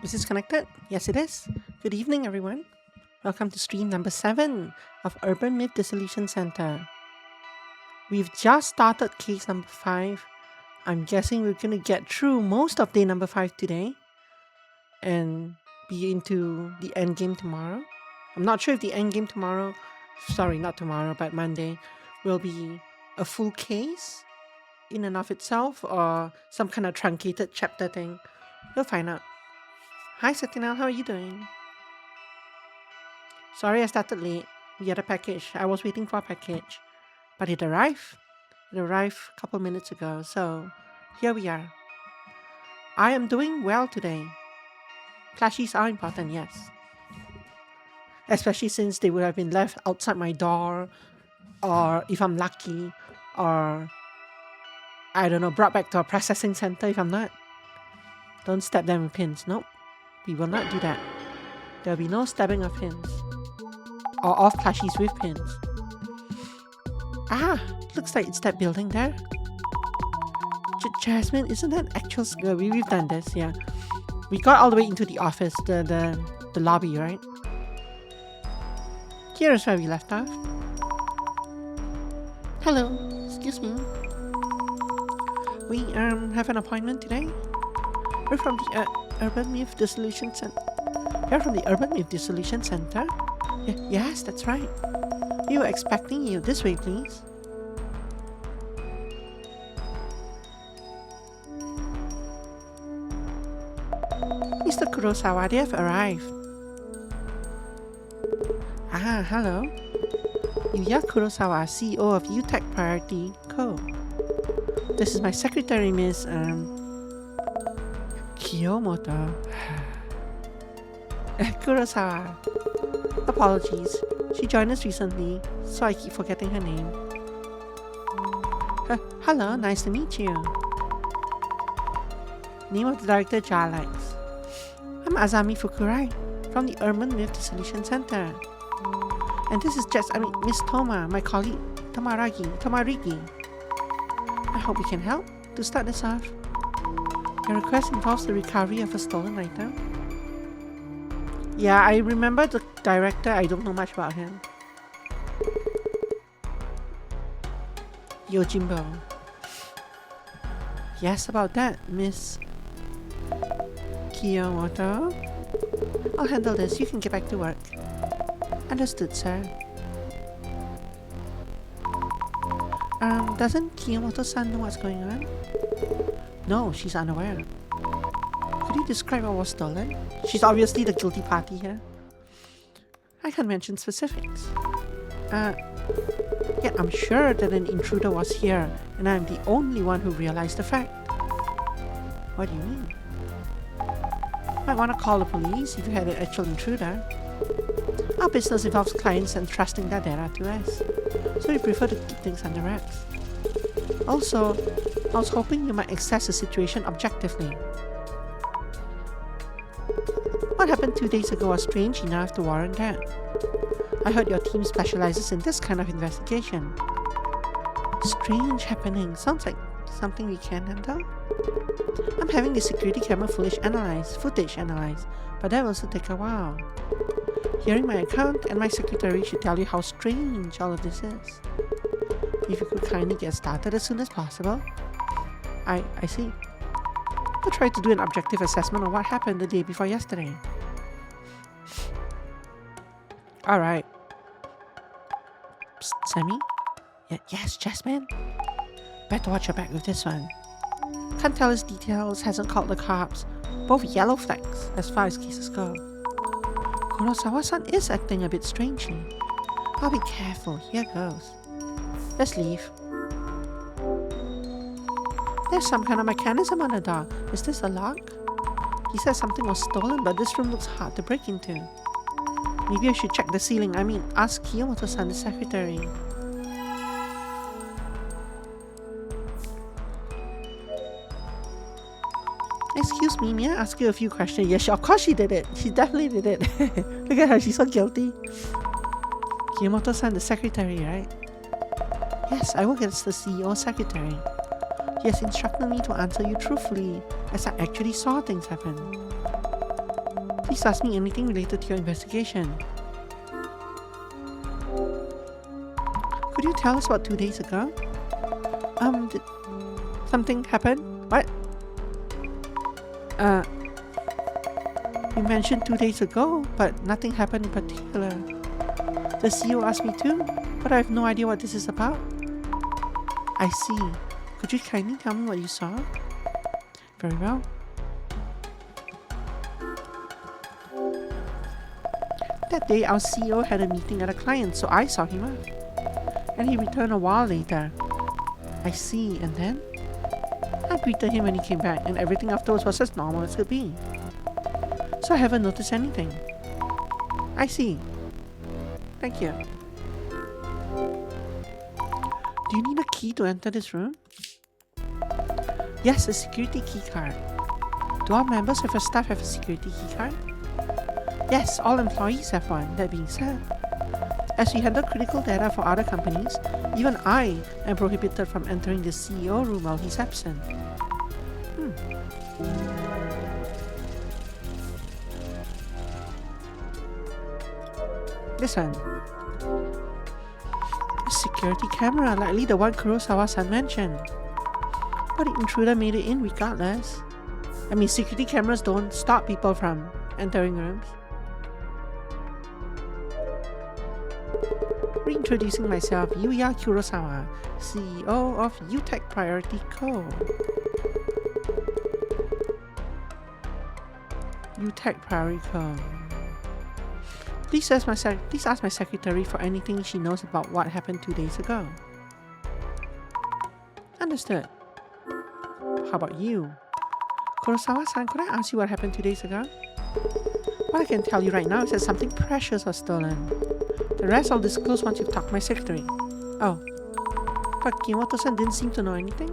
Is this connected? Yes, it is. Good evening, everyone. Welcome to stream number 7 of Urban Myth Dissolution Center. We've just started case number 5. I'm guessing we're going to get through most of day number 5 today and be into the end game tomorrow. I'm not sure if the end game tomorrow, not tomorrow, but Monday, will be a full case in and of itself or some kind of truncated chapter thing. We'll find out. Hi, Satinal, how are you doing? Sorry I started late. We had a package. I was waiting for a package. But it arrived. It arrived a couple minutes ago. So, here we are. I am doing well today. Plushies are important, yes. Especially since they would have been left outside my door. Or if I'm lucky. Or, I don't know, brought back to a processing center if I'm not. Don't stab them with pins. Nope. We will not do that. There will be no stabbing of pins. Or of plushies with pins. Ah! Looks like it's that building there. Jasmine, isn't that actual... We've done this, yeah. We got all the way into the office, the lobby, right? Here is where we left off. Hello, excuse me. We have an appointment today. We're from the Urban Myth Dissolution Center. You're from the Urban Myth Dissolution Center? Yes, that's right. We were expecting you. This way, please. Mr. Kurosawa, they have arrived. Ah, hello. Yuya Kurosawa, CEO of UTech Priority Co. This is my secretary, Miss Kiyomoto. Kurosawa. Apologies. She joined us recently, so I keep forgetting her name. Hello, nice to meet you. Name of the director, Jalex. I'm Azami Fukurai from the Urban Myth Dissolution Center. And this is Miss Toma, my colleague, Tomarigi. I hope we can help. To start this off, your request involves the recovery of a stolen item. Yeah, I remember the director. I don't know much about him. Yojimbo. Yes, about that, Miss Kiyomoto. I'll handle this. You can get back to work. Understood, sir. Doesn't Kiyomoto-san know what's going on? No, she's unaware. Could you describe what was stolen? She's obviously the guilty party here. I can't mention specifics. Yet I'm sure that an intruder was here, and I'm the only one who realized the fact. What do you mean? Might want to call the police if you had an actual intruder. Our business involves clients entrusting their data to us, so we prefer to keep things under wraps. Also, I was hoping you might assess the situation objectively. What happened 2 days ago was strange enough to warrant that. I heard your team specializes in this kind of investigation. Strange happening. Sounds like something we can handle. I'm having the security camera footage analyzed, but that will also take a while. Hearing my account and my secretary should tell you how strange all of this is. If you could kindly get started as soon as possible. I see. I'll try to do an objective assessment of what happened the day before yesterday. Alright. Psst, Sammy? Yes, Jasmine? Better watch your back with this one. Can't tell his details, hasn't called the cops. Both yellow flags as far as cases go. Kurosawa-san is acting a bit strangely. I'll be careful, here goes. Let's leave. There's some kind of mechanism on the door. Is this a lock? He said something was stolen, but this room looks hard to break into. Maybe I should check the ceiling. Ask Kiyomoto-san, the secretary. Excuse me, may I ask you a few questions? Yes, of course she did it. She definitely did it. Look at her, she's so guilty. Kiyomoto-san, the secretary, right? Yes, I work as the CEO's secretary. He has instructed me to answer you truthfully, as I actually saw things happen. Please ask me anything related to your investigation. Could you tell us about 2 days ago? Did something happen? What? You mentioned 2 days ago, but nothing happened in particular. The CEO asked me too, but I have no idea what this is about. I see. Could you kindly tell me what you saw? Very well. That day, our CEO had a meeting at a client, so I saw him out. And he returned a while later. I see, and then? I greeted him when he came back, and everything afterwards was as normal as could be. So I haven't noticed anything. I see. Thank you. Do you need a key to enter this room? Yes, a security key card. Do all members of your staff have a security key card? Yes, all employees have one. That being said, as we handle critical data for other companies, even I am prohibited from entering the CEO room while he's absent. Listen. A security camera, likely the one Kurosawa-san mentioned. But the intruder made it in regardless. I mean, security cameras don't stop people from entering rooms. Reintroducing myself, Yuya Kurosawa, CEO of UTech Priority Co. UTech Priority Co. Please ask my secretary for anything she knows about what happened 2 days ago. Understood. How about you? Kurosawa-san, could I ask you what happened 2 days ago? What I can tell you right now is that something precious was stolen. The rest I'll disclose once you've talked to my secretary. Oh. But Kiyomoto-san didn't seem to know anything?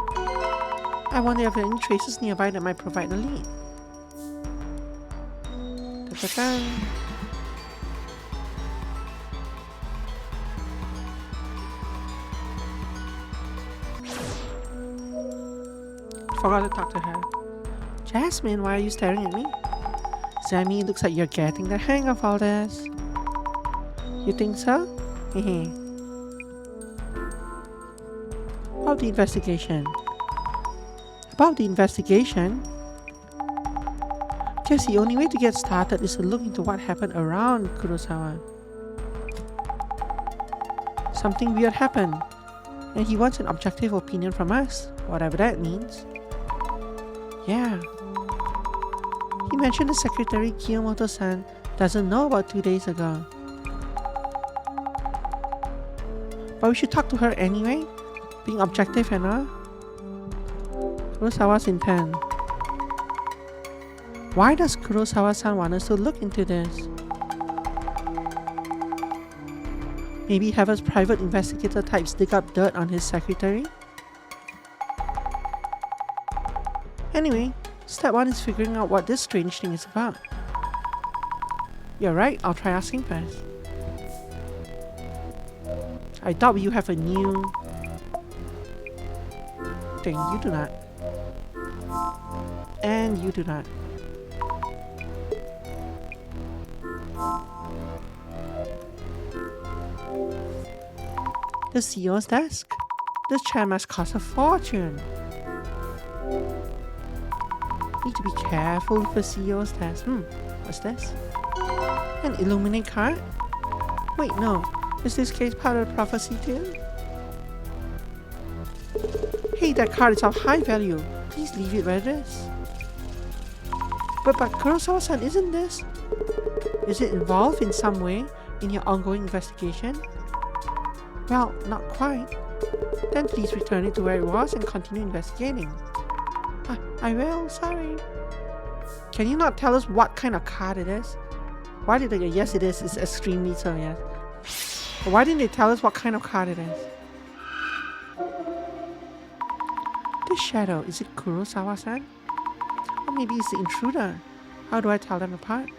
I wonder if there are any traces nearby that might provide a lead. Ta-ta-ta. Forgot to talk to her. Jasmine, why are you staring at me? Sammy, looks like you're getting the hang of all this. You think so? Hehe. About the investigation. Guess the only way to get started is to look into what happened around Kurosawa. Something weird happened, and he wants an objective opinion from us, whatever that means. Yeah. He mentioned the secretary Kiyomoto-san doesn't know about 2 days ago. But we should talk to her anyway, being objective and all. Kurosawa's intent. Why does Kurosawa-san want us to look into this? Maybe have us private investigator types dig up dirt on his secretary? Anyway, step 1 is figuring out what this strange thing is about. You're right, I'll try asking first. I doubt you have a new thing. You do not. And you do not. The CEO's desk. This chair must cost a fortune. Need to be careful with the CEO's desk. What's this? An Illuminate card? Wait, no. Is this case part of the prophecy too? Hey, that card is of high value. Please leave it where it is. But Kurosawa-san, isn't this? Is it involved in some way in your ongoing investigation? Well, not quite. Then please return it to where it was and continue investigating. I will, sorry. Can you not tell us what kind of card it is? Why did they? Yes, it is. It's extremely so, yes. But why didn't they tell us what kind of card it is? This shadow, is it Kurosawa-san? Or maybe it's the intruder. How do I tell them apart?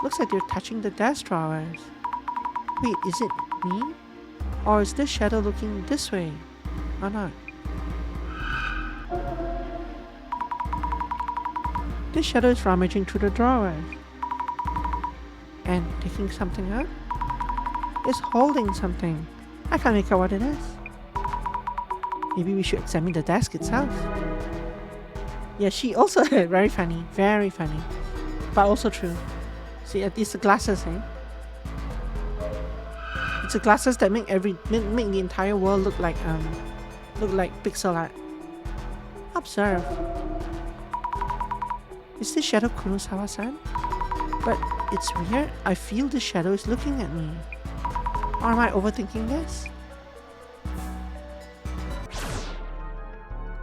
Looks like they're touching the desk drawers. Wait, is it me? Or is this shadow looking this way? Or not? This shadow is rummaging through the drawers. and taking something out. It's holding something. I can't make out what it is. Maybe we should examine the desk itself. Yeah, she also very funny, but also true. See, it's the glasses, eh? It's the glasses that make the entire world look like pixel art. Observe. Is this shadow Kurosawa-san? But it's weird. I feel the shadow is looking at me. Or am I overthinking this?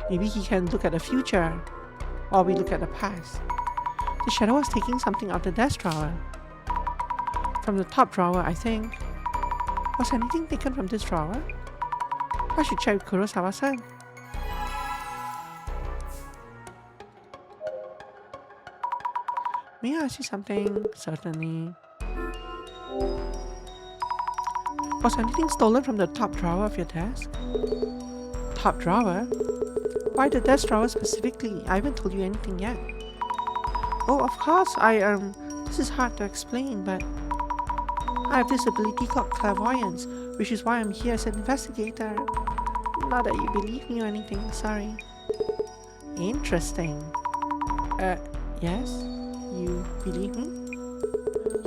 Maybe he can look at the future, while we look at the past. The shadow was taking something out the desk drawer. From the top drawer, I think. Was anything taken from this drawer? I should check with Kurosawa-san. May I ask you something? Certainly. Was anything stolen from the top drawer of your desk? Top drawer? Why the desk drawer specifically? I haven't told you anything yet. Oh, of course, this is hard to explain, but I have this ability called clairvoyance, which is why I'm here as an investigator. Not that you believe me or anything, sorry. Interesting. Yes? You believe me?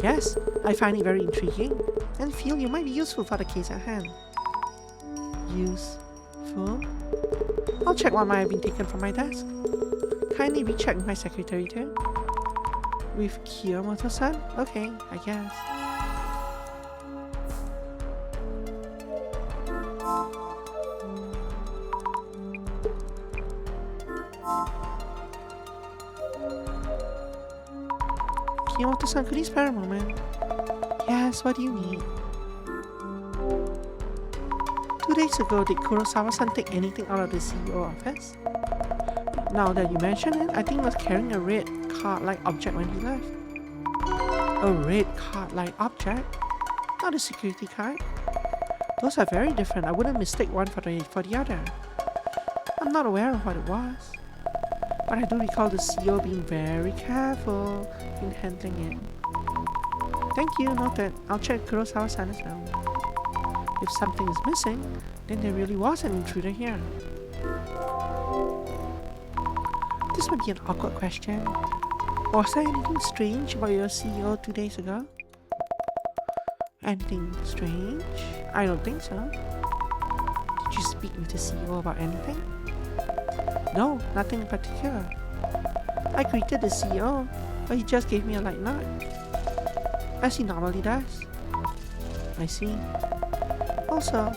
Yes, I find it very intriguing and feel you might be useful for the case at hand. Useful? I'll check what might have been taken from my desk. Kindly recheck with my secretary too. With Kiyomoto-san? Okay, I guess. Kiyomoto-san, could you spare a moment? Yes, what do you need? 2 days ago, did Kurosawa-san take anything out of the CEO office? Now that you mention it, I think he was carrying a red card-like object when he left. A red card-like object? Not a security card? Those are very different. I wouldn't mistake one for the other. I'm not aware of what it was. But I do recall the CEO being very careful in handling it. Thank you, noted. I'll check Kurosawa-san as well. If something is missing, then there really was an intruder here. This might be an awkward question. Was there anything strange about your CEO 2 days ago? Anything strange? I don't think so. Did you speak with the CEO about anything? No, nothing in particular. I greeted the CEO, but he just gave me a light nod, as he normally does. I see. Also,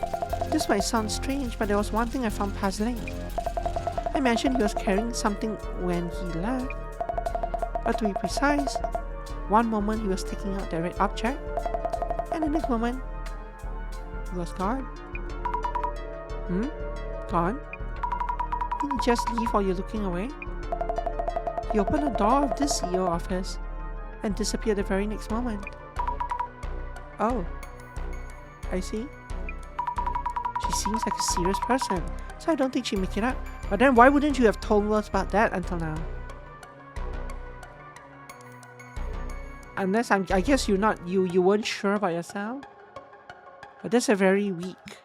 this might sound strange, but there was one thing I found puzzling. I mentioned he was carrying something when he left, but to be precise, one moment he was taking out the red object, and the next moment, he was gone. Gone? Did he just leave while you're looking away? He opened the door of this CEO office and disappeared the very next moment. Oh, I see. She seems like a serious person, so I don't think she'd make it up. But then why wouldn't you have told us about that until now? Unless I guess you weren't sure about yourself? But that's a very weak.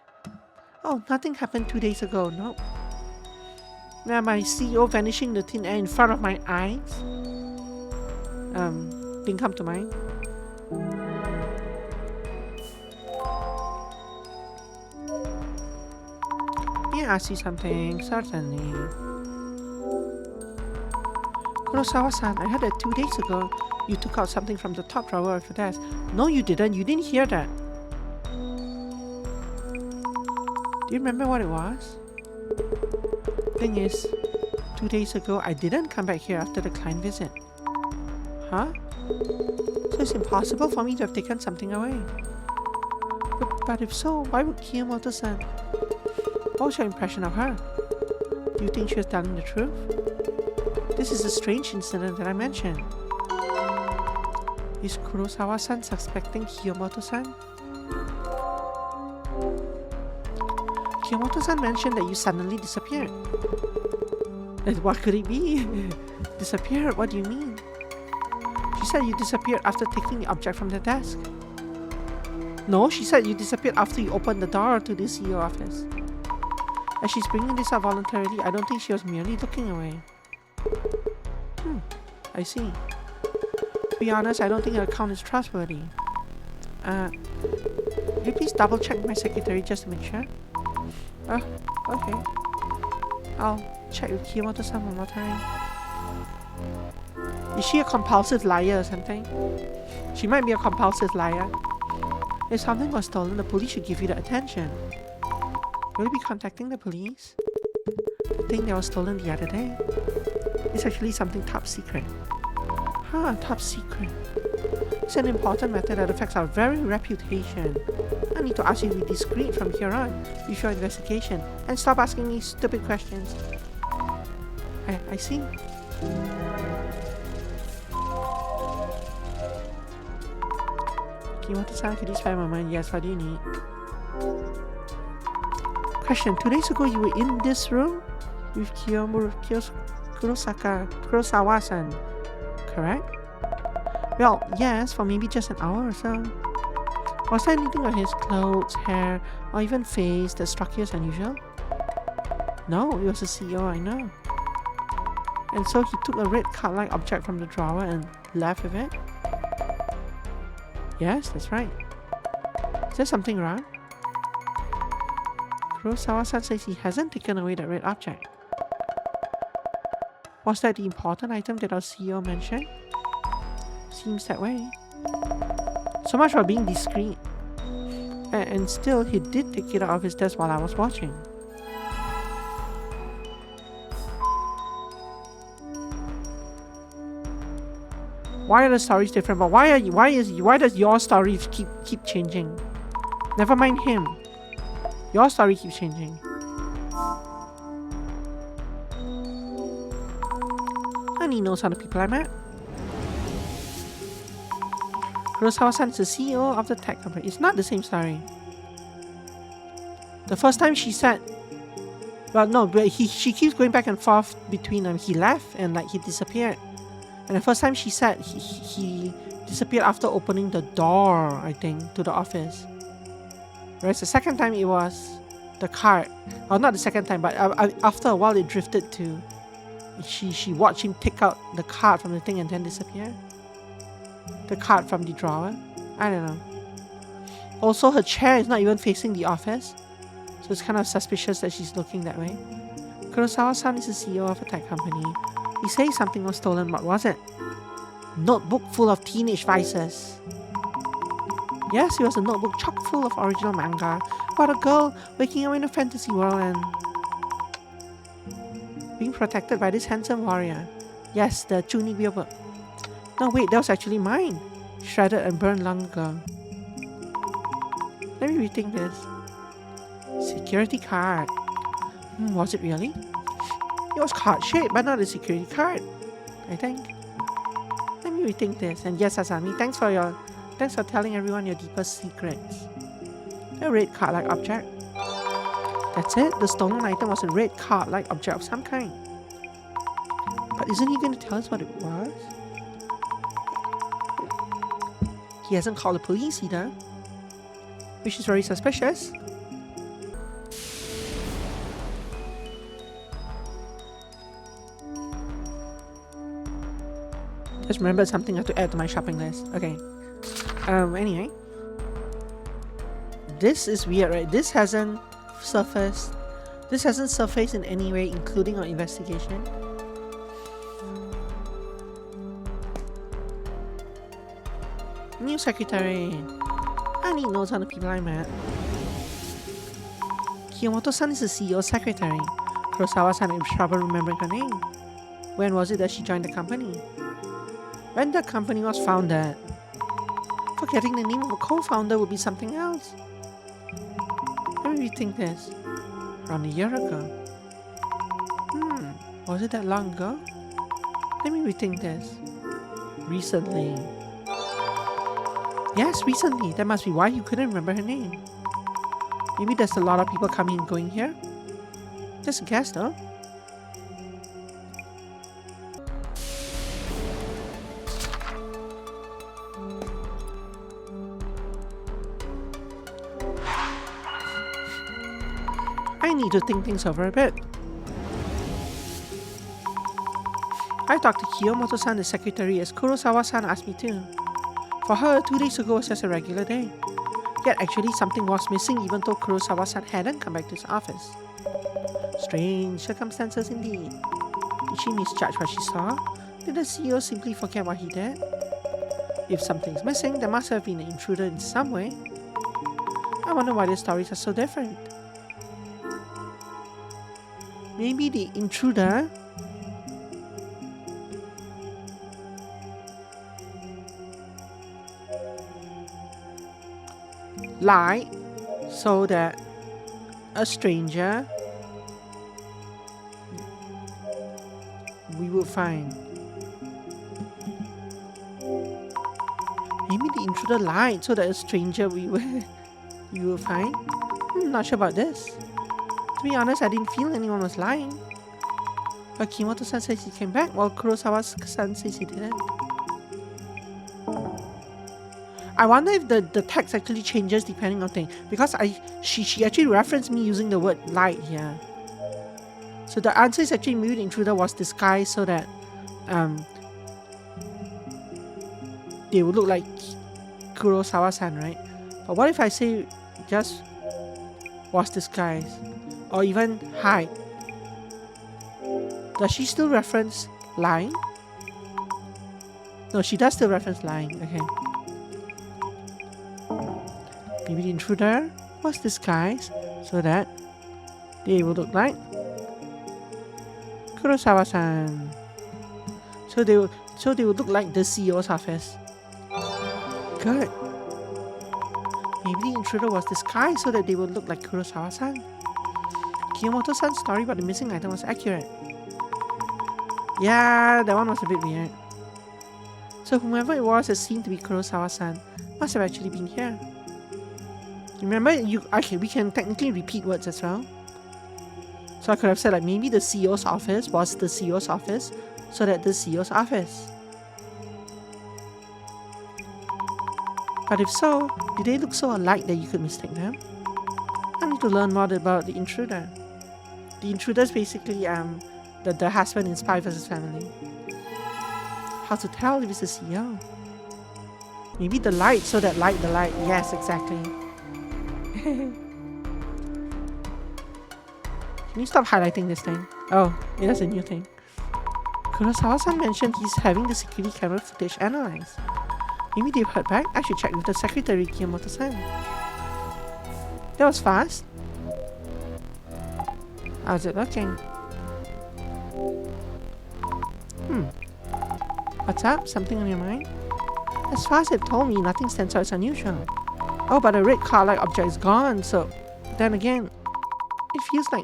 Oh, nothing happened 2 days ago, nope. Now my CEO vanishing in the thin air in front of my eyes? Didn't come to mind. May I ask you something? Certainly. Kurosawa-san, I heard that 2 days ago you took out something from the top drawer of your desk. No, you didn't. You didn't hear that. Do you remember what it was? Thing is, 2 days ago I didn't come back here after the client visit. Huh? So it's impossible for me to have taken something away. But if so, why would Kiyomoto-san? What was your impression of her? Do you think she was telling the truth? This is a strange incident that I mentioned. Is Kurosawa-san suspecting Kiyomoto-san? Kiyomoto-san mentioned that you suddenly disappeared. And what could it be? Disappeared? What do you mean? She said you disappeared after taking the object from the desk. No, she said you disappeared after you opened the door to the CEO office. As she's bringing this up voluntarily, I don't think she was merely looking away. I see. To be honest, I don't think her account is trustworthy. Will you please double check my secretary just to make sure? Okay. I'll check with Kiyomoto-san one more time. Is she a compulsive liar or something? She might be a compulsive liar. If something was stolen, the police should give you the attention. Will you be contacting the police? The thing that was stolen the other day? It's actually something top secret. Top secret. It's an important matter that affects our very reputation. I need to ask you to be discreet from here on with your investigation and stop asking me stupid questions. I see. Kimoto-san, could you spare my mind? Yes, what do you need? Question, 2 days ago you were in this room with Kurosawa-san, correct? Well, yes, for maybe just an hour or so. Was there anything on his clothes, hair, or even face that struck you as unusual? No, it was the CEO, I know. And so he took a red card-like object from the drawer and left with it? Yes, that's right. Is there something wrong? Kurosawa-san says he hasn't taken away that red object. Was that the important item that our CEO mentioned? Seems that way. So much for being discreet. And still, he did take it out of his desk while I was watching. Why are the stories different? But why does your story keep changing? Never mind him. Your story keeps changing. And he knows how the people I met. Kurosawa-san is the CEO of the tech company. It's not the same story. The first time she said, well, no, but she keeps going back and forth between them. He left and he disappeared. And the first time she said he disappeared after opening the door, I think, to the office. Whereas the second time it was the card. Well, not the second time, but after a while it drifted to she watched him take out the card from the thing and then disappear. The card from the drawer. I don't know. Also, her chair is not even facing the office, so it's kind of suspicious that she's looking that way. Kurosawa-san is the CEO of a tech company. He says something was stolen. What was it? Notebook full of teenage vices. Yes, it was a notebook chock full of original manga about a girl waking up in a fantasy world and being protected by this handsome warrior. Yes, the Chunibyo book. No, wait, that was actually mine. Shredded and burned long ago. Let me rethink this. Security card. Was it really? It was card-shaped, but not a security card, I think. Let me rethink this. And yes, Asami, thanks for telling everyone your deepest secrets. A red card-like object. That's it. The stolen item was a red card-like object of some kind. But isn't he going to tell us what it was? He hasn't called the police either, which is very suspicious. Just remembered something I have to add to my shopping list. Okay. Anyway. This is weird, right? This hasn't surfaced. This hasn't surfaced in any way, including our investigation. New secretary. I need notes on the people I met. Kiyomoto-san is the CEO's secretary. Kurosawa-san is trouble remembering her name. When was it that she joined the company? When the company was founded. Forgetting the name of a co-founder would be something else. Let me rethink this. Around a year ago. Was it that long ago? Let me rethink this. Recently. Yes, recently. That must be why you couldn't remember her name. Maybe there's a lot of people coming and going here. Just a guess though. need to think things over a bit. I talked to Kiyomoto-san, the secretary, as Kurosawa-san asked me to. For her, 2 days ago was just a regular day. Yet actually something was missing even though Kurosawa-san hadn't come back to his office. Strange circumstances indeed. Did she misjudge what she saw? Did the CEO simply forget what he did? If something's missing, there must have been an intruder in some way. I wonder why the stories are so different. Maybe the intruder lied so that a stranger we would find. Maybe the intruder lied so that a stranger you will find. I'm not sure about this. To be honest, I didn't feel anyone was lying. But Kimoto-san says he came back while Kurosawa-san says he didn't. I wonder if the text actually changes depending on things, because she actually referenced me using the word light here. So the answer is actually maybe the intruder was disguised so that they would look like Kurosawa-san, right? But what if I say just was disguised or even hide? Does she still reference lying? No, she does still reference lying. Okay. Maybe the intruder was disguised so that they would look like Kurosawa-san. So they would look like the CEO's office. Good. Maybe the intruder was disguised so that they would look like Kurosawa-san. Kiyomoto-san's story about the missing item was accurate. Yeah, that one was a bit weird. So whomever it was that seemed to be Kurosawa-san must have actually been here. Remember, we can technically repeat words as well. So I could have said like maybe the CEO's office was the CEO's office, so that the CEO's office. But if so, did they look so alike that you could mistake them? I need to learn more about the intruder. The intruder is basically the husband in Spy vs. Family. How to tell if it's the CEO? Maybe the light, so that light the light. Yes, exactly. Can you stop highlighting this thing? Oh, it is a new thing. Kurosawa-san mentioned he's having the security camera footage analyzed. Maybe they've heard back? I should check with the secretary, Kiyomoto-san. That was fast. How's it looking? What's up? Something on your mind? As far as it told me, nothing stands out as unusual. Oh, but the red car-like object is gone, so... Then again, it feels like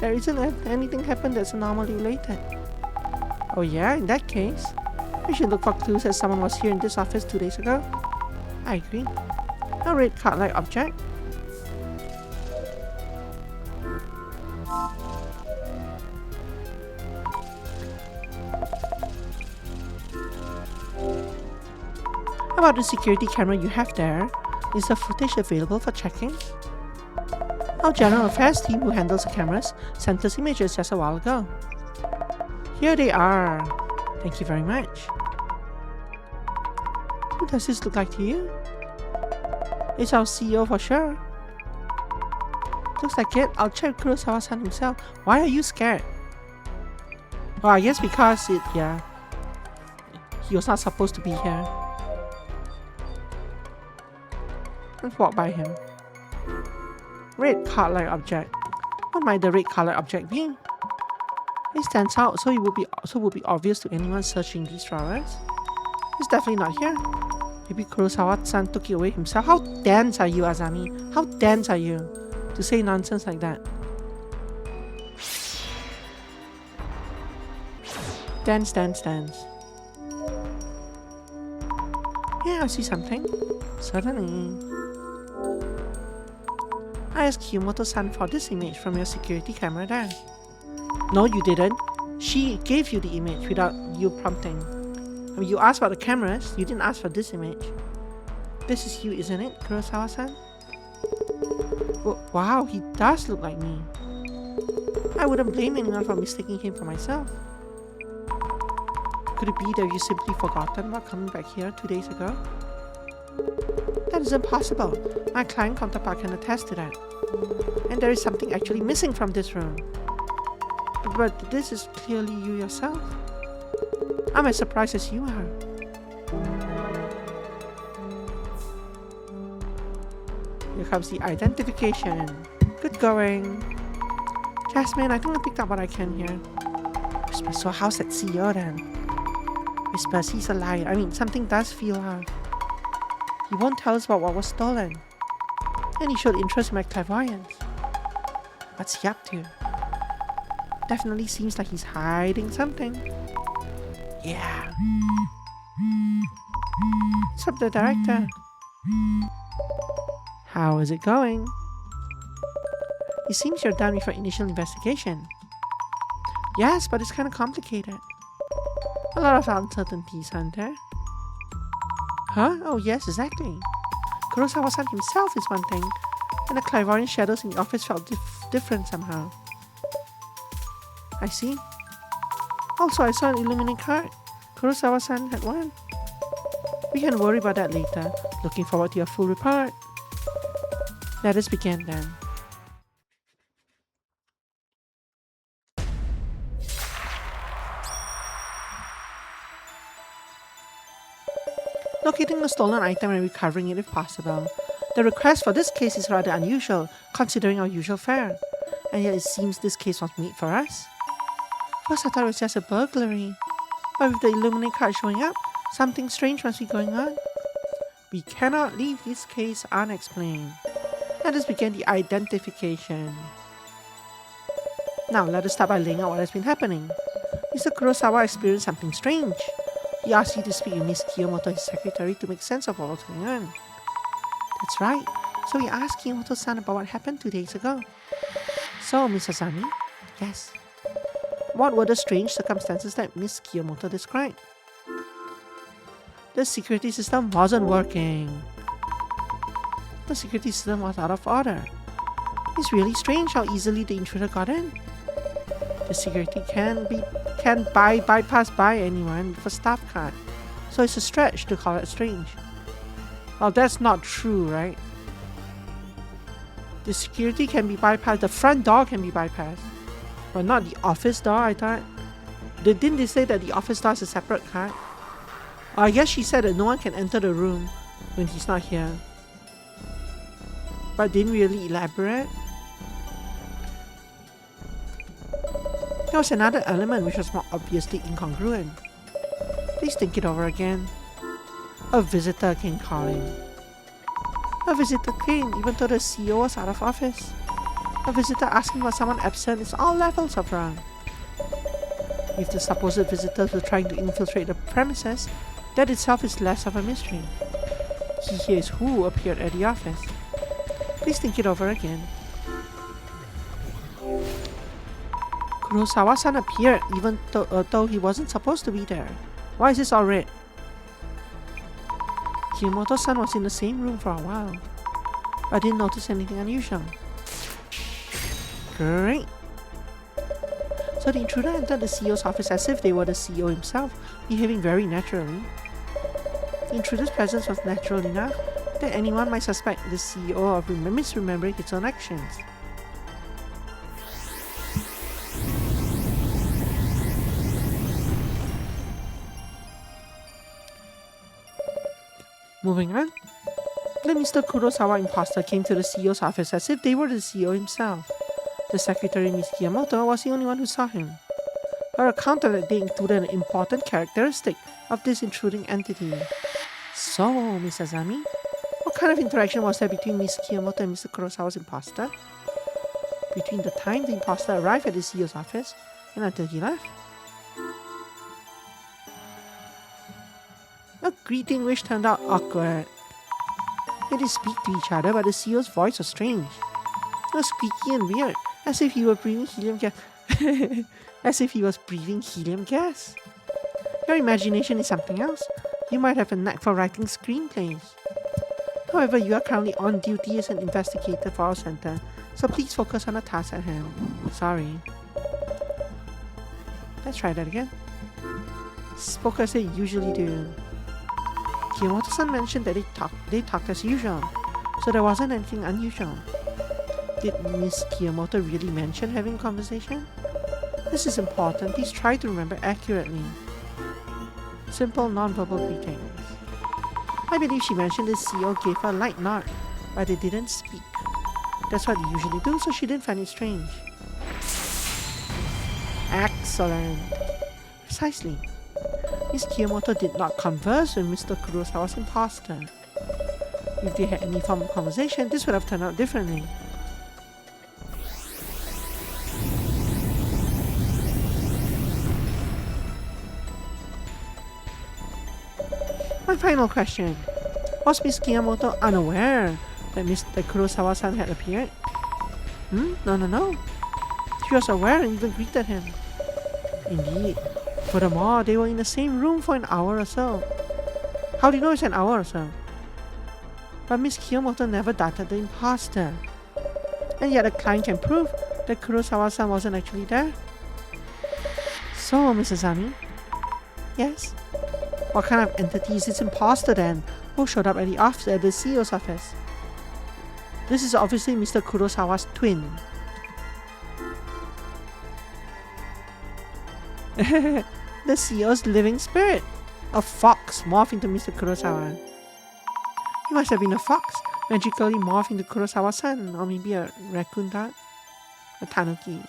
there isn't anything happened that's anomaly related. Oh yeah, in that case, we should look for clues as someone was here in this office 2 days ago. I agree. A red car-like object. About the security camera you have there, is the footage available for checking? Our General Affairs team who handles the cameras sent us images just a while ago. Here they are. Thank you very much. Who does this look like to you? It's our CEO for sure. Looks like it. I'll check Kurosawa-san himself. Why are you scared? Well, I guess because he was not supposed to be here. Let's walk by him. Red card-like object. What might the red card-like object be? It stands out, so it would be obvious to anyone searching these drawers. It's definitely not here. Maybe Kurosawa-san took it away himself. How dense are you, Azami? How dense are you to say nonsense like that? Dense. Yeah, I see something. Certainly. I asked Kiyomoto-san for this image from your security camera there. No, you didn't. She gave you the image without you prompting. I mean, you asked for the cameras, you didn't ask for this image. This is you, isn't it, Kurosawa-san? Wow, he does look like me. I wouldn't blame anyone for mistaking him for myself. Could it be that you simply forgotten about coming back here 2 days ago? That is impossible. My client counterpart can attest to that. And there is something actually missing from this room. But this is clearly you yourself. I'm as surprised as you are. Here comes the identification. Good going. Jasmine, I think I picked up what I can here. Whisper, so how's that CEO then? Whispers, he's a liar. I mean, something does feel off. He won't tell us about what was stolen. And he showed interest in my clairvoyance. What's he up to? Definitely seems like he's hiding something. Yeah. What's up, the director? How is it going? It seems you're done with your initial investigation. Yes, but it's kind of complicated. A lot of uncertainties, aren't there? Huh? Oh yes, exactly. Kurosawa-san himself is one thing, and the clairvoyant shadows in the office felt different somehow. I see. Also, I saw an illuminating card. Kurosawa-san had one. We can worry about that later. Looking forward to your full report. Let us begin then. Locating the stolen item and recovering it if possible. The request for this case is rather unusual, considering our usual fare. And yet it seems this case was made for us. First I thought it was just a burglary. But with the illuminate card showing up, something strange must be going on. We cannot leave this case unexplained. Let us begin the identification. Now let us start by laying out what has been happening. Mr. Kurosawa experienced something strange. He asked you to speak with Miss Kiyomoto, his secretary, to make sense of what was going on. That's right. So he asked Kiyomoto-san about what happened 2 days ago. So, Miss Asami? Yes. What were the strange circumstances that Miss Kiyomoto described? The security system wasn't working. The security system was out of order. It's really strange how easily the intruder got in. The security can't bypass by anyone with a staff card, so it's a stretch to call it strange. Well, that's not true, right? The security can be bypassed, the front door can be bypassed, but not the office door, I thought. Didn't they say that the office door is a separate card? I guess she said that no one can enter the room when he's not here, but didn't really elaborate. There was another element which was more obviously incongruent. Please think it over again. A visitor came calling. A visitor came even though the CEO was out of office. A visitor asking for someone absent is all levels of wrong. If the supposed visitors were trying to infiltrate the premises, that itself is less of a mystery. He here is who appeared at the office. Please think it over again. Kurosawa-san appeared even though he wasn't supposed to be there. Why is this all red? Kiyomoto-san was in the same room for a while. I didn't notice anything unusual. Great. So the intruder entered the CEO's office as if they were the CEO himself, behaving very naturally. The intruder's presence was natural enough that anyone might suspect the CEO of misremembering his own actions. Moving on, the Mr. Kurosawa imposter came to the CEO's office as if they were the CEO himself. The secretary, Miss Kiyomoto, was the only one who saw him. Her account of that day included an important characteristic of this intruding entity. So, Miss Asami, what kind of interaction was there between Miss Kiyomoto and Mr. Kurosawa's imposter? Between the time the imposter arrived at the CEO's office and until he left? A greeting which turned out awkward. They did speak to each other, but the CEO's voice was strange. It was squeaky and weird, as if he were breathing helium gas. As if he was breathing helium gas. Your imagination is something else. You might have a knack for writing screenplays. However, you are currently on duty as an investigator for our center, so please focus on the task at hand. Sorry. Let's try that again. Spoke as they usually do. Kiyomoto-san mentioned that they talked as usual, so there wasn't anything unusual. Did Miss Kiyomoto really mention having a conversation? This is important. Please try to remember accurately. Simple non-verbal greetings. I believe she mentioned the CEO gave her a light nod, but they didn't speak. That's what they usually do, so she didn't find it strange. Excellent. Precisely. Miss Kiyomoto did not converse with Mr. Kurosawa's imposter. If they had any form of conversation, this would have turned out differently. My final question. Was Miss Kiyomoto unaware that Mr. Kurosawa-san had appeared? No. She was aware and even greeted him. Indeed. Furthermore, they were in the same room for an hour or so. How do you know it's an hour or so? But Miss Kiyomoto never doubted the imposter. And yet a client can prove that Kurosawa-san wasn't actually there. So, Mrs. Ami? Yes? What kind of entity is this imposter then, who showed up at the CEO's office? This is obviously Mr. Kurosawa's twin. The CEO's living spirit. A fox morphed into Mr. Kurosawa. He must have been a fox, magically morphed into Kurosawa-san, or maybe a raccoon duck? A tanuki.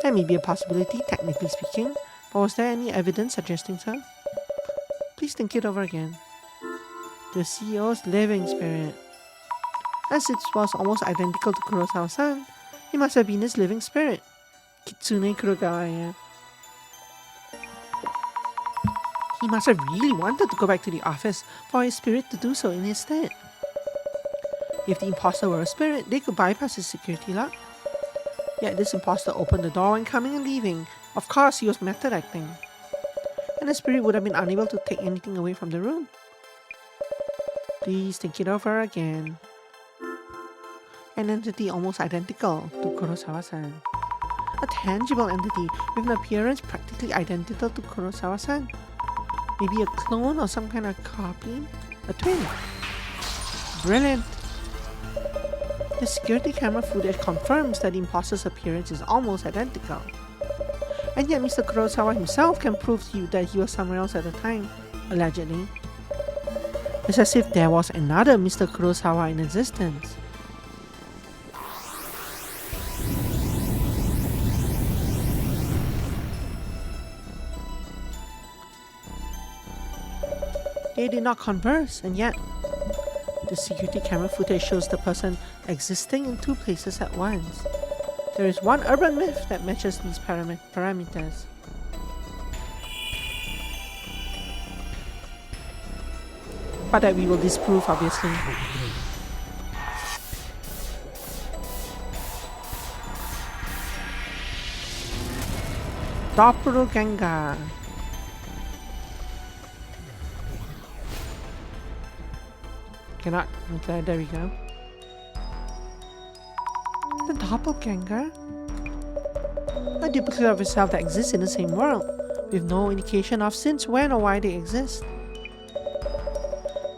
That may be a possibility, technically speaking, but was there any evidence suggesting so? Please think it over again. The CEO's living spirit. As it was almost identical to Kurosawa-san, he must have been his living spirit. Kitsune Kurogawa. He must have really wanted to go back to the office for his spirit to do so in his stead. If the imposter were a spirit, they could bypass his security lock. Yet this imposter opened the door when coming and leaving. Of course, he was method acting. And the spirit would have been unable to take anything away from the room. Please think it over again. An entity almost identical to Kurosawa-san. A tangible entity with an appearance practically identical to Kurosawa-san. Maybe a clone or some kind of copy? A twin? Brilliant! The security camera footage confirms that the imposter's appearance is almost identical. And yet Mr. Kurosawa himself can prove to you that he was somewhere else at the time, allegedly. It's as if there was another Mr. Kurosawa in existence. They did not converse, and yet the security camera footage shows the person existing in two places at once. There is one urban myth that matches these parameters. But that we will disprove, obviously. Doppelganger. Cannot. Okay, there we go. The doppelganger? A duplicate of itself that exists in the same world, with no indication of since when or why they exist.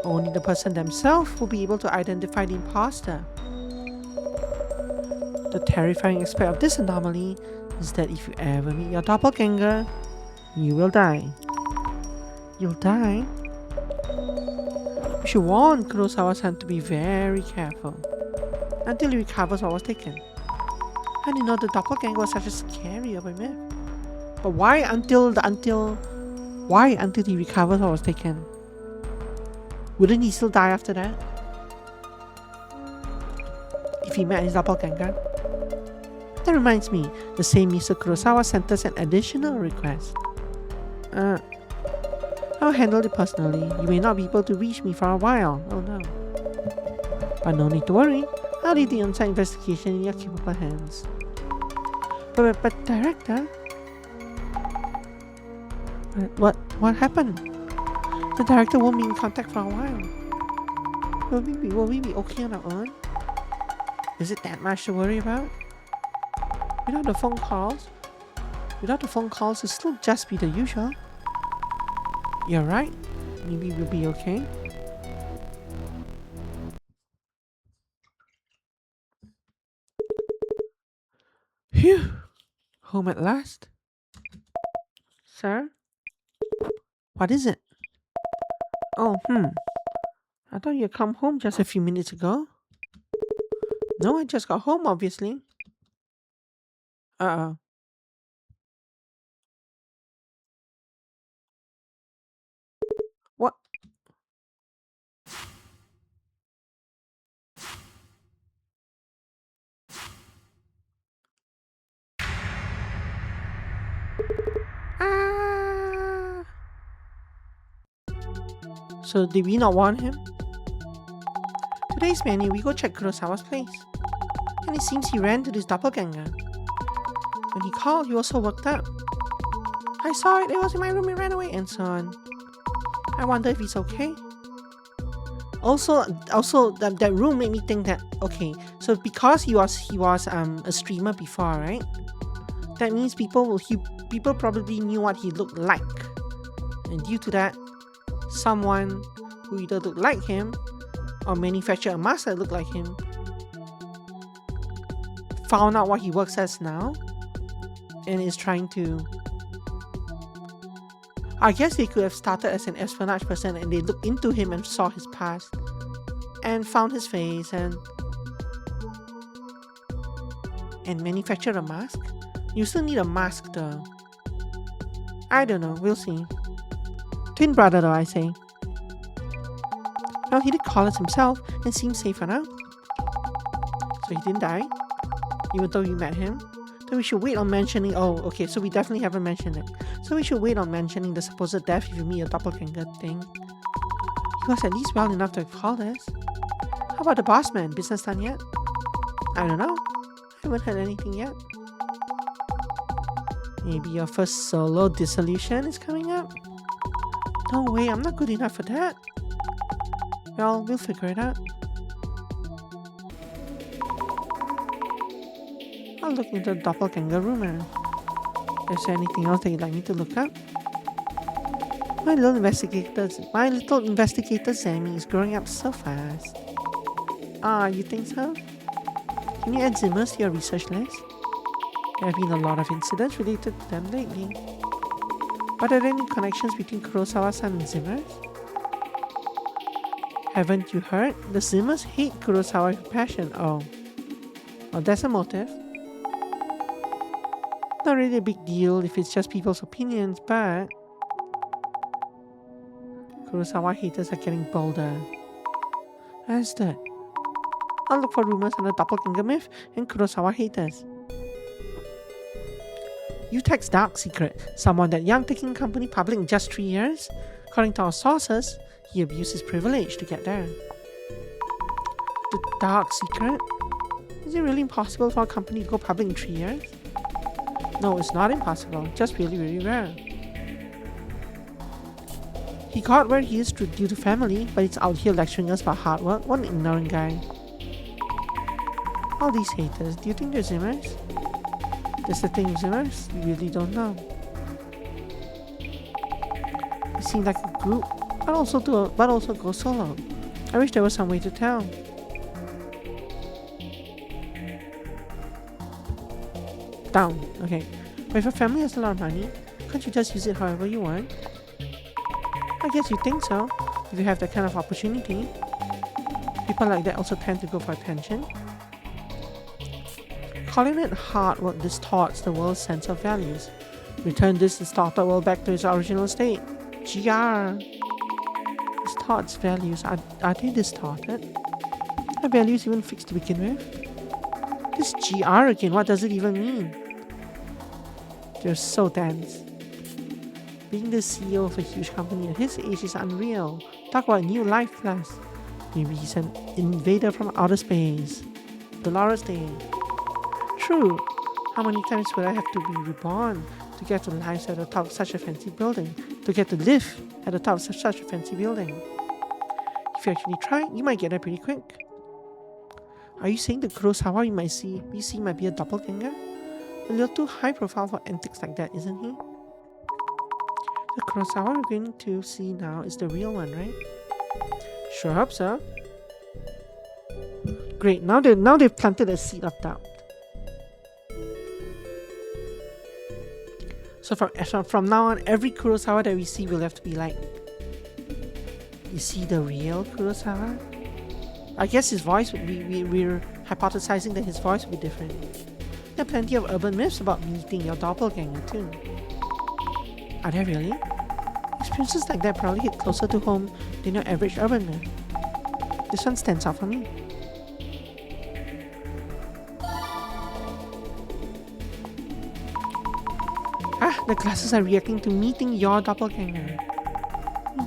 Only the person themselves will be able to identify the imposter. The terrifying aspect of this anomaly is that if you ever meet your doppelganger, you will die. You'll die? We should warn Kurosawa-san to be very careful until he recovers what was taken. I didn't know the doppelganger was such a scary of a myth. But why until he recovers what was taken? Wouldn't he still die after that? If he met his doppelganger? That reminds me, the same Mr. Kurosawa sent us an additional request. I'll handle it personally. You may not be able to reach me for a while. Oh no. But no need to worry. I'll leave the on-site investigation in your capable hands. But Director? What happened? The Director won't be in contact for a while. Will we be okay on our own? Is it that much to worry about? Without the phone calls? Without the phone calls, it'll still just be the usual. You're right. Maybe we'll be okay. Phew! Home at last. Sir? What is it? Oh, I thought you had come home just a few minutes ago. No, I just got home, obviously. Uh-oh. What? Ah! So did we not warn him? Today's menu, we go check Kurosawa's place. And it seems he ran to this doppelganger. When he called, he was so worked up. I saw it was in my room, he ran away, and so on. I wonder if he's okay. Also, that room made me think that, okay, so because he was a streamer before, right? That means people probably knew what he looked like. And due to that, someone who either looked like him or manufactured a mask that looked like him found out what he works as now and is trying to... I guess they could have started as an espionage person and they looked into him and saw his past and found his face and manufactured a mask. You still need a mask though. I don't know, we'll see. Twin brother though, I say. Well, he did call us himself and seems safe for now. So he didn't die, even though you met him. So we should wait on mentioning... Oh, okay, so we definitely haven't mentioned it. So we should wait on mentioning the supposed death if you meet a doppelganger thing. He was at least well enough to have called us. How about the boss man? Business done yet? I don't know. I haven't heard anything yet. Maybe your first solo Dissolution is coming up? No way, I'm not good enough for that. Well, we'll figure it out. I'll look into the doppelganger rumor. Is there anything else that you'd like me to look up? My little investigator Sammy is growing up so fast. Ah, you think so? Can you add Zimmers to your research list? There have been a lot of incidents related to them lately. But are there any connections between Kurosawa-san and Zimmers? Haven't you heard? The Zimmers hate Kurosawa with passion. Oh. Well, that's a motive. Not really a big deal if it's just people's opinions, but Kurosawa haters are getting bolder. Understood. I'll look for rumors on the doppelganger myth and Kurosawa haters. UTech's dark secret. Someone that young taking company public in just 3 years? According to our sources, he abused his privilege to get there. The dark secret? Is it really impossible for a company to go public in 3 years? No, it's not impossible, just really, really rare. He got where he is due to family, but he's out here lecturing us about hard work. What an ignorant guy. All these haters, do you think they're Zimmers? That's the thing with Zimmers, we really don't know. They seem like a group, but also go solo. I wish there was some way to tell. Down. Okay. But if your family has a lot of money, can't you just use it however you want? I guess you think so, if you have that kind of opportunity. People like that also tend to go for attention. Calling it hard work distorts the world's sense of values. Return this distorted world back to its original state. GR. Distorts values. Are they distorted? Are values even fixed to begin with? This GR again, what does it even mean? They're so dense. Being the CEO of a huge company at his age is unreal. Talk about new life plus. Maybe he's an invader from outer space. Dolores Day. True. How many times would I have to be reborn to get to life at the top of such a fancy building? To get to live at the top of such a fancy building? He If you actually try, you might get there pretty quick. Are you saying the Kurosawa we see might be a doppelganger? A little too high profile for antics like that, isn't he? The Kurosawa we're going to see now is the real one, right? Sure hope so. Great, now they've planted a seed of doubt. So from now on, every Kurosawa that we see will have to be like, is he the real Kurosawa? I guess his voice would be, we're hypothesizing that his voice would be different. There are plenty of urban myths about meeting your doppelganger too. Are there really? Experiences like that probably hit closer to home than your average urban myth. This one stands out for me. Ah, the classes are reacting to meeting your doppelganger.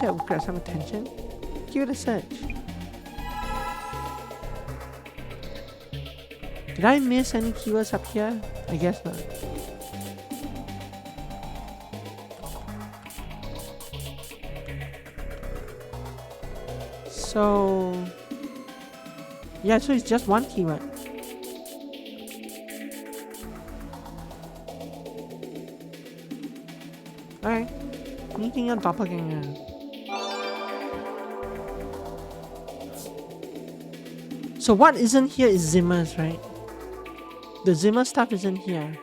That would grab some attention. Give it a search. Did I miss any keywords up here? I guess not. So yeah, so it's just one keyword. Alright, meeting your doppelganger. So what isn't here is Zimmer's, right? The Zimmer stuff isn't here.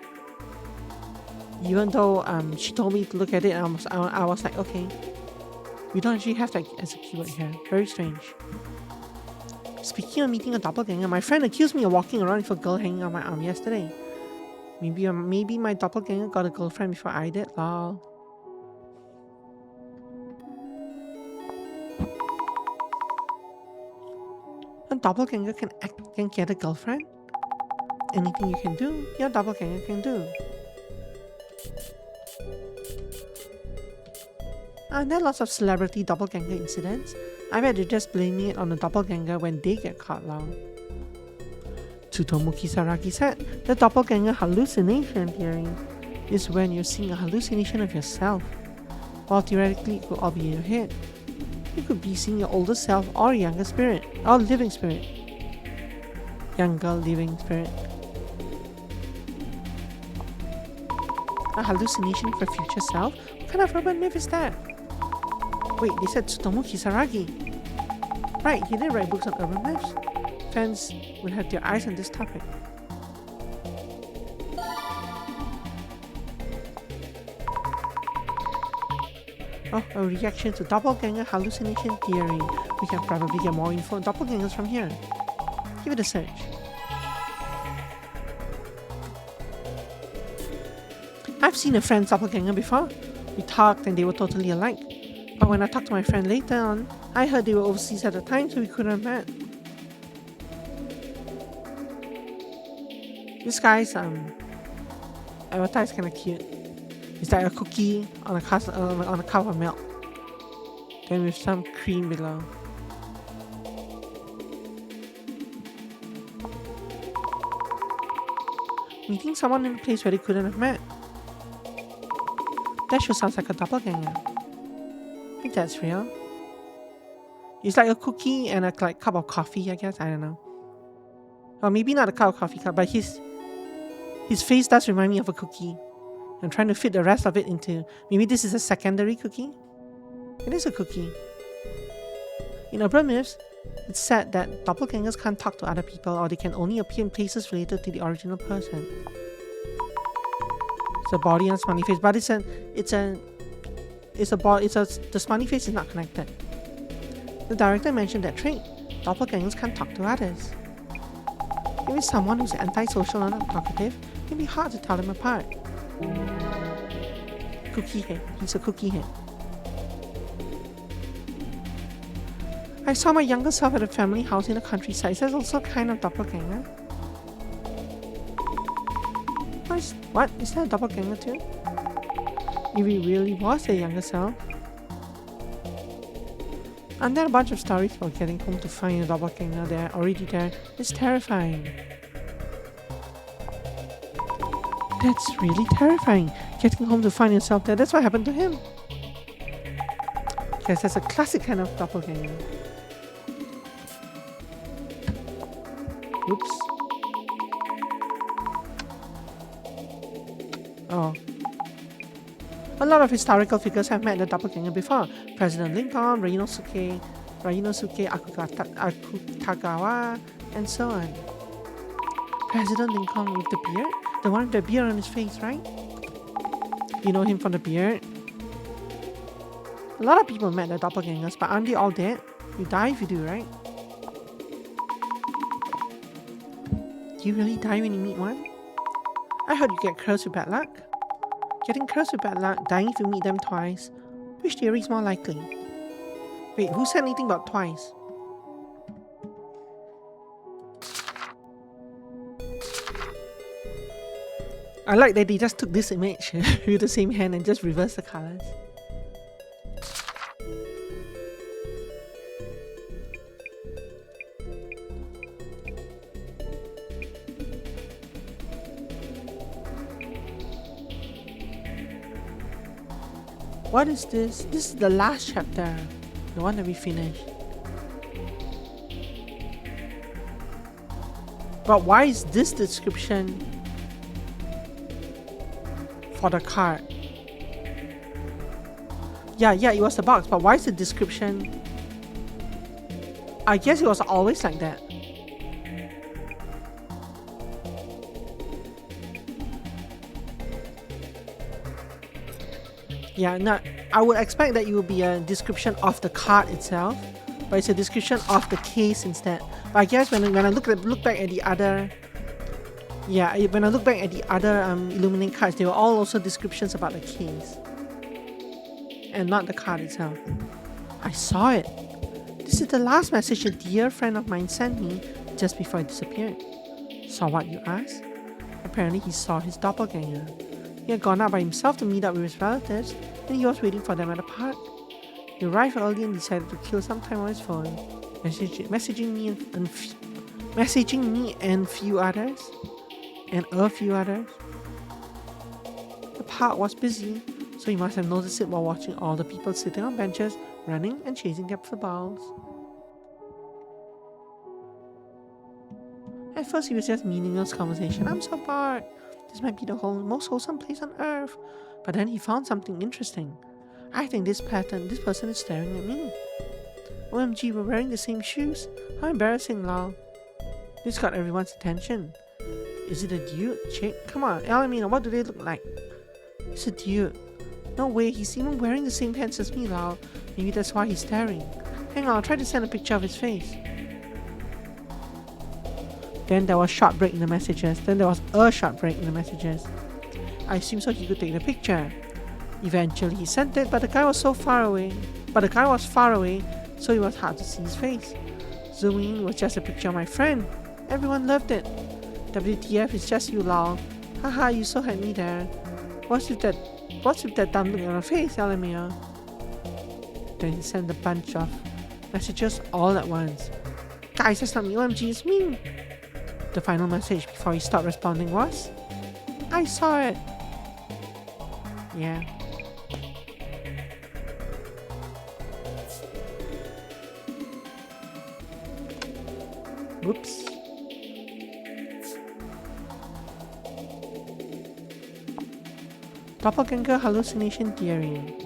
Even though she told me to look at it, I was like, okay. We don't actually have that as a keyword here. Very strange. Speaking of meeting a doppelganger, my friend accused me of walking around with a girl hanging on my arm yesterday. Maybe my doppelganger got a girlfriend before I did, lol. A doppelganger can get a girlfriend? Anything you can do, your doppelganger can do. And there are lots of celebrity doppelganger incidents. I bet they're just blaming it on the doppelganger when they get caught lol. Tsutomu Kisaragi said, the doppelganger hallucination theory is when you're seeing a hallucination of yourself. While theoretically it could all be in your head. You could be seeing your older self or younger spirit, or living spirit. Younger living spirit. A hallucination for future self? What kind of urban myth is that? Wait, they said Tsutomu Kisaragi. Right, he did write books on urban myths. Fans would have their eyes on this topic. Oh, a reaction to doppelganger hallucination theory. We can probably get more info on doppelgangers from here. Give it a search. I've seen a friend's doppelganger before. We talked and they were totally alike. But when I talked to my friend later on, I heard they were overseas at the time, so we couldn't have met. This guy's avatar is kind of cute. It's like a cookie on a cup of milk, then with some cream below. Meeting someone in a place where they couldn't have met. That sure sounds like a doppelganger. I think that's real. It's like a cookie and a cup of coffee, I guess. I don't know. Or maybe not a cup of coffee cup, but his face does remind me of a cookie. I'm trying to fit the rest of it into... Maybe this is a secondary cookie? It is a cookie. In urban myths, it's said that doppelgangers can't talk to other people or they can only appear in places related to the original person. It's a body and smiley face, but the smiley face is not connected. The director mentioned that trait. Doppelgangers can't talk to others. Maybe someone who's antisocial and untalkative, it can be hard to tell them apart. Cookie head. He's a cookie head. I saw my younger self at a family house in the countryside. That's also kind of doppelganger. What? Is that a doppelganger too? If he really was a younger self. And then a bunch of stories about getting home to find a doppelganger there, already there. It's terrifying. That's really terrifying. Getting home to find yourself there. That's what happened to him. Yes, that's a classic kind of doppelganger. Oops. Oh. A lot of historical figures have met the doppelganger before. President Lincoln, Ryunosuke Akutagawa, and so on. President Lincoln with the beard? The one with the beard on his face, right? You know him from the beard? A lot of people met the doppelgangers, but aren't they all dead? You die if you do, right? Do you really die when you meet one? I heard you get cursed with bad luck. Getting cursed with bad luck, dying if you meet them twice. Which theory is more likely? Wait, who said anything about twice? I like that they just took this image with the same hand and just reversed the colors. What is this? This is the last chapter, the one that we finished. But why is this description for the card? Yeah, it was the box, but why is the description? I guess it was always like that. Yeah, no, I would expect that it would be a description of the card itself, but it's a description of the case instead. But I guess when I look back at the other, when I look back at the other Illuminate cards, they were all also descriptions about the case, and not the card itself. I saw it. This is the last message a dear friend of mine sent me just before it disappeared. Saw what, you ask? Apparently he saw his doppelganger. He had gone out by himself to meet up with his relatives, and he was waiting for them at the park. He arrived early and decided to kill some time on his phone, messaging me and a few others. The park was busy, so he must have noticed it while watching all the people sitting on benches, running and chasing the balls. At first, it was just meaningless conversation. I'm so bored. This might be the most wholesome place on earth. But then he found something interesting. I think this person is staring at me. OMG, we're wearing the same shoes. How embarrassing, lol. This got everyone's attention. Is it a dude? Chick? Come on, Elamina, what do they look like? It's a dude. No way, he's even wearing the same pants as me, lol. Maybe that's why he's staring. Hang on, I'll try to send a picture of his face. Then there was a short break in the messages. I assumed so he could take the picture. Eventually he sent it, but the guy was far away, so it was hard to see his face. Zooming in was just a picture of my friend. Everyone loved it. WTF, it's just you, lol. Haha, you so had me there. What's with that dumb look on your face, Alamia? Then he sent a bunch of messages all at once. Guys, that's not me, OMG, it's me. The final message before he stopped responding was, I saw it. Yeah. Whoops. Doppelganger hallucination theory.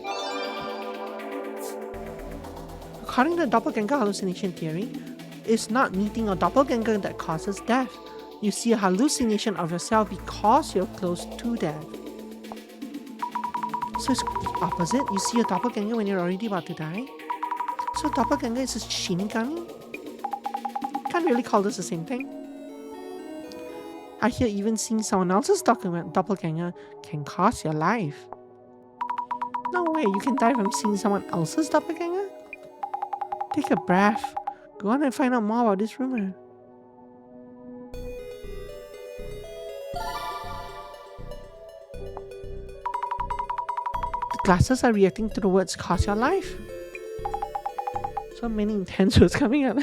According to the doppelganger hallucination theory, it's not meeting a doppelganger that causes death. You see a hallucination of yourself because you're close to death. So it's the opposite. You see a doppelganger when you're already about to die. So doppelganger is a shinigami? Can't really call this the same thing. I hear even seeing someone else's doppelganger can cost your life. No way, you can die from seeing someone else's doppelganger? Take a breath. Go on and find out more about this rumor. The glasses are reacting to the words cost your life. So many intense words coming up.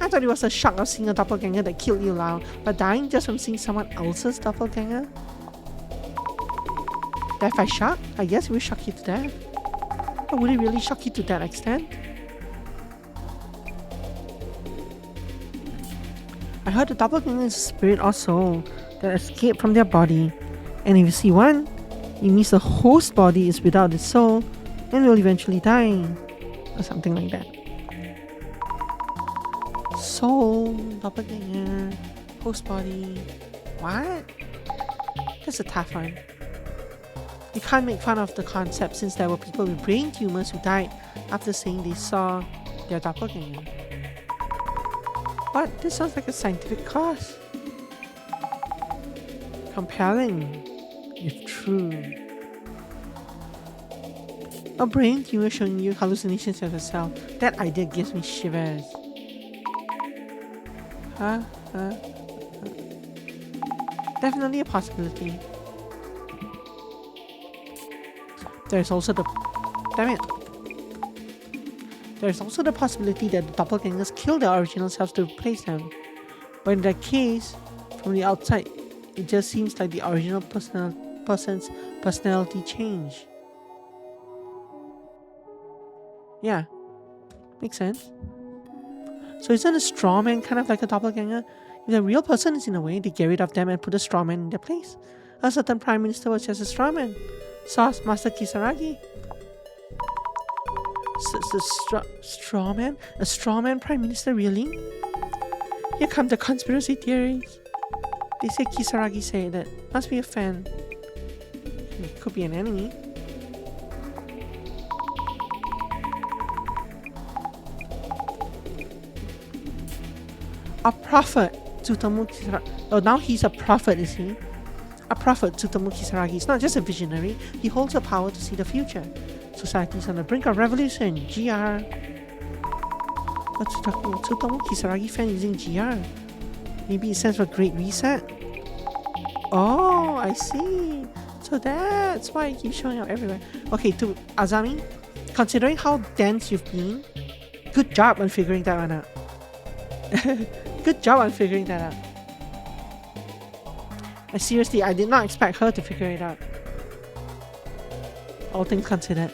I thought it was a shock of seeing a doppelganger that killed you, Lau, but dying just from seeing someone else's doppelganger? Death by shock? I guess it will shock you to death. But would it really shock you to that extent? I heard the doppelganger is a spirit or soul that escaped from their body, and if you see one, it means the host body is without its soul and will eventually die, or something like that. Soul, doppelganger, host body. What? That's a tough one. You can't make fun of the concept since there were people with brain tumors who died after saying they saw their doppelganger. But this sounds like a scientific cause. Compelling, if true. A brain tumor showing you hallucinations of yourself. That idea gives me shivers. Huh? Definitely a possibility. There's also the... Damn it! There's also the possibility that the doppelgangers kill their original selves to replace them. But in that case, from the outside, it just seems like the original person's personality changed. Yeah, makes sense. So isn't a straw man kind of like a doppelganger? If the real person is in a way, they get rid of them and put a straw man in their place. A certain prime minister was just a straw man. Sauce Master Kisaragi. Straw man? A straw man prime minister, really? Here come the conspiracy theories. They say Kisaragi said that. Must be a fan. It could be an enemy. A prophet, Tsutomu Kisaragi. Oh, now he's a prophet, is he? A prophet, Tsutomu Kisaragi, is not just a visionary, he holds the power to see the future. Society is on the brink of revolution, GR. What's Tsutomu Kisaragi fan using GR? Maybe it stands for Great Reset? Oh, I see. So that's why it keeps showing up everywhere. Okay, to Azami, considering how dense you've been, good job on figuring that one out. Good job on figuring that out. Seriously, I did not expect her to figure it out. All things considered.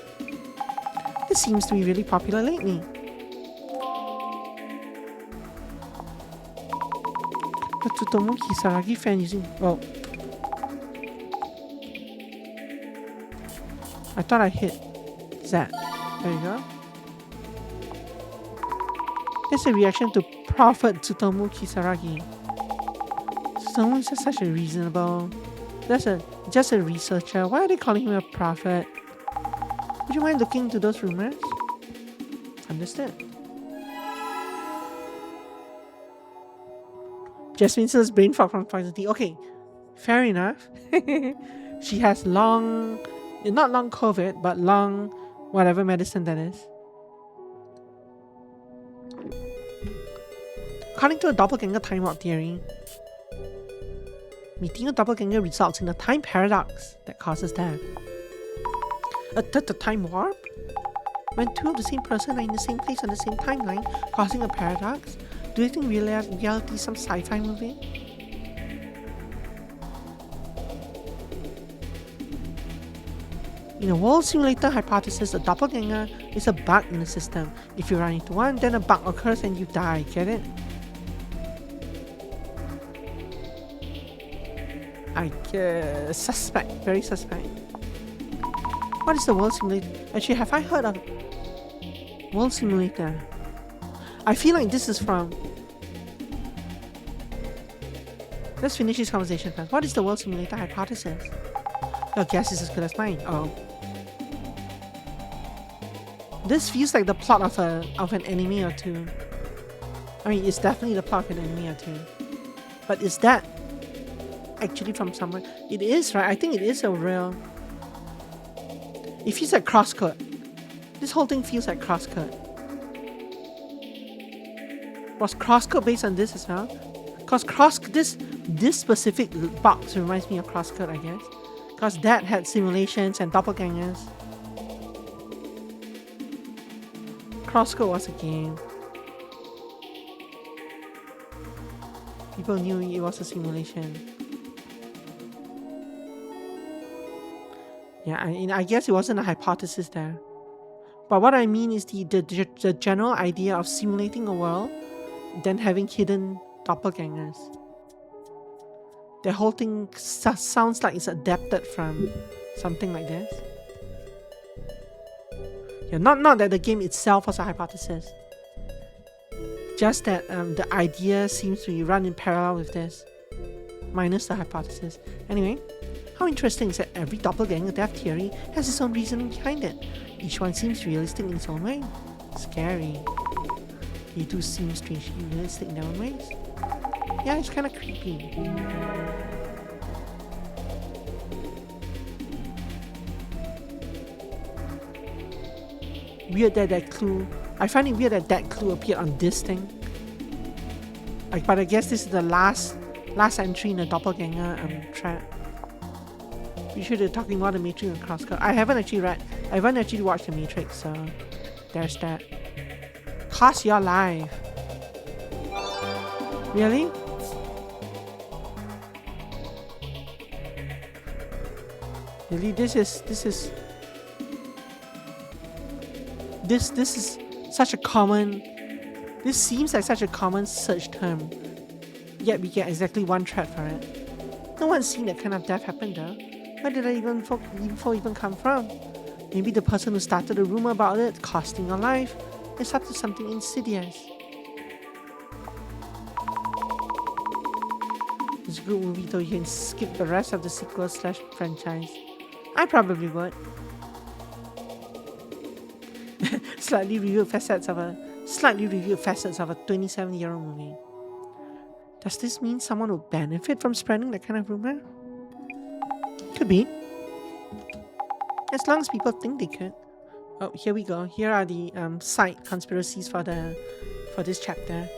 This seems to be really popular lately. The Tsutomu Kisaragi fan using... Oh. I thought I hit that. There you go. That's a reaction to Prophet Tsutomu Kisaragi. Tsutomu is just such a reasonable... just a researcher. Why are they calling him a prophet? Would you mind looking into those rumors? Understood. Jasmine says brain fog from poison tea. Okay, fair enough. She has long... not long COVID, but long... whatever medicine that is. According to a doppelganger time warp theory, meeting a doppelganger results in a time paradox that causes death. A time warp? When two of the same person are in the same place on the same timeline, causing a paradox? Do you think reality is some sci-fi movie? In a world simulator hypothesis, a doppelganger is a bug in the system. If you run into one, then a bug occurs and you die. Get it? I guess suspect, very suspect. What is the world simulator? Actually, have I heard of world simulator? I feel like this is from... Let's finish this conversation first. What is the world simulator hypothesis? Your guess is as good as mine. Oh. This feels like the plot of an anime or two. I mean, it's definitely the plot of an anime or two. But is that actually from somewhere? It is, right? I think it is a real... It feels like crosscut. This whole thing feels like crosscut. Was crosscut based on this as well? Because this specific box reminds me of crosscut, I guess. Because that had simulations and doppelgangers. Crosscut was a game. People knew it was a simulation. Yeah, I guess it wasn't a hypothesis there. But what I mean is the general idea of simulating a world, then having hidden doppelgangers. The whole thing sounds like it's adapted from something like this. Yeah, not that the game itself was a hypothesis. Just that the idea seems to be run in parallel with this, minus the hypothesis. Anyway, how interesting is that every doppelganger death theory has its own reasoning behind it. Each one seems realistic in its own way. Scary. They do seem strangely realistic in their own ways. Yeah, it's kind of creepy. Weird that clue. I find it weird that clue appeared on this thing. But I guess this is the last entry in the doppelganger thread. Pretty sure they're talking about the Matrix and Crosscut. I haven't actually watched the Matrix, so there's that. Cost your life. Really? Really? This is such a common. This seems like such a common search term. Yet we get exactly one thread for it. No one's seen that kind of death happen though. Where did that info even come from? Maybe the person who started the rumor about it costing a life is up to something insidious. It's a good movie though. You can skip the rest of the sequel/franchise. I probably would. Slightly reviewed facets of a 27-year-old movie. Does this mean someone will benefit from spreading that kind of rumor? Could be. As long as people think they could. Oh, here we go. Here are the side conspiracies for this chapter.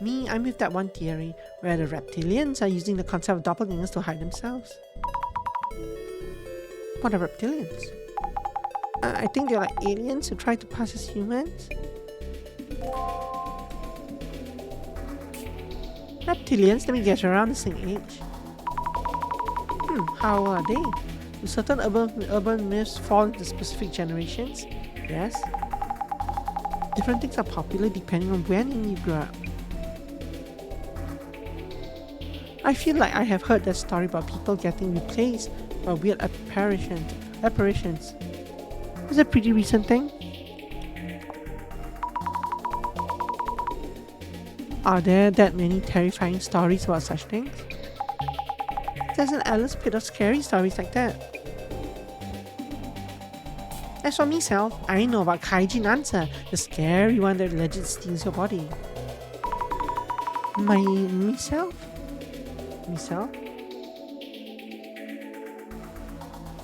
Me, I'm with that one theory where the reptilians are using the concept of doppelgangers to hide themselves. What are reptilians? I think they're like aliens who try to pass as humans. Reptilians, let me guess, around the same age. How are they? Do certain urban myths fall into specific generations? Yes. Different things are popular depending on when you grew up. I feel like I have heard that story about people getting replaced by weird apparitions. Is it a pretty recent thing? Are there that many terrifying stories about such things? There's an endless pit of scary stories like that. As for myself, I know about Kaijin Answer, the scary one that allegedly steals your body. Myself?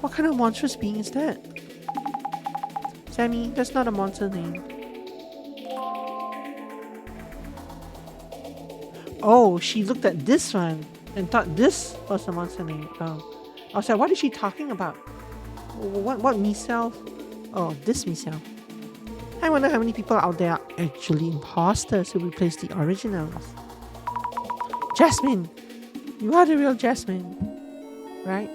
What kind of monstrous being is that? Sammy, that's not a monster name. Oh, she looked at this one and thought this was a monster name. Oh. I was like, what is she talking about? What myself? Oh, this myself. I wonder how many people out there are actually imposters who replace the originals. Jasmine! You are the real Jasmine, right?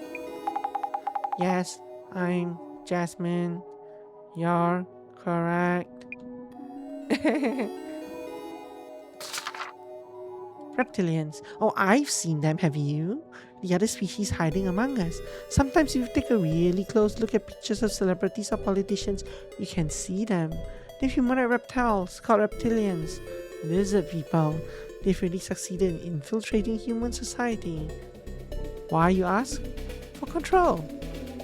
Yes, I'm Jasmine. You're correct. Reptilians. Oh, I've seen them, have you? The other species hiding among us. Sometimes if you take a really close look at pictures of celebrities or politicians, you can see them. They're humanoid reptiles called reptilians. Lizard people. They've really succeeded in infiltrating human society. Why, you ask? For control.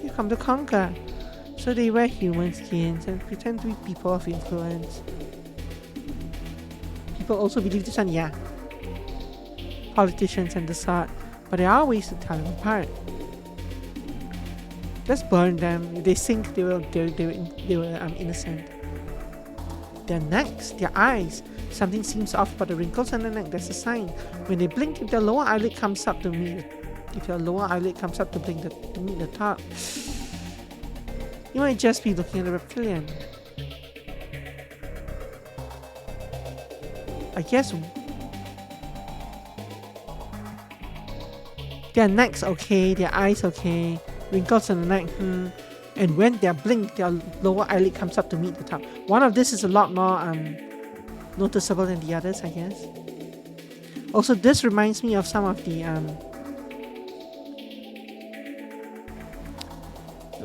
They've come to conquer. So they wear human skins and pretend to be people of influence. People also believe this one, yeah. Politicians and the sort, but there are ways to tell them apart. Just burn them. If they sink, they were innocent. Their necks, their eyes. Something seems off about the wrinkles on the neck. That's a sign. When they blink, if their lower eyelid comes up to meet, to blink to meet the top, you might just be looking at a reptilian. I guess their necks okay, their eyes okay, wrinkles on the neck, and when they blink, their lower eyelid comes up to meet the top. One of this is a lot more noticeable than the others, I guess. Also, this reminds me of some of the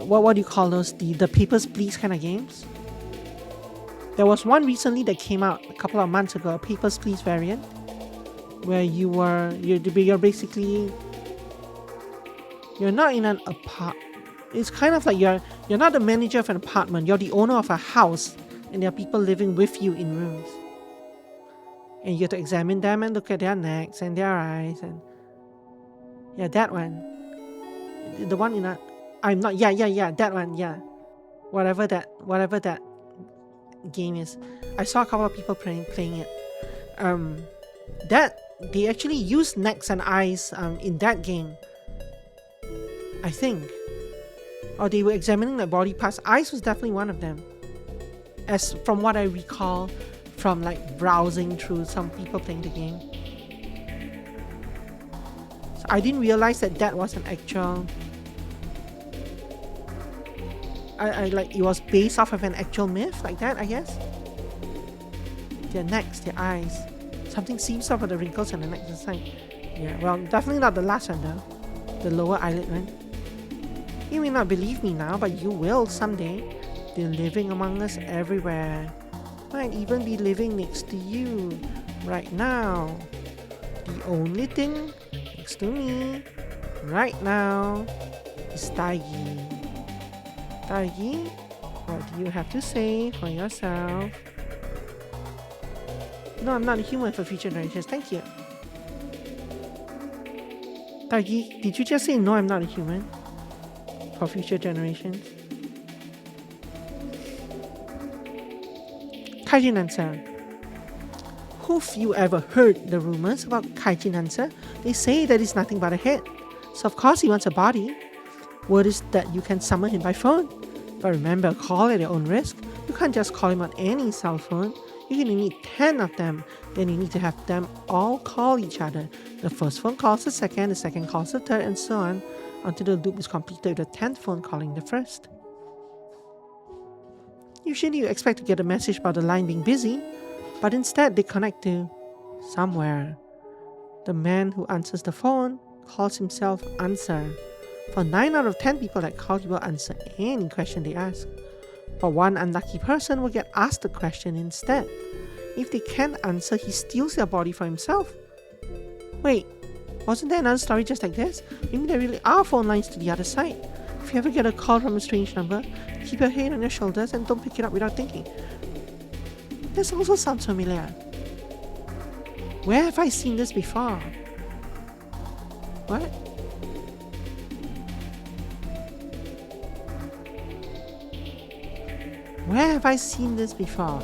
what do you call those? The Papers, Please kind of games. There was one recently that came out a couple of months ago, a Papers, Please variant, where you're basically, you're not in an apartment. It's kind of like you're not the manager of an apartment. You're the owner of a house, and there are people living with you in rooms. And you have to examine them and look at their necks and their eyes and yeah, that one. The one in a I'm not that one, yeah. Whatever that game is. I saw a couple of people playing it. That they actually use necks and eyes in that game. I think. Or they were examining their body parts. Eyes was definitely one of them. As from what I recall from like browsing through some people playing the game. So I didn't realize that was an actual I like it was based off of an actual myth like that, I guess. Their necks, their eyes. Something seems off of the wrinkles on the neck side. Yeah, well, definitely not the last one though. The lower eyelid one. You may not believe me now, but you will someday. They're living among us everywhere. Might even be living next to you right now. The only thing next to me right now is Taigi. Taigi, what do you have to say for yourself? No, I'm not a human for future generations. Thank you. Taigi, did you just say no, I'm not a human for future generations? Kaijin answer. Who've you ever heard the rumors about Kaijin answer? They say that it's nothing but a head. So of course he wants a body. Word is that you can summon him by phone. But remember, call at your own risk. You can't just call him on any cell phone. You're going to need 10 of them. Then you need to have them all call each other. The first phone calls the second calls the third, and so on, until the loop is completed with the 10th phone calling the first. Usually you expect to get a message about the line being busy, but instead they connect to somewhere. The man who answers the phone calls himself Answer. For 9 out of 10 people that call, he will answer any question they ask. But one unlucky person will get asked the question instead. If they can't answer, he steals their body for himself. Wait, wasn't there another story just like this? Maybe there really are phone lines to the other side. If you ever get a call from a strange number, keep your head on your shoulders and don't pick it up without thinking. This also sounds familiar. Where have I seen this before? What? Where have I seen this before?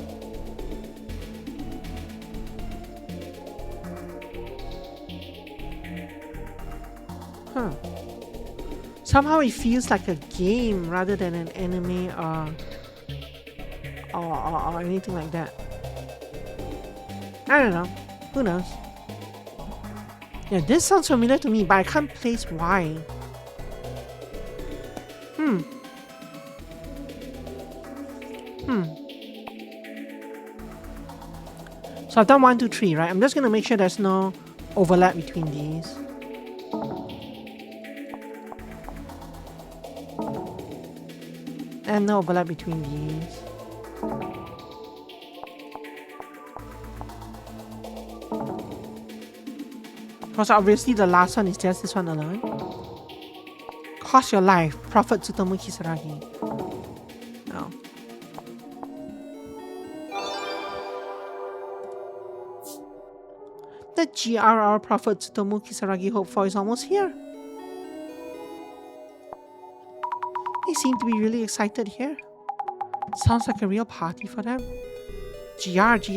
Huh. Somehow it feels like a game rather than an anime or anything like that. I don't know. Who knows? Yeah, this sounds familiar to me, but I can't place why. So I've done 1, 2, 3, right? I'm just going to make sure there's no overlap between these. And no overlap between these. Because obviously the last one is just this one alone. Cost your life, Prophet Tsutomu Kisaragi. No. The GRR Prophet Tsutomu Kisaragi hoped for is almost here. They seem to be really excited here. Sounds like a real party for them. What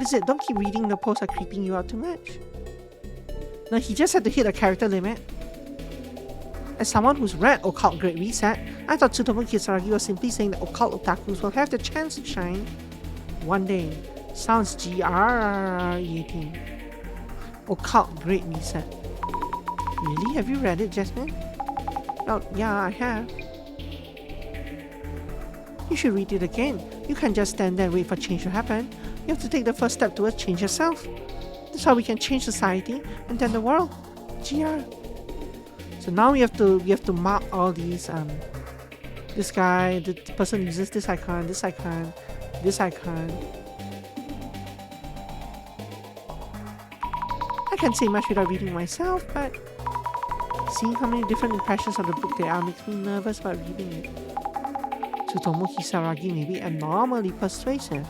is it? Don't keep reading, the posts are creeping you out too much. No, he just had to hit a character limit. As someone who's read Occult Great Reset, I thought Tsutomu Kisaragi was simply saying that occult otakus will have the chance to shine one day. Sounds GR18. Occult Great Reset. Really? Have you read it, Jasmine? Oh, yeah, I have. You should read it again. You can't just stand there and wait for change to happen. You have to take the first step towards change yourself. That's how we can change society and then the world. GR. So now we have to mark all these this guy, the person uses this icon, this icon, this icon. I can't say much without reading myself, but seeing how many different impressions of the book there are makes me nervous about reading it. Tsutomu Kisaragi may be abnormally persuasive.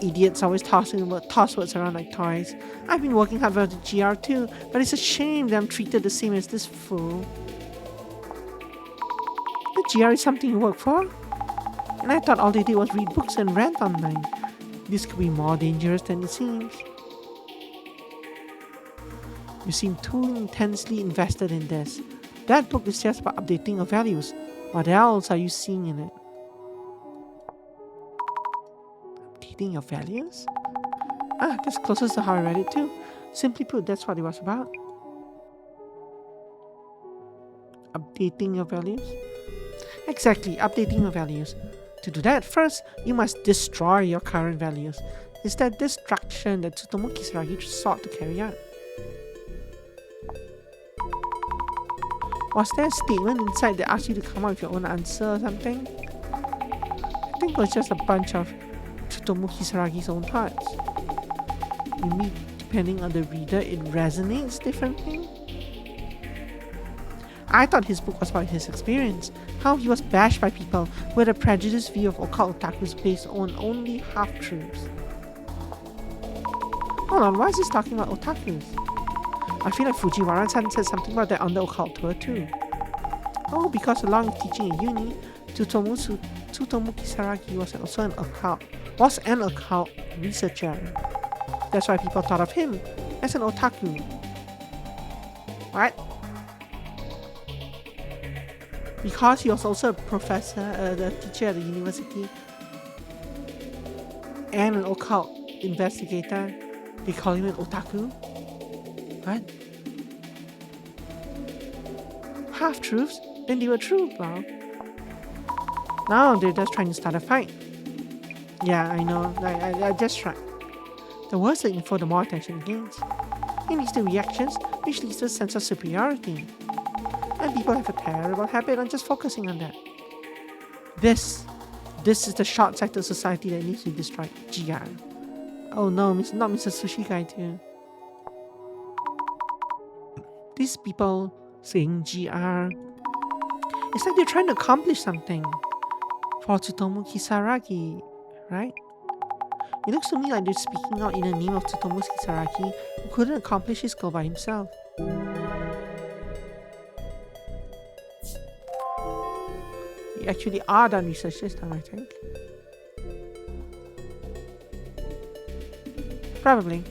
Idiots always toss words around like toys. I've been working hard for the GR too, but it's a shame that I'm treated the same as this fool. The GR is something you work for? And I thought all they did was read books and rant online. This could be more dangerous than it seems. You seem too intensely invested in this. That book is just about updating your values. What else are you seeing in it? Updating your values? Ah, that's closest to how I read it too. Simply put, that's what it was about. Updating your values? Exactly, updating your values. To do that, first, you must destroy your current values. It's that destruction that Tsutomu Kisaragi sought to carry out. Was there a statement inside that asked you to come up with your own answer or something? I think it was just a bunch of Tsutomu Kisaragi's own thoughts. You mean, depending on the reader, it resonates differently? I thought his book was about his experience, how he was bashed by people who had a prejudiced view of occult otakus based on only half-truths. Hold on, why is this talking about otakus? I feel like Fujiwara-san said something about that on the occult tour too. Oh, because along with teaching at uni, Tsutomu Kisaragi was also an occult researcher. That's why people thought of him as an otaku. What? Because he was also a professor, a teacher at the university, and an occult investigator, they call him an otaku? What? Half-truths? Then they were true, well. Now they're just trying to start a fight. Yeah, I know, I just tried. The worse the info, the more attention it gains. It leads to reactions, which leads to a sense of superiority. And people have a terrible habit of just focusing on that. This is the short-sighted society that needs to be destroyed. GR. Oh no, not Mr. Sushi Guy too. These people saying GR, it's like they're trying to accomplish something for Tsutomu Kisaragi, right? It looks to me like they're speaking out in the name of Tsutomu Kisaragi, who couldn't accomplish his goal by himself. We actually are done research this time, I think. Probably.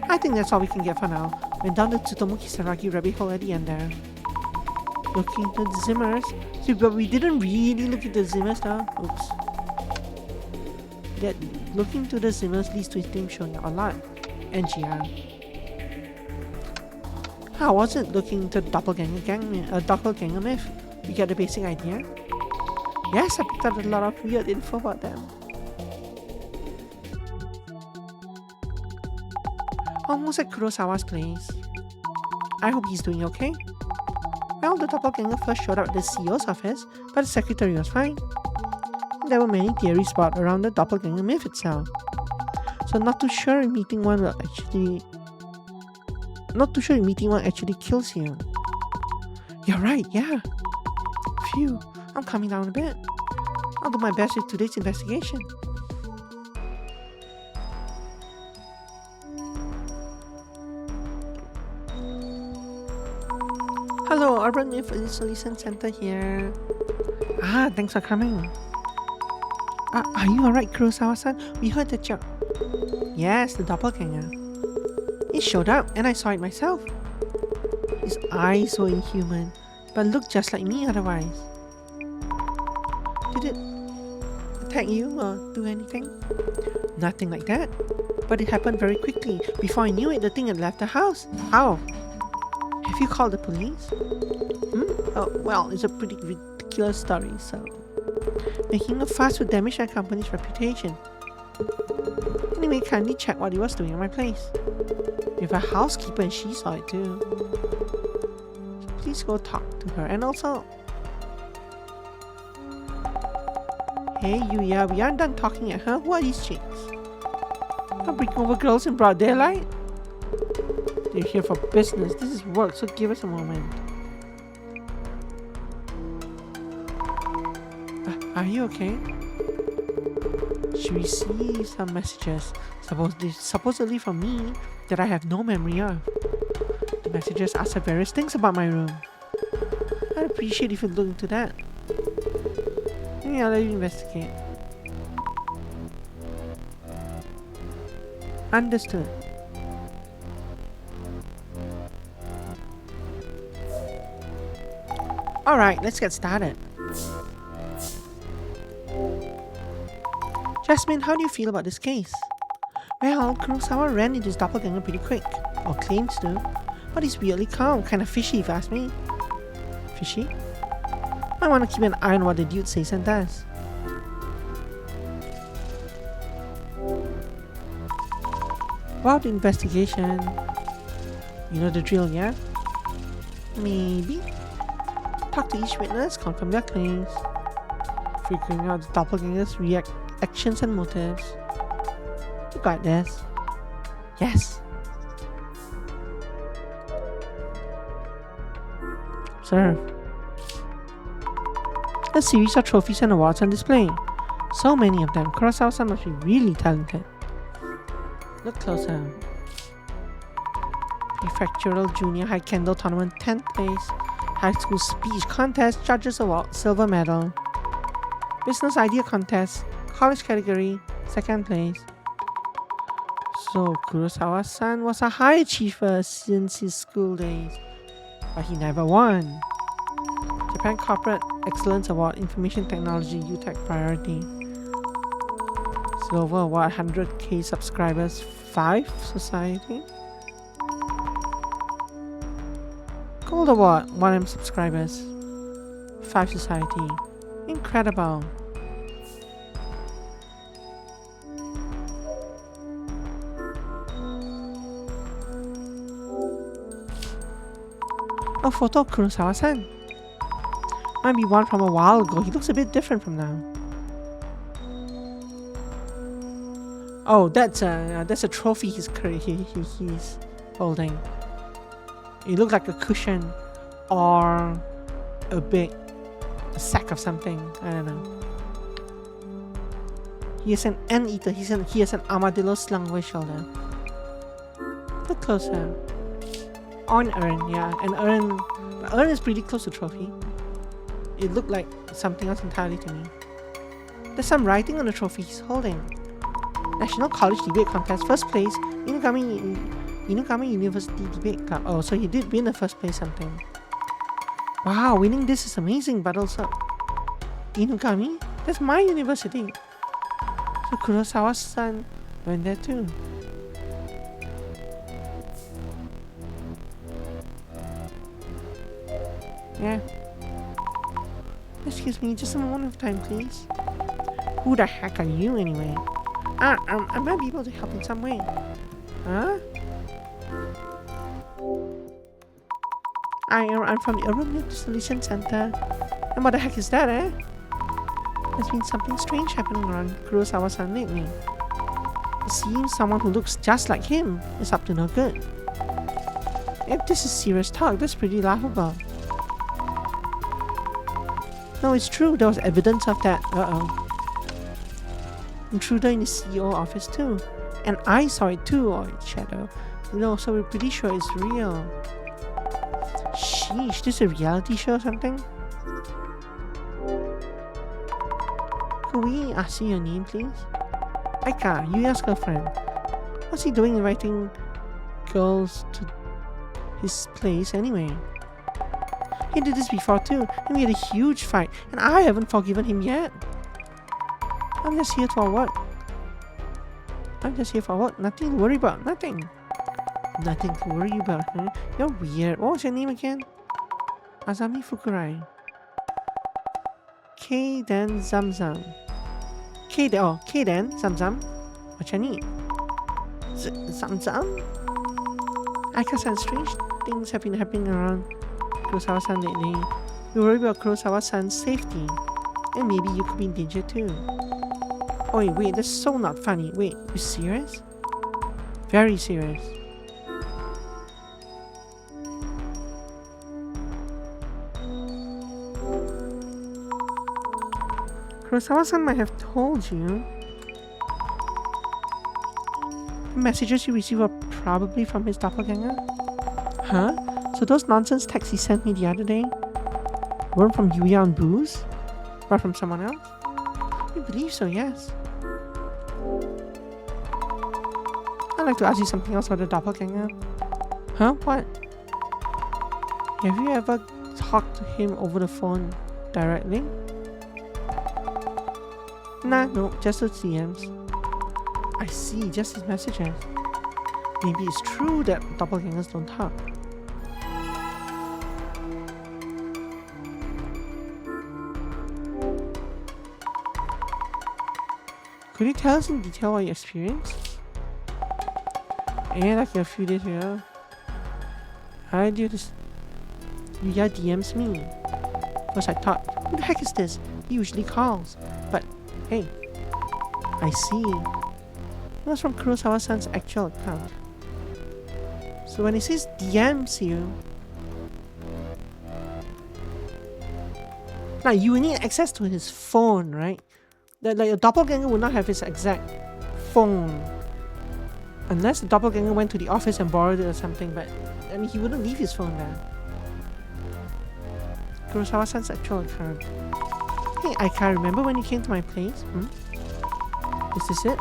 I think that's all we can get for now. Went down the Tsutomu Kisaragi rabbit hole at the end there. Looking at the Zimmers. See, but we didn't really look at the Zimmers though. Oops. That looking to the Zimmers leads to his name showing a lot. NGR. How was it looking to doppelganger myth? You get the basic idea? Yes, I picked up a lot of weird info about them. Almost at Kurosawa's place. I hope he's doing okay. Well, the doppelganger first showed up at the CEO's office, but the secretary was fine. There were many theories about around the doppelganger myth itself. So not too sure if meeting one actually kills you. You're right, yeah. Phew, I'm calming down a bit. I'll do my best with today's investigation. Hello, Urban Myth Dissolution Center here. Ah, thanks for coming. Are you alright, Kurosawa-san? We heard the joke. Yes, the doppelganger. It showed up and I saw it myself. His eyes were inhuman, but looked just like me otherwise. Did it attack you or do anything? Nothing like that. But it happened very quickly. Before I knew it, the thing had left the house. How? Have you called the police? Oh, well, it's a pretty ridiculous story, so... Making a fuss would damage our company's reputation. Anyway, kindly check what he was doing at my place. We have a housekeeper and she saw it too. So please go talk to her. And also... Hey, Yuya, we aren't done talking at her. Who are these chicks? Not bringing over girls in broad daylight? They're here for business. This is work, so give us a moment. Are you okay? She received some messages, supposedly from me, that I have no memory of. The messages ask her various things about my room. I'd appreciate if you look into that. Maybe I'll let you investigate. Understood. Alright, let's get started. Jasmine, how do you feel about this case? Well, Kurosawa ran into his doppelganger pretty quick, or claims to, but he's weirdly calm, kind of fishy if you ask me. Fishy? I want to keep an eye on what the dude says and does. About the investigation, you know the drill, yeah? Maybe. Talk to each witness, confirm their claims, figuring out the doppelganger's actions and motives. You got this. Yes. Sir. A series of trophies and awards on display. So many of them. Kurosawa-san must be really talented. Look closer. Prefectural Junior High Kendo Tournament 10th place. High School Speech Contest Judges Award Silver Medal. Business Idea Contest College Category 2nd place. So Kurosawa-san was a high achiever since his school days, but he never won. Japan Corporate Excellence Award Information Technology UTech Priority. Silver Award 100k subscribers 5 Society. Gold Award 1M subscribers 5 Society. Incredible. A photo of Kurosawa-san. Might be one from a while ago. He looks a bit different from now. Oh, that's a trophy he's holding. It looks like a cushion or a sack of something. I don't know. He is an anteater. He has an armadillo slung over his shoulder. Look closer. On urn, yeah, an urn. The urn is pretty close to trophy. It looked like something else entirely to me. There's some writing on the trophy he's holding. National College Debate Contest, first place, Inugami University Debate Club. Oh, so he did win the first place something. Wow, winning this is amazing, but also... Inugami? That's my university. So Kurosawa-san went there too. Yeah. Excuse me, just a moment of time, please. Who the heck are you, anyway? I might be able to help in some way. Huh? I'm from the Urban Dissolution Center. And what the heck is that, eh? There's been something strange happening around Kurosawa-san lately. It seems someone who looks just like him is up to no good. If this is serious talk, that's pretty laughable. No, it's true, there was evidence of that. Intruder in the CEO office too. And I saw it too, or its shadow. You know, so we're pretty sure it's real. Sheesh, this is a reality show or something? Could we ask you your name, please? Aika, Yuya's girlfriend. What's he doing inviting girls to his place anyway? He did this before too, and we had a huge fight, and I haven't forgiven him yet. I'm just here for what? Nothing to worry about, nothing. Nothing to worry about, huh? You're weird. What was your name again? Azami Fukurai. K then Zamzam. K then Zamzam. Macam ni. Zamzam? I can sense strange things have been happening around Kurosawa-san lately. You worry about Kurosawa-san's safety. And maybe you could be in danger too. Oh wait, that's so not funny. Wait, you serious? Very serious. Kurosawa-san might have told you. The messages you receive are probably from his doppelganger? Huh? So those nonsense texts he sent me the other day weren't from Yuya on booze? But from someone else? I believe so, yes. I'd like to ask you something else about the doppelganger. Huh? What? Have you ever talked to him over the phone directly? Nah, no, just those DMs. I see, just his messages. Maybe it's true that doppelgangers don't talk. Could you tell us in detail what you experienced? And like a few days ago, I do this. Yuya DMs me. First I thought, who the heck is this? He usually calls. But hey, I see. It was from Kurosawa-san's actual account. So when he says DMs you, now you will need access to his phone, right? That like a doppelganger would not have his exact phone. Unless the doppelganger went to the office and borrowed it or something, but I mean he wouldn't leave his phone there. Kurosawa-san's actual account. Hey, I can't remember when you came to my place. Is this it?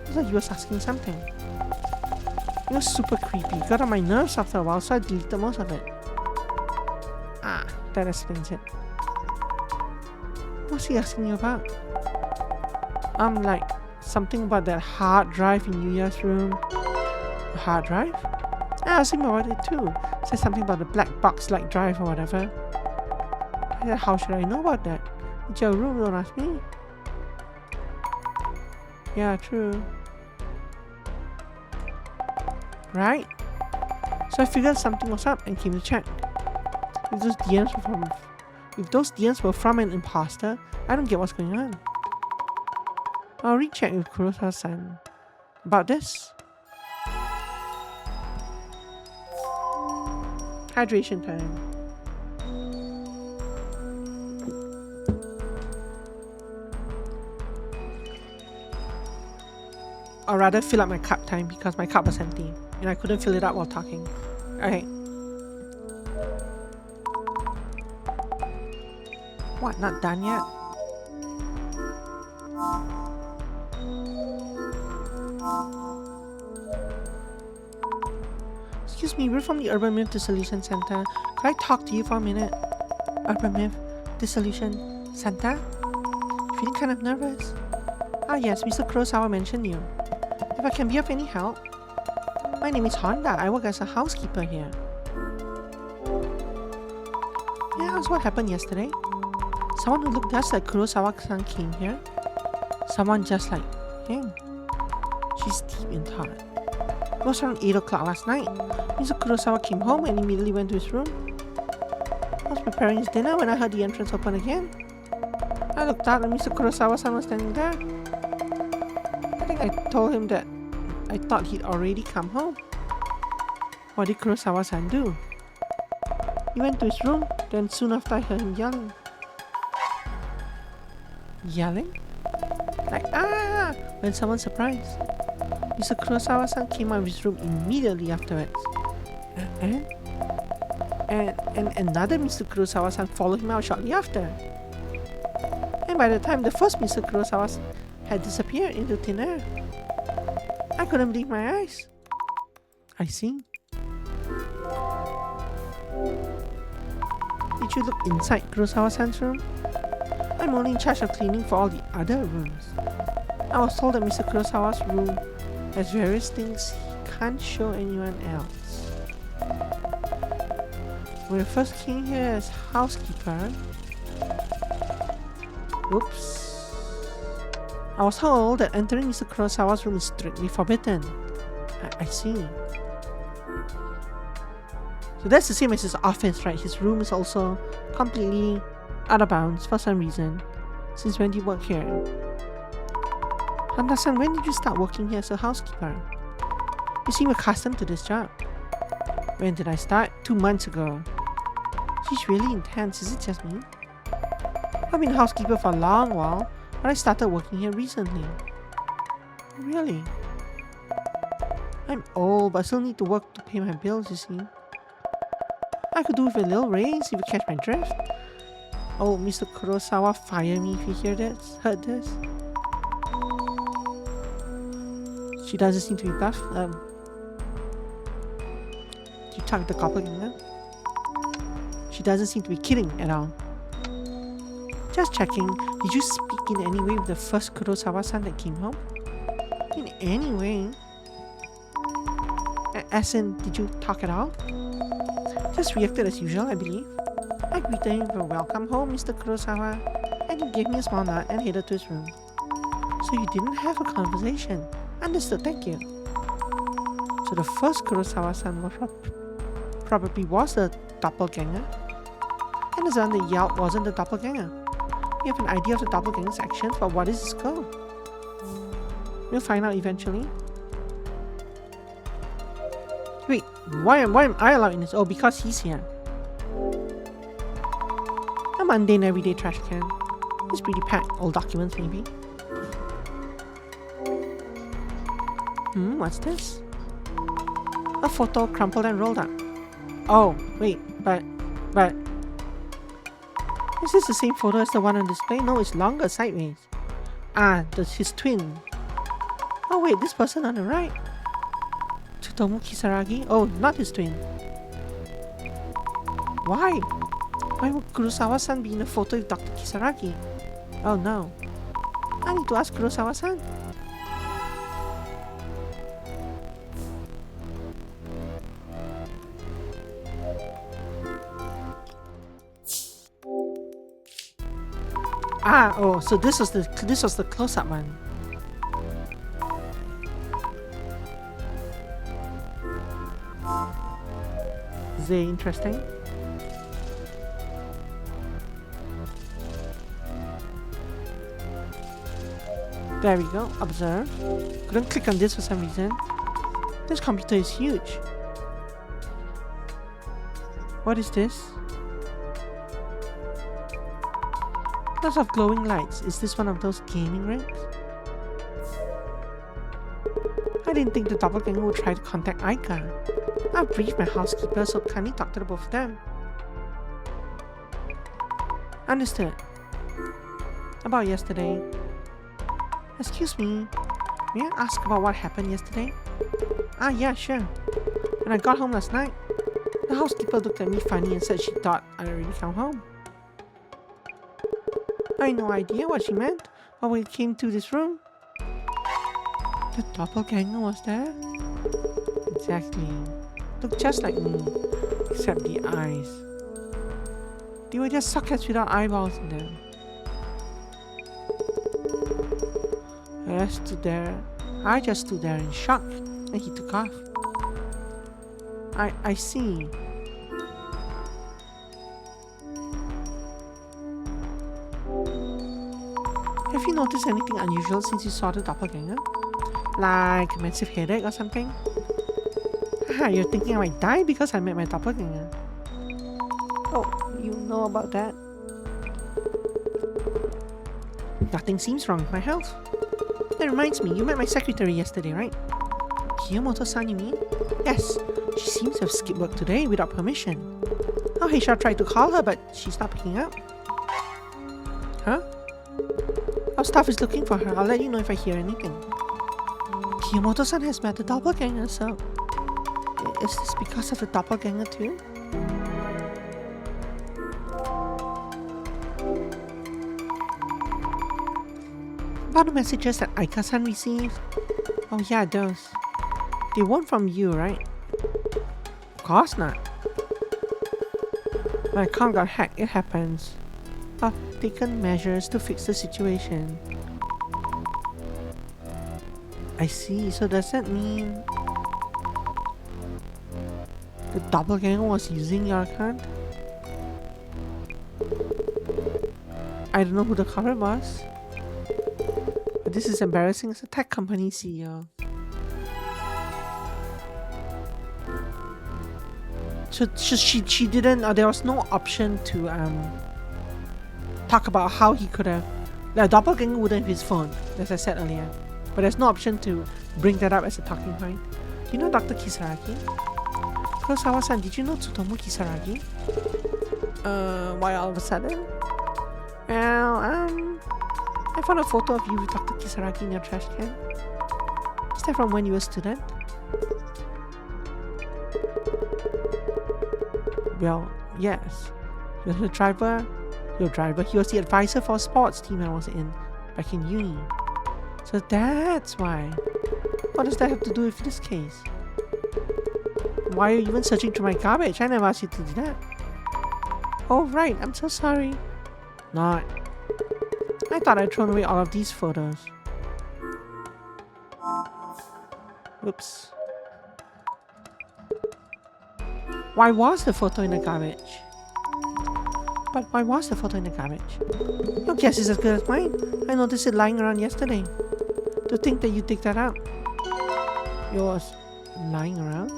It's like you was asking something. It was super creepy. Got on my nerves after a while, so I deleted most of it. Ah, that explains it. What's he asking you about? Like something about that hard drive in Yuya's room. A hard drive? I asked him about it too. Said something about the black box-like drive or whatever. I said, how should I know about that? It's your room, don't ask me. Yeah, true. Right? So I figured something was up and came to check. If those DMs were from an imposter, I don't get what's going on. I'll recheck with Kurosawa-san about this. Hydration time. Or rather fill up my cup time because my cup was empty and I couldn't fill it up while talking. Okay. What, not done yet? Excuse me, we're from the Urban Myth Dissolution Center. Could I talk to you for a minute? Urban Myth Dissolution Center? Feeling kind of nervous? Ah yes, Mr. Kurosawa mentioned you. If I can be of any help. My name is Honda. I work as a housekeeper here. Yeah, that's what happened yesterday. Someone who looked just like Kurosawa-san came here. Someone just like him. She's deep in thought. It was around 8 o'clock last night. Mr. Kurosawa came home and immediately went to his room. I was preparing his dinner when I heard the entrance open again. I looked out and Mr. Kurosawa-san was standing there. I think I told him that I thought he'd already come home. What did Kurosawa-san do? He went to his room, then soon after I heard him yelling. Yelling? Like, ah! When someone's surprised. Mr. Kurosawa-san came out of his room immediately afterwards. And another Mr. Kurosawa-san followed him out shortly after. And by the time the first Mr. Kurosawa had disappeared into thin air, I couldn't believe my eyes. I see. Did you look inside Kurosawa-san's room? I'm only in charge of cleaning for all the other rooms. I was told that Mr. Kurosawa's room has various things he can't show anyone else. When I first came here as housekeeper, whoops, I was told that entering Mr. Kurosawa's room is strictly forbidden. I see. So that's the same as his office, right? His room is also completely out of bounds for some reason. Since when do you work here? Handa-san, when did you start working here as a housekeeper? You seem accustomed to this job. When did I start? 2 months ago. She's really intense, is it just me? I've been a housekeeper for a long while, but I started working here recently. Really? I'm old, but I still need to work to pay my bills, you see. I could do with a little raise if you catch my drift. Oh, Mr. Kurosawa, fire me if you heard this. She doesn't seem to be tough. You tuck the doppelganger? She doesn't seem to be kidding at all. Just checking, did you speak in any way with the first Kurosawa-san that came home? In any way? As in, did you talk at all? Just reacted as usual, I believe. I greeted him with a welcome home, Mr. Kurosawa, and he gave me a small nod and headed to his room. So you didn't have a conversation. Understood, thank you. So the first Kurosawa-san probably was the doppelganger, and the one that yelled wasn't the doppelganger. We have an idea of the doppelganger's actions, but what is his goal? We'll find out eventually. Wait, why am I allowed in this? Oh, because he's here. A mundane everyday trash can. It's pretty packed. Old documents, maybe. What's this? A photo crumpled and rolled up. Oh, wait, but... Is this the same photo as the one on display? No, it's longer sideways. Ah, that's his twin. Oh wait, this person on the right. Tsutomu Kisaragi? Oh, not his twin. Why? Why would Kurosawa-san be in a photo with Dr. Kisaragi? Oh no. I need to ask Kurosawa-san. Ah, oh, so this was the close-up one. Very interesting. There we go. Observe. Couldn't click on this for some reason. This computer is huge. What is this? Lots of glowing lights. Is this one of those gaming rigs? I didn't think the doppelganger would try to contact Aika. I briefed my housekeeper, so kindly talk to the both of them. Understood. About yesterday. Excuse me, may I ask about what happened yesterday? Ah, yeah, sure. When I got home last night, the housekeeper looked at me funny and said she thought I'd already come home. I had no idea what she meant, but when it came to this room, the doppelganger was there? Exactly. Looked just like me, except the eyes. They were just sockets without eyeballs in them. I just stood there in shock, and he took off. I see. Have you noticed anything unusual since you saw the doppelganger? Like a massive headache or something? Haha, you're thinking I might die because I met my doppelganger. Oh, you know about that? Nothing seems wrong with my health. That reminds me, you met my secretary yesterday, right? Kiyomoto-san, you mean? Yes, she seems to have skipped work today without permission. Our HR tried to call her, but she's not picking up. Huh? Our staff is looking for her. I'll let you know if I hear anything. Kiyomoto-san has met the doppelganger, so... Is this because of the doppelganger too? About the messages that Aika-san received? Oh yeah, those. They weren't from you, right? Of course not. My account got hacked, it happens. I've taken measures to fix the situation. I see, so does that mean the doppelganger was using your account? I don't know who the culprit was. But this is embarrassing as a tech company CEO. So she didn't, there was no option to talk about how he could have, the doppelganger wouldn't have his phone, as I said earlier. But there's no option to bring that up as a talking point. Do you know Dr. Kisaragi? Kurosawa-san, did you know Tsutomu Kisaragi? Why all of a sudden? Well, I found a photo of you with Dr. Kisaragi in your trash can. Is that from when you were a student? Well, yes. He was a driver. Your driver. He was the advisor for a sports team I was in back in uni. So that's why. What does that have to do with this case? Why are you even searching through my garbage? I never asked you to do that. Oh right, I'm so sorry. Not. I thought I'd thrown away all of these photos. Oops. Why was the photo in the garbage? But why was the photo in the garbage? Your guess is as good as mine. I noticed it lying around yesterday. To think that you dig that out. It was lying around?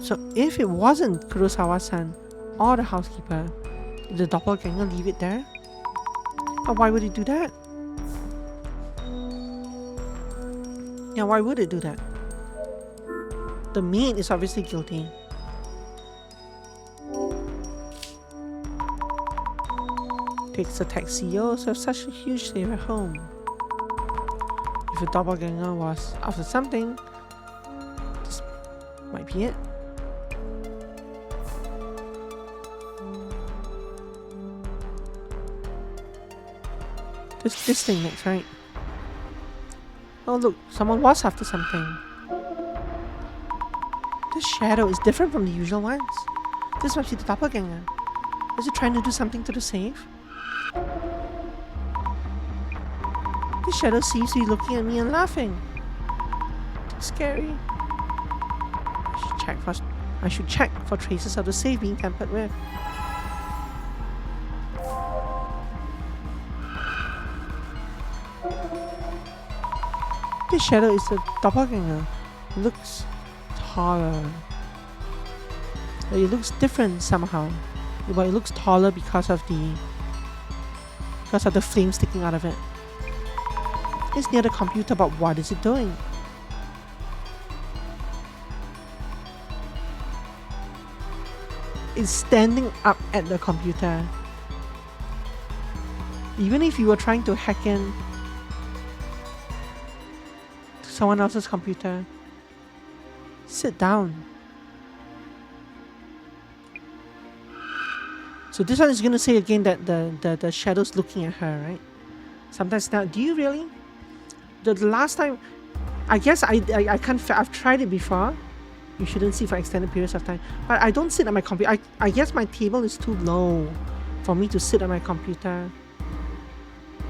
So if it wasn't Kurosawa-san or the housekeeper, did the doppelganger leave it there? But why would it do that? Yeah, why would it do that? The maid is obviously guilty. Takes a tech CEO to have such a huge safe at home. If a doppelganger was after something, this might be it. This thing next, right? Oh look, someone was after something. This shadow is different from the usual ones. This must be the doppelganger. Is it trying to do something to the safe? This shadow seems to be looking at me and laughing. It's scary. I should check for traces of the safe being tampered with. This shadow is the doppelganger. It looks taller. It looks different somehow. But it looks taller because of the flame sticking out of it. It's near the computer, but what is it doing? It's standing up at the computer. Even if you were trying to hack in to someone else's computer, sit down. So this one is going to say again that the shadow's looking at her, right? Sometimes now, do you really? The last time, I guess I can't, I've tried it before. You shouldn't see for extended periods of time. But I don't sit at my computer. I guess my table is too low for me to sit at my computer.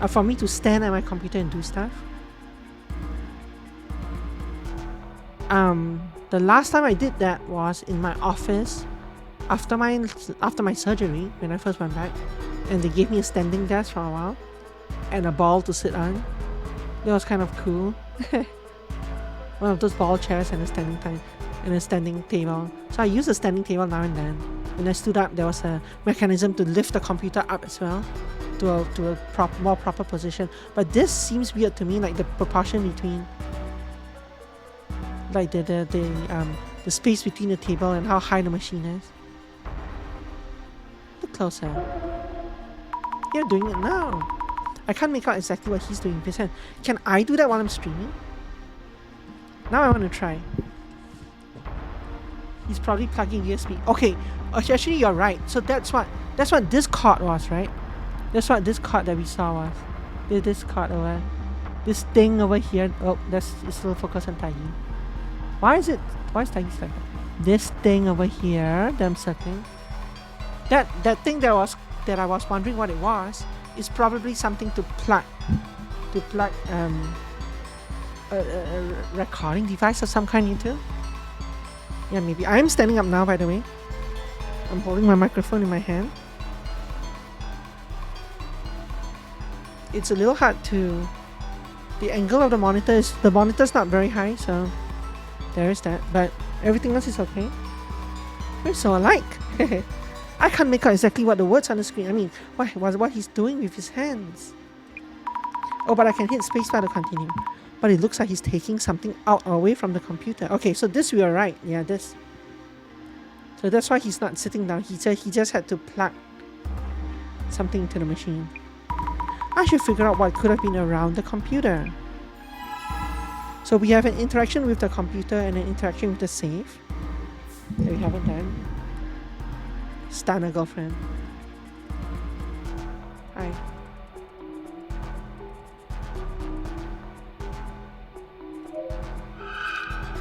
For me to stand at my computer and do stuff. The last time I did that was in my office after my surgery when I first went back, and they gave me a standing desk for a while and a ball to sit on. That was kind of cool. One of those ball chairs and a standing table. So I use a standing table now and then. When I stood up, there was a mechanism to lift the computer up as well to a more proper position. But this seems weird to me, like the proportion between, like the space between the table and how high the machine is. Look closer. You're doing it now. I can't make out exactly what he's doing with his hand. Can I do that while I'm streaming? Now I want to try. He's probably plugging USB. Okay, actually you're right. So that's what this cord was, right? That's what this cord that we saw was. This cord over. This thing over here. Oh, that's it's still focused on Tayi. Why is Tayi stuck? This thing over here that I'm circling. That thing that I was wondering what it was is probably something to plug a recording device of some kind into. Yeah, maybe. I am standing up now, by the way. I'm holding my microphone in my hand. It's a little hard to... The angle of the monitor's not very high, so there is that. But everything else is okay. We're so alike. I can't make out exactly what the words on the screen. I mean, what he's doing with his hands. Oh, but I can hit spacebar to continue. But it looks like he's taking something out away from the computer. Okay, so this we are right. Yeah, this. So that's why he's not sitting down. He just had to plug something into the machine. I should figure out what could have been around the computer. So we have an interaction with the computer and an interaction with the safe that we haven't done. Stun a girlfriend. Hi.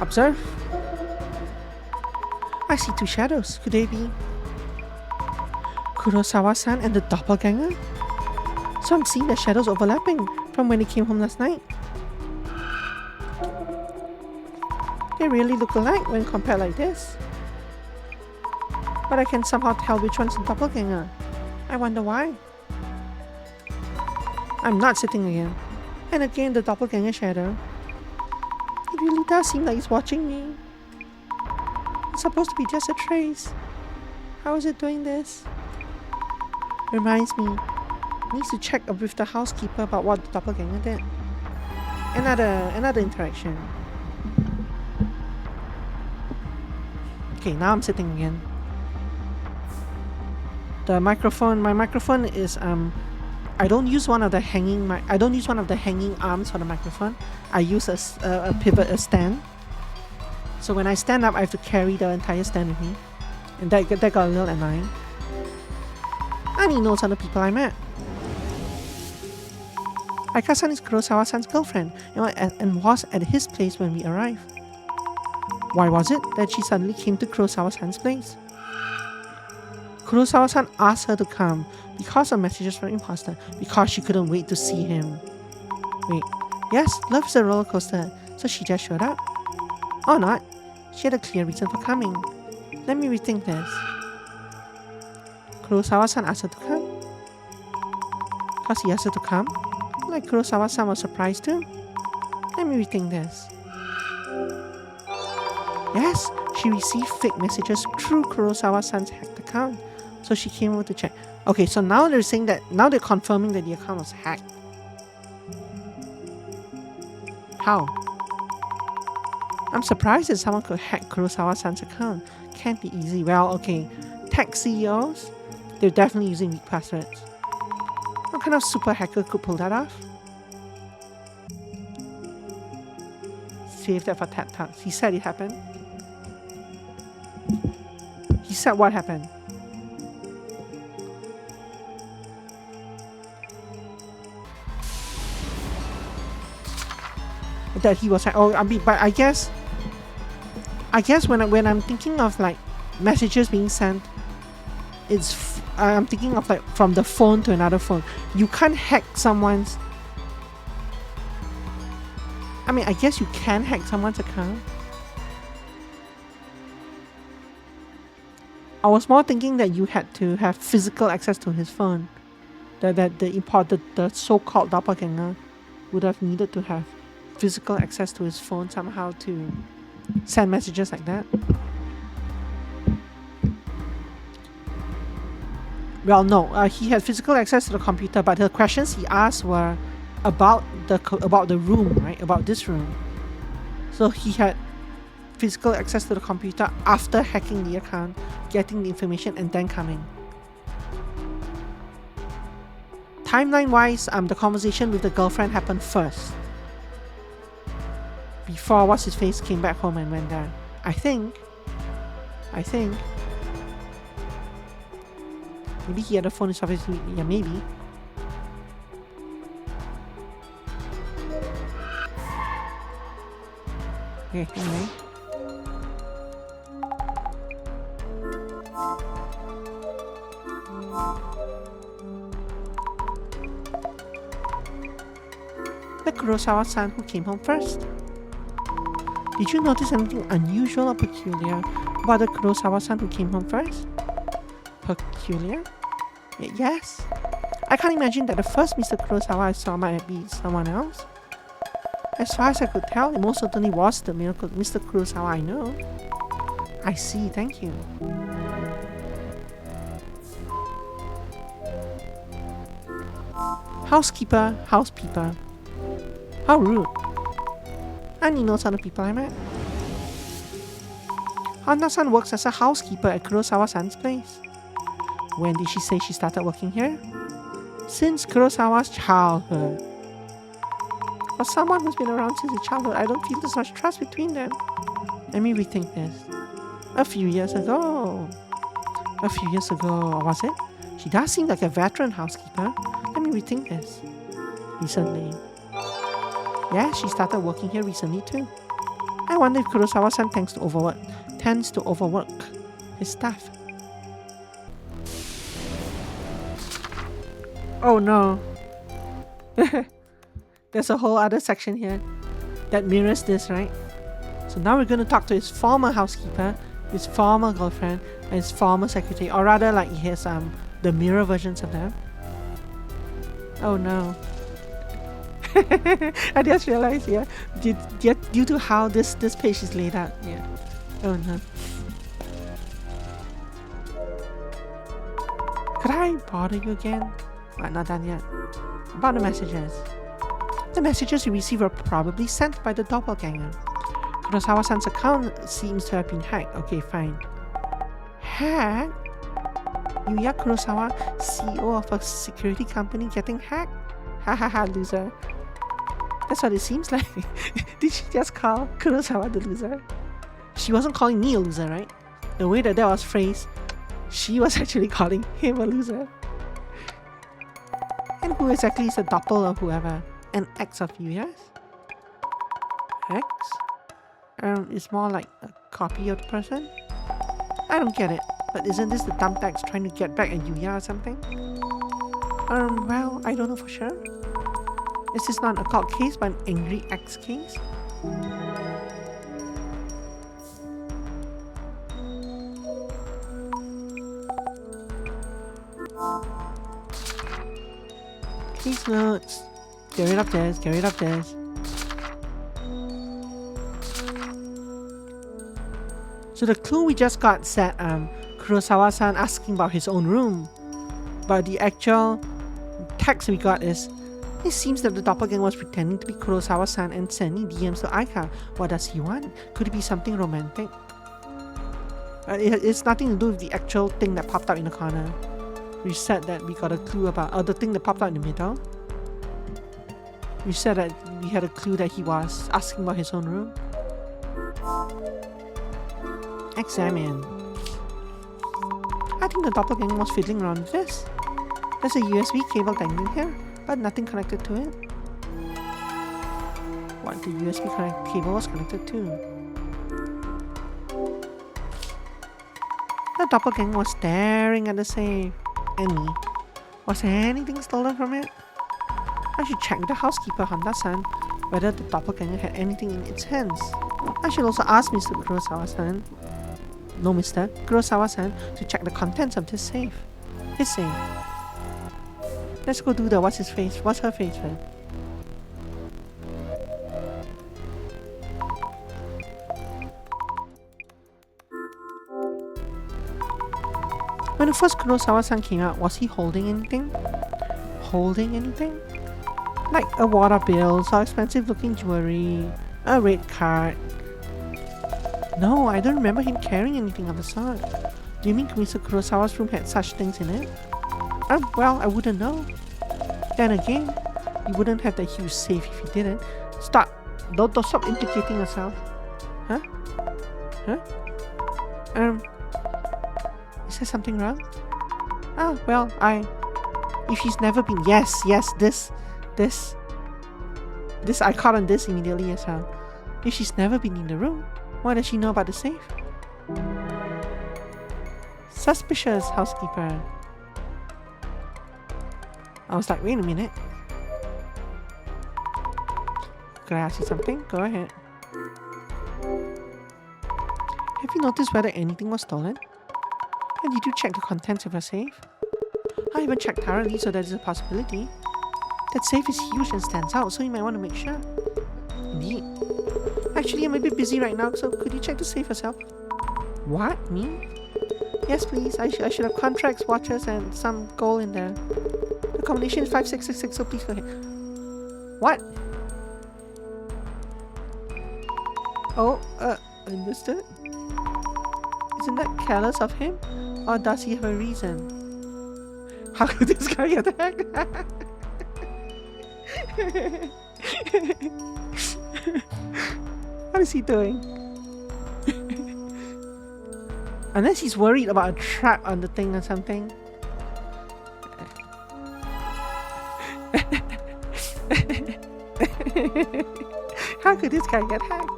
Observe. I see two shadows. Could they be Kurosawa-san and the doppelganger? So I'm seeing the shadows overlapping from when he came home last night. They really look alike when compared like this. But I can somehow tell which one's the doppelganger. I wonder why. I'm not sitting again. And again, the doppelganger shadow. It really does seem like it's watching me. It's supposed to be just a trace. How is it doing this? Reminds me. Needs to check with the housekeeper about what the doppelganger did. Another interaction. Okay, now I'm sitting again. My microphone is I don't use one of the hanging arms for the microphone. I use a pivot, a stand. So when I stand up, I have to carry the entire stand with me, and that got a little annoying. And he knows other people I met. Aika-san is Kurosawa-san's girlfriend and was at his place when we arrived. Why was it that she suddenly came to Kurosawa-san's place? Kurosawa-san asked her to come because of messages from Imposter, because she couldn't wait to see him. Wait, yes, love is a roller coaster, so she just showed up. Or not, she had a clear reason for coming. Let me rethink this. Kurosawa-san asked her to come? Because he asked her to come? Like Kurosawa-san was surprised too? Let me rethink this. Yes, she received fake messages through Kurosawa-san's hacked account, so she came over to check. Okay, so now they're saying that, now they're confirming that the account was hacked. How? I'm surprised that someone could hack Kurosawa-san's account. Can't be easy. Well, okay, tech CEOs, they're definitely using weak passwords. What kind of super hacker could pull that off? Save that for TED Talks. He said it happened. He said what happened. That he was like, oh, I mean, but I guess when I'm thinking of like messages being sent, I'm thinking of like from the phone to another phone. You can't hack someone's. I mean, I guess you can hack someone's account. I was more thinking that you had to have physical access to his phone. That the so-called doppelganger would have needed to have physical access to his phone somehow to send messages like that. Well, no, he had physical access to the computer, but the questions he asked were about the room, right? About this room. So he had physical access to the computer after hacking the account, getting the information, and then coming. Timeline-wise, the conversation with the girlfriend happened first, before what's-his-face came back home and went there. I think. Maybe he had a phone in his office. Yeah, maybe. Okay, anyway. The Kurosawa-san who came home first. Did you notice anything unusual or peculiar about the Kurosawa-san who came home first? Peculiar? Yes. I can't imagine that the first Mr. Kurosawa I saw might be someone else. As far as I could tell, it most certainly was the Mr. Kurosawa I know. I see, thank you. Housekeeper, housekeeper. How rude. And he knows other people I met. Hana-san works as a housekeeper at Kurosawa-san's place. When did she say she started working here? Since Kurosawa's childhood. For someone who's been around since his childhood, I don't feel there's much trust between them. Let me rethink this. A few years ago, or was it? She does seem like a veteran housekeeper. Let me rethink this. Recently. Yeah, she started working here recently too. I wonder if Kurosawa-san tends to overwork his staff. Oh no. There's a whole other section here that mirrors this, right? So now we're going to talk to his former housekeeper, his former girlfriend, and his former secretary, or rather like his the mirror versions of them. Oh no. I just realized, yeah, due to how this page is laid out, yeah. Oh no. Could I bother you again? Right, not done yet. About the messages. The messages you receive were probably sent by the doppelganger. Kurosawa-san's account seems to have been hacked. Okay, fine. Hacked? Yuya Kurosawa, CEO of a security company, getting hacked? Hahaha, loser. That's what it seems like. Did she just call Kurosawa the loser? She wasn't calling me a loser, right? The way that was phrased, she was actually calling him a loser. And who exactly is a doppel or whoever? An ex of Yuya's? Ex? It's more like a copy of the person? I don't get it, but isn't this the dumb ex trying to get back at Yuya or something? Well, I don't know for sure. Is this not an occult case but an angry ex case? Case notes. Get rid of this, get rid of this. So the clue we just got said Kurosawa-san asking about his own room. But the actual text we got is, it seems that the doppelganger was pretending to be Kurosawa-san and sending DMs to Aika. What does he want? Could it be something romantic? It's nothing to do with the actual thing that popped up in the corner. We said that we got a clue about the thing that popped out in the middle. We said that we had a clue that he was asking about his own room. Examine. I think the doppelganger was fiddling around with this. There's a USB cable dangling here, but nothing connected to it. What the USB cable was connected to. The doppelganger was staring at the safe. And me. Was anything stolen from it? I should check with the housekeeper, Honda-san, whether the doppelganger had anything in its hands. I should also ask Mr. Kurosawa-san, no Mr. Kurosawa-san, to check the contents of this safe. His safe. Let's go do the what's her face first. When the first Kurosawa-san came out, was he holding anything? Like a water bill, or expensive looking jewelry, a red card. No, I don't remember him carrying anything of the sort. Do you mean Mr. Kurosawa's room had such things in it? Well, I wouldn't know. Then again, you wouldn't have that huge safe if you didn't. Stop! Don't stop implicating yourself. Huh? Is there something wrong? Oh, well, if she's never been, yes, this, I caught on this immediately as well. If she's never been in the room, why does she know about the safe? Suspicious, housekeeper. I was like, wait a minute. Could I ask you something? Go ahead. Have you noticed whether anything was stolen? And did you check the contents of your safe? I haven't checked thoroughly, so there is a possibility. That safe is huge and stands out, so you might want to make sure. Indeed. Actually, I'm a bit busy right now, so could you check the safe yourself? What? Me? Yes, please. I should have contracts, watches, and some gold in there. The combination is 5666, so please go ahead. What? Oh, understood. Isn't that careless of him? Or does he have a reason? How could this guy get hacked? What is he doing? Unless he's worried about a trap on the thing or something. How could this guy get hacked?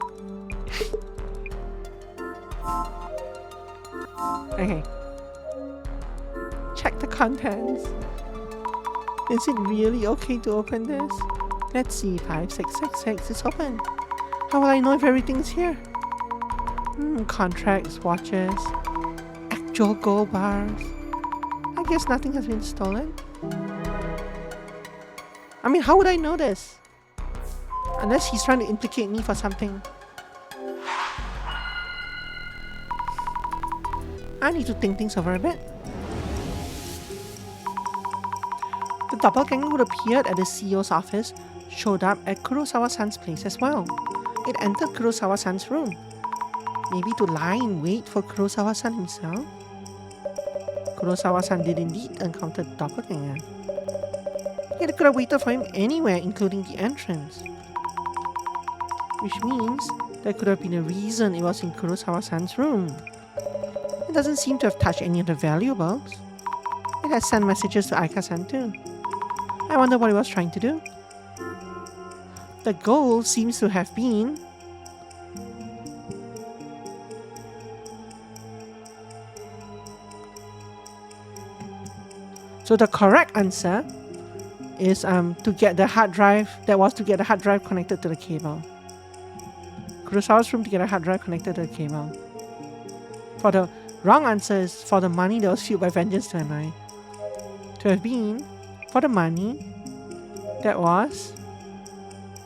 Okay. Check the contents. Is it really okay to open this? Let's see, 5666 is open. How will I know if everything's here? Contracts, watches, actual gold bars. I guess nothing has been stolen. I mean, how would I know this? Unless he's trying to implicate me for something. I need to think things over a bit. The doppelganger who appeared at the CEO's office showed up at Kurosawa-san's place as well. It entered Kurosawa-san's room. Maybe to lie in wait for Kurosawa-san himself? Kurosawa-san did indeed encounter the doppelganger. Yet it could have waited for him anywhere, including the entrance. Which means there could have been a reason it was in Kurosawa-san's room. It doesn't seem to have touched any of the valuables. It has sent messages to Aika-san too. I wonder what it was trying to do. The goal seems to have been so the correct answer is to get the hard drive. That was to get the hard drive connected to the cable. Kurosawa's room to get a hard drive connected to the cable. For the wrong answer is for the money that was fueled by vengeance to Anai. To have been for the money that was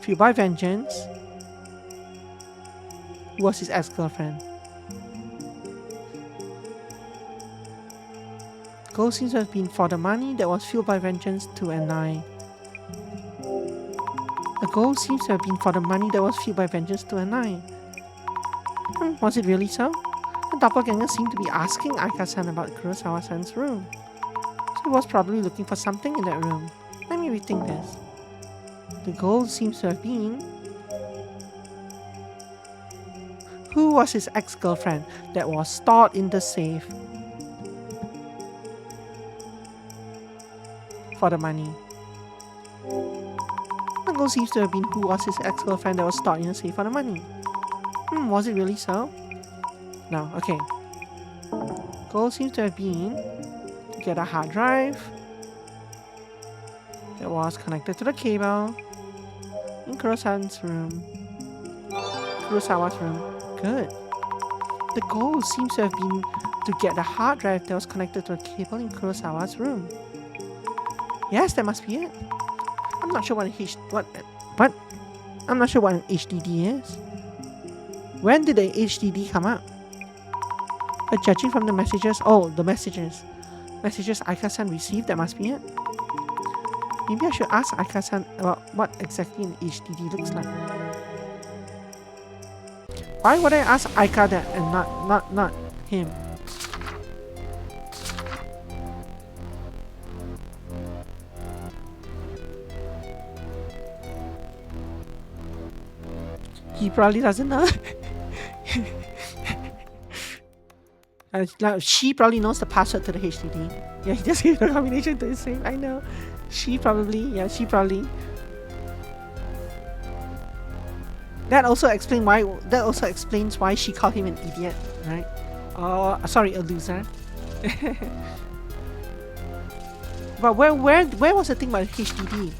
fueled by vengeance, who was his ex-girlfriend. Goal seems to have been for the money that was fueled by vengeance to Anai. The goal seems to have been for the money that was fueled by vengeance to Anai. Was it really so? The doppelganger seemed to be asking Aika-san about Kurosawa-san's room. So he was probably looking for something in that room. Let me rethink this. The goal seems to have been... Who was his ex-girlfriend that was stored in the safe for the money? The goal seems to have been who was his ex-girlfriend that was stored in the safe for the money. Was it really so? No, okay. Goal seems to have been to get a hard drive that was connected to the cable in Kurosawa's room. Good. The goal seems to have been to get the hard drive that was connected to a cable in Kurosawa's room. Yes, that must be it. I'm not sure what I'm not sure what an HDD is. When did the HDD come out? But judging from the messages, messages Aika-san received, that must be it. Maybe I should ask Aika-san about what exactly an HDD looks like. Why would I ask Aika that and not him? He probably doesn't know. She probably knows the password to the HDD. Yeah, he just gave the combination to his safe. I know. She probably. That also explains why she called him an idiot, right? Oh, sorry, a loser. But where was the thing about HDD?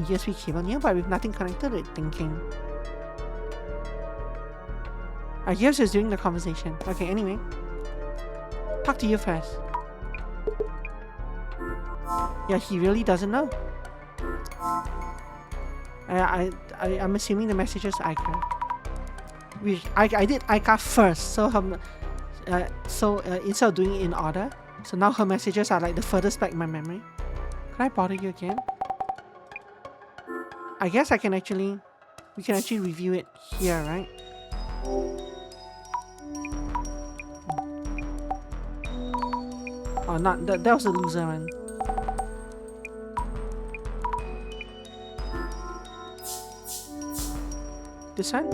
USB cable nearby with nothing connected to it, thinking. I guess it's during the conversation. Okay, anyway. Talk to you first. Yeah, he really doesn't know. I'm assuming the messages iCar. I did iCar first, so instead of doing it in order, so now her messages are like the furthest back in my memory. Can I bother you again? I guess we can actually review it here, right? Oh, not that was a loser one. This one?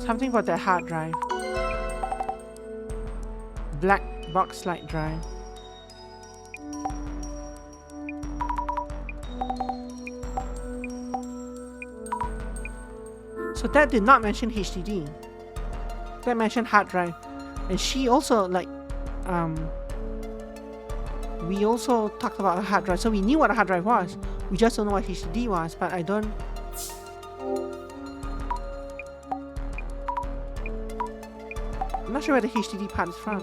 Something about that hard drive. Black box like drive. So that did not mention HDD. That mentioned hard drive. And she also we also talked about a hard drive. So we knew what a hard drive was. We just don't know what HDD was, but I don't. I'm not sure where the HDD part is from.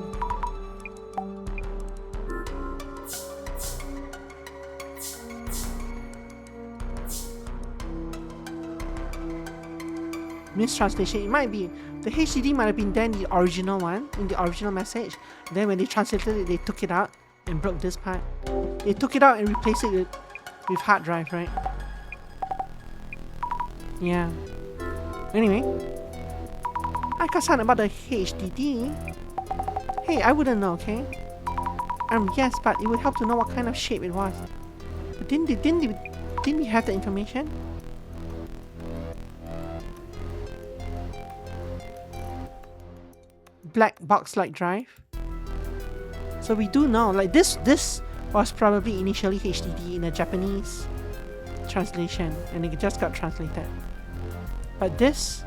Mistranslation. It might be. The HDD might have been then the original one, in the original message. Then when they translated it, they took it out and broke this part. They took it out and replaced it with hard drive, right? Yeah. Anyway. I got something about the HDD. Hey, I wouldn't know, okay? Yes, but it would help to know what kind of shape it was. But didn't we have the information? Black box-like drive. So we do know, like this was probably initially HDD in a Japanese translation, and it just got translated. But this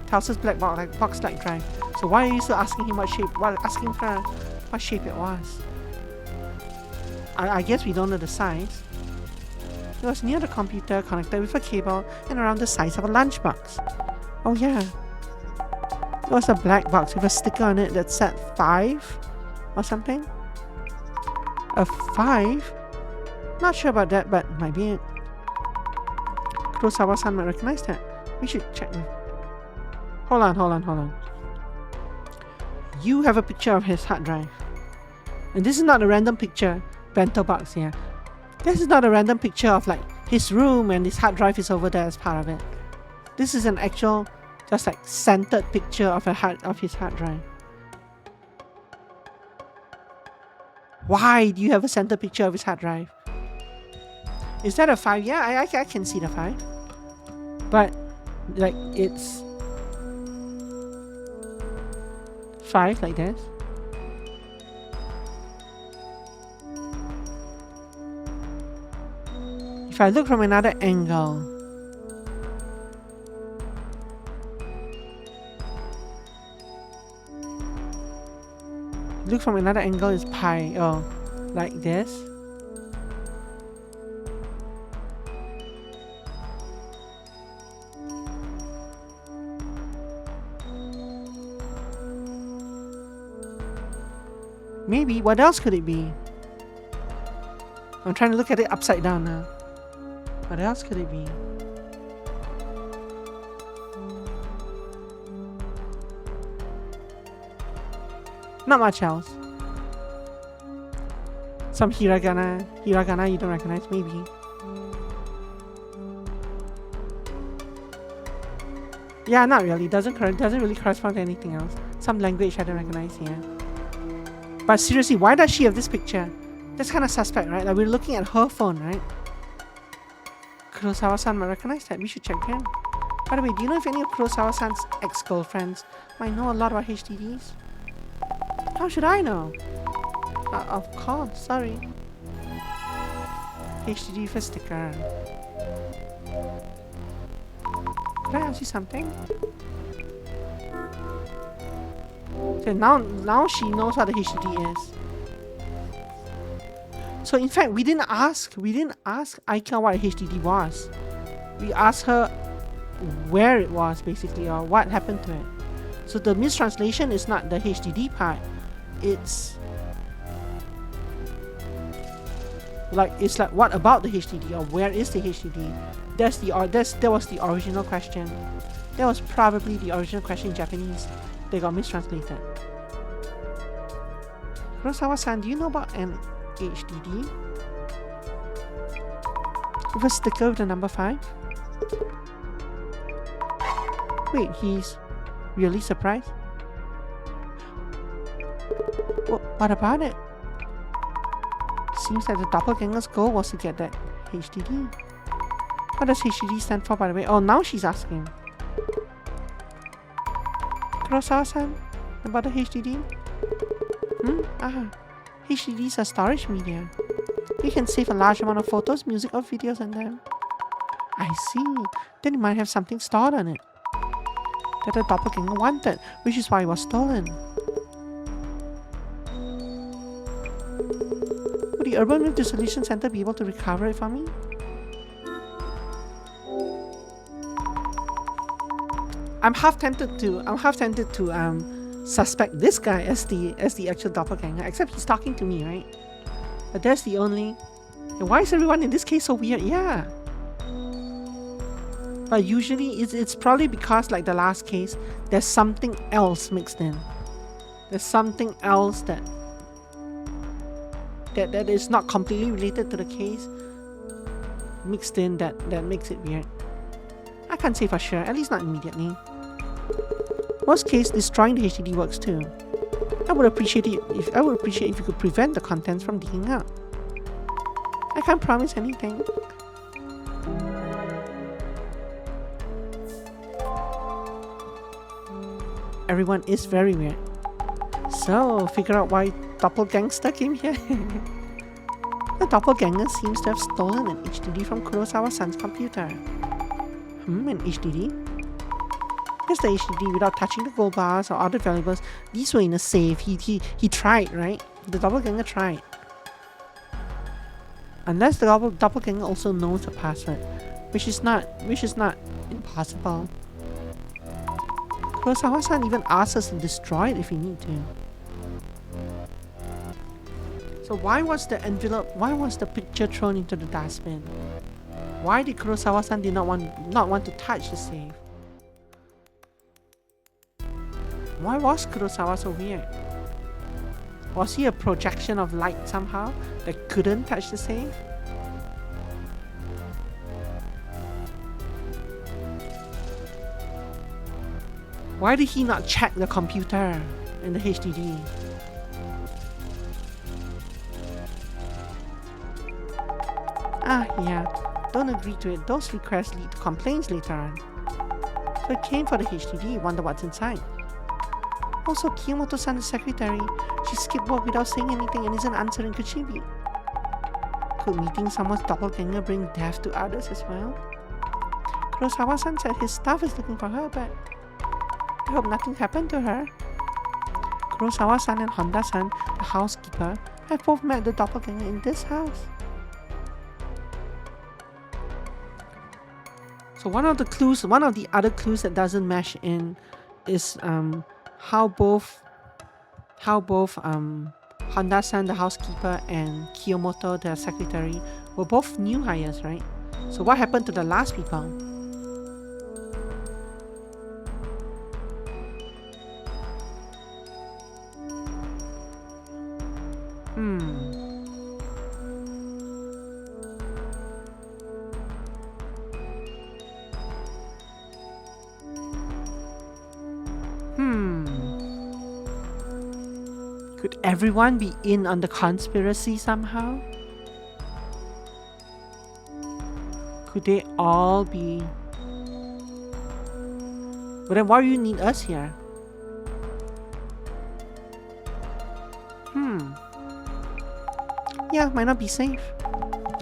tells us black box-like drive. So why are you still asking him what shape? Asking her what shape it was? I guess we don't know the size. It was near the computer, connected with a cable, and around the size of a lunchbox. Oh yeah. It was a black box with a sticker on it that said 5 or something. A 5? Not sure about that, but might be it. Kurosawa-san might recognize that. We should check it. Hold on. You have a picture of his hard drive. And this is not a random picture, bento box here. This is not a random picture of like his room and his hard drive is over there as part of it. This is an actual, just like centered picture of his hard drive. Why do you have a centered picture of his hard drive? Is that a 5? Yeah, I can see the 5. But like it's 5 like this. If I look from another angle, is pi. Oh, like this. Maybe. What else could it be? I'm trying to look at it upside down now. What else could it be? Not much else. Some hiragana you don't recognize, maybe. Yeah, not really. Doesn't really correspond to anything else. Some language I don't recognize here. But seriously, why does she have this picture? That's kind of suspect, right? Like we're looking at her phone, right? Kurosawa-san might recognize that. We should check him. By the way, do you know if any of Kurosawa-san's ex-girlfriends might know a lot about HDDs? How should I know? Of course, sorry. HDD for sticker. Could I ask you something? So now she knows what the HDD is. So in fact, we didn't ask Aika what a HDD was. We asked her where it was, basically, or what happened to it. So the mistranslation is not the HDD part. It's like what about the HDD, or where is the HDD? That was the original question. That was probably the original question in Japanese. They got mistranslated. Kurosawa-san, do you know about an HDD? With a sticker with the number 5? Wait, he's really surprised? What about it? Seems that the doppelganger's goal was to get that HDD. What does HDD stand for, by the way? Oh, now she's asking. Kurosawa-san, about the HDD? HDDs are storage media. You can save a large amount of photos, music, or videos on them. I see. Then you might have something stored on it that the doppelganger wanted, which is why it was stolen. Would the Urban Myth Dissolution Center be able to recover it for me? I'm half tempted to suspect this guy as the actual doppelganger, except he's talking to me, right? But that's the only. Why is everyone in this case so weird? Yeah. But usually it's probably because, like the last case, there's something else mixed in. There's something else that is not completely related to the case mixed in that makes it weird. I can't say for sure, at least not immediately. Worst case, destroying the HDD works too. I would appreciate if you could prevent the contents from leaking out. I can't promise anything. Everyone is very weird. So, figure out why Doppelgangster came here. The doppelganger seems to have stolen an HDD from Kurosawa-san's computer. An HDD? Here's the HDD without touching the gold bars or other valuables. These were in a safe. He tried, right? The doppelganger tried. Unless the doppelganger also knows the password, which is not impossible. Kurosawa-san even asks us to destroy it if we need to. So why was the picture thrown into the dustbin? Why did Kurosawa-san not want to touch the safe? Why was Kurosawa so weird? Was he a projection of light somehow that couldn't touch the safe? Why did he not check the computer in the HDD? Yeah. Don't agree to it. Those requests lead to complaints later on. So it came for the HDD. Wonder what's inside. Also, Kiyomoto-san, the secretary, she skipped work without saying anything and isn't answering. Could she be? Could meeting someone's doppelganger bring death to others as well? Kurosawa-san said his staff is looking for her, but I hope nothing happened to her. Kurosawa-san and Honda-san, the housekeeper, have both met the doppelganger in this house. So one of the other clues that doesn't mesh in is how both Honda-san, the housekeeper, and Kiyomoto, the secretary, were both new hires, right? So what happened to the last people? Could everyone be in on the conspiracy somehow? Could they all be? But then why do you need us here? Yeah, might not be safe.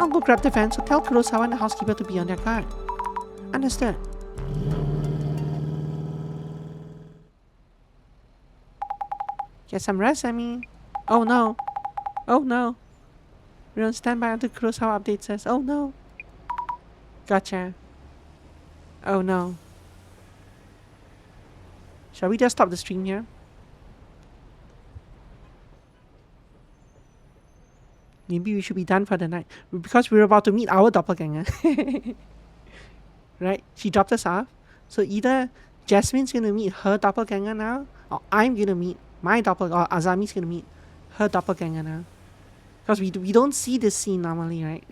I'll go grab the van, so tell Kurosawa and the housekeeper to be on their guard. Understood. Get some rest, I mean. Oh no. Oh no. We're on standby until Kurosawa updates us. Oh no. Gotcha. Oh no. Shall we just stop the stream here? Maybe we should be done for the night. Because we're about to meet our doppelganger. Right? She dropped us off. So either Jasmine's gonna meet her doppelganger now, or I'm gonna meet my doppelganger, or Azami's gonna meet her doppelganger now. Because we don't see this scene normally, right?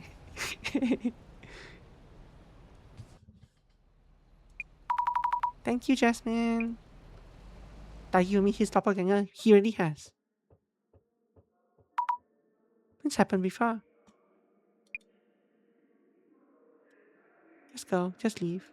Thank you, Jasmine. That you meet his doppelganger. He already has. It's happened before. Just go. Just leave.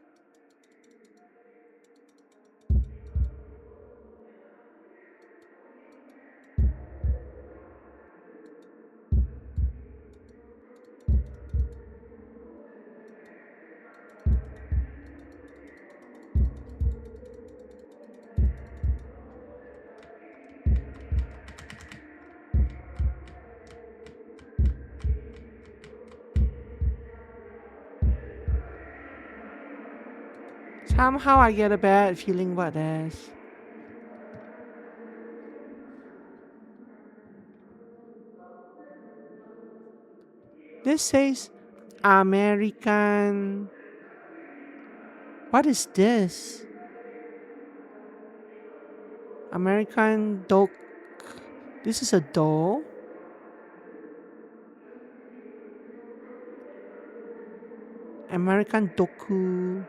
Somehow I get a bad feeling about this. This says American. What is this? American doll. This is a doll. American doku.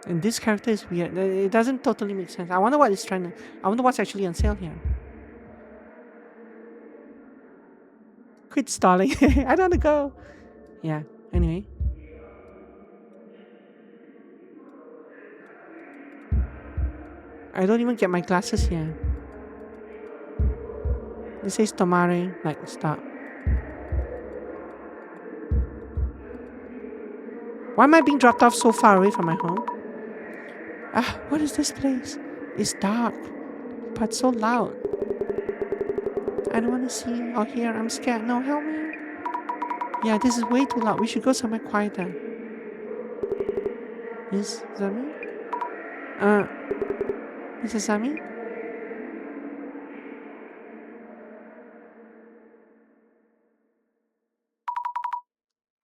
And this character is weird. It doesn't totally make sense. I wonder what it's trying to. I wonder what's actually on sale here. Quit stalling. I don't want to go. Yeah. Anyway. I don't even get my glasses here. This says Tomare. Like, stop. Why am I being dropped off so far away from my home? What is this place? It's dark, but so loud. I don't want to see or hear. I'm scared. No, help me. Yeah, this is way too loud. We should go somewhere quieter. Miss Zami? Mrs. Zami?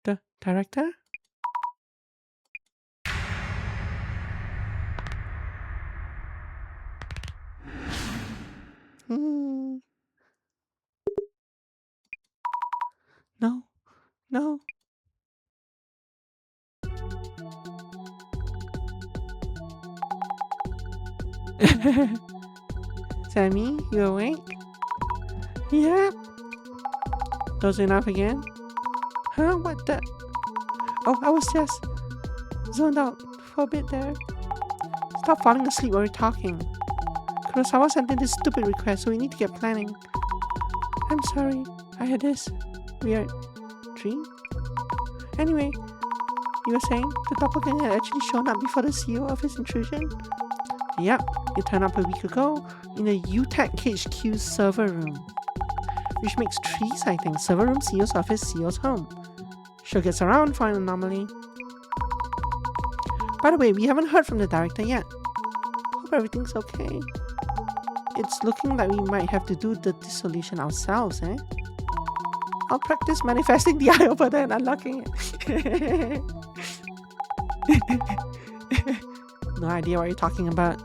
The director? No. No. Sammy, you awake? Yeah. Dozing off again? Huh? What the? Oh, I was just zoned out for a bit there. Stop falling asleep while we're talking. Kurosawa sent in this stupid request, so we need to get planning. I'm sorry. I had this weird dream. Anyway, you were saying the doppelganger had actually shown up before the CEO of his intrusion? Yep, it turned up a week ago in the UTech HQ server room. Which makes 3 sightings: server room, CEO's office, CEO's home. Sure gets around for an anomaly. By the way, we haven't heard from the director yet. Hope everything's okay. It's looking like we might have to do the dissolution ourselves, eh? I'll practice manifesting the eye over there and unlocking it. No idea what you're talking about.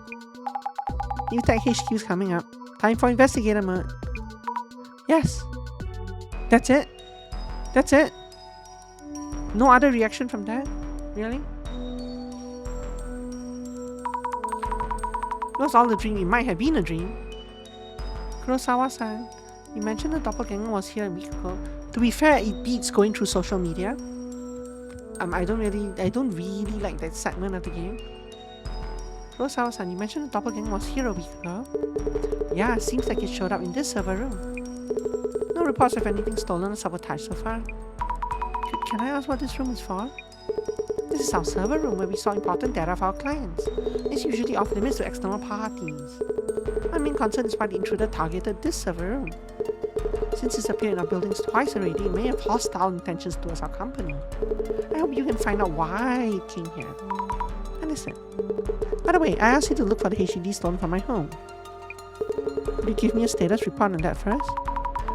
New Tech HQ's coming up. Time for investigator mode. Yes. That's it? That's it? No other reaction from that? Really? It was all a dream. It might have been a dream. Kurosawa-san, you mentioned the doppelganger was here a week ago. To be fair, it beats going through social media. I don't really like that segment of the game. Kurosawa-san, you mentioned the doppelganger was here a week ago. Yeah, seems like it showed up in this server room. No reports of anything stolen or sabotaged so far. Can I ask what this room is for? This is our server room where we store important data of our clients. It's usually off limits to external parties. My main concern is why the intruder targeted this server room. Since it's appeared in our buildings twice already, it may have hostile intentions towards our company. I hope you can find out why it came here. Understand. By the way, I asked you to look for the HDD stolen from my home. Could you give me a status report on that first?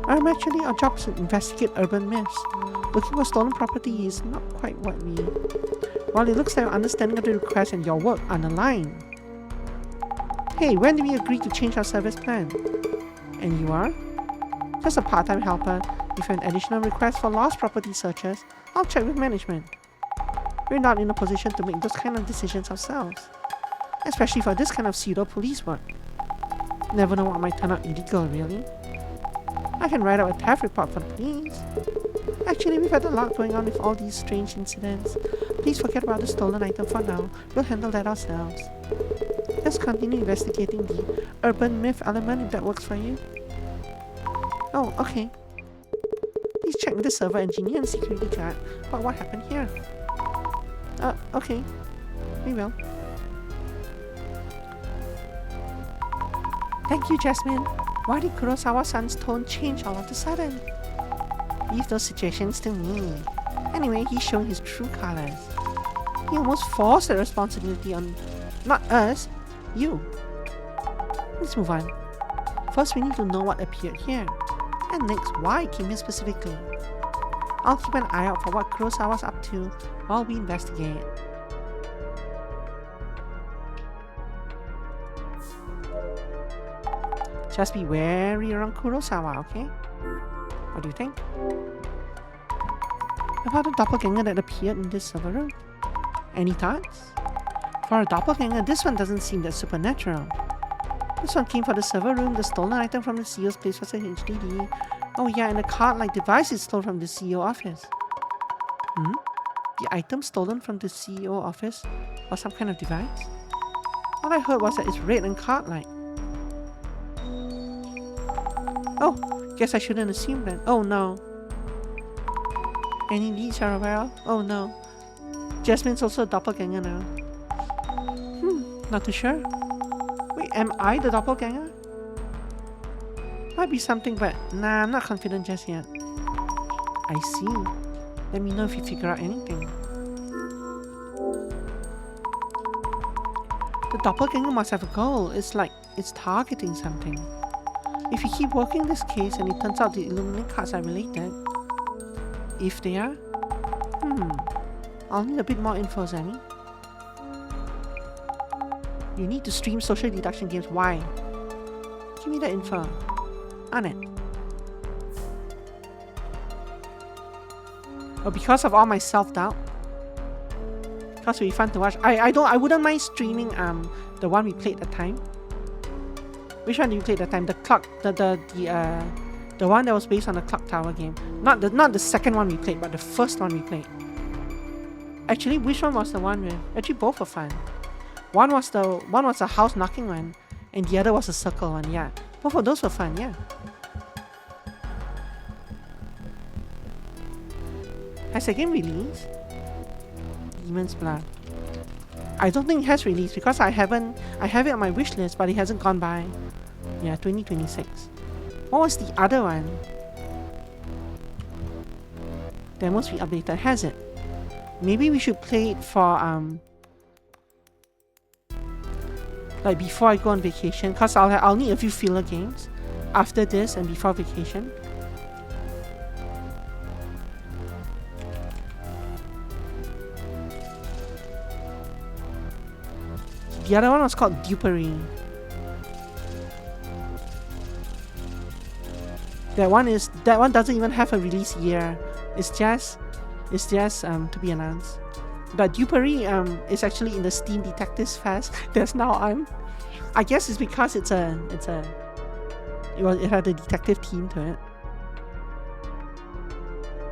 Actually, our job is to investigate urban myths. Looking for stolen property is not quite what we... While it looks like your understanding of the request and your work are aligned. Hey, when did we agree to change our service plan? And you are? Just a part-time helper. If you have an additional request for lost property searches, I'll check with management. We're not in a position to make those kind of decisions ourselves. Especially for this kind of pseudo-police work. Never know what might turn out illegal, really. I can write out a theft report for the police. Actually, we've had a lot going on with all these strange incidents. Please forget about the stolen item for now. We'll handle that ourselves. Just continue investigating the urban myth element if that works for you. Oh, okay. Please check with the server engineer and security guard about what happened here. Okay. We will. Thank you, Jasmine. Why did Kurosawa-san's tone change all of a sudden? Leave those situations to me. Anyway, he's showing his true colors. He almost forced the responsibility on... not us, you. Let's move on. First, we need to know what appeared here. And next, why it came here specifically. I'll keep an eye out for what Kurosawa's up to while we investigate. Just be wary around Kurosawa, okay? What do you think? About the doppelganger that appeared in this server room? Any thoughts? For a doppelganger, this one doesn't seem that supernatural. This one came for the server room, the stolen item from the CEO's place was a HDD. Oh yeah, and the card-like device is stolen from the CEO office. The item stolen from the CEO office was some kind of device? All I heard was that it's red and card-like. Oh, guess I shouldn't assume that. Oh no. Any leads you're aware of? Oh no. Jasmine's also a doppelganger now. Not too sure. Wait, am I the doppelganger? Might be something, but nah, I'm not confident just yet. I see. Let me know if you figure out anything. The doppelganger must have a goal. It's like it's targeting something. If you keep working this case and it turns out the Illuminate cards are related, if they are, I'll need a bit more info, Zami. You need to stream social deduction games. Why? Give me the info. On it. Oh, because of all my self-doubt? Because it'll be fun to watch. I wouldn't mind streaming the one we played at the time. Which one did you play at the time? The clock, the one that was based on the clock tower game. Not the second one we played, but the first one we played. Actually, which one was the one with? Actually, both were fun. One was the house knocking one, and the other was a circle one. Yeah, both of those were fun. Yeah. Has the game released? Demon's Blood. I don't think it has released because I have it on my wish list, but it hasn't gone by. Yeah, 2026. What was the other one? That must be updated, has it? Maybe we should play it for like before I go on vacation, cause I'll need a few filler games after this and before vacation. The other one was called Dupery. That one doesn't even have a release year. It's just to be announced. But Dupery is actually in the Steam Detectives Fest that's now on. I guess it's because it had a detective theme to it.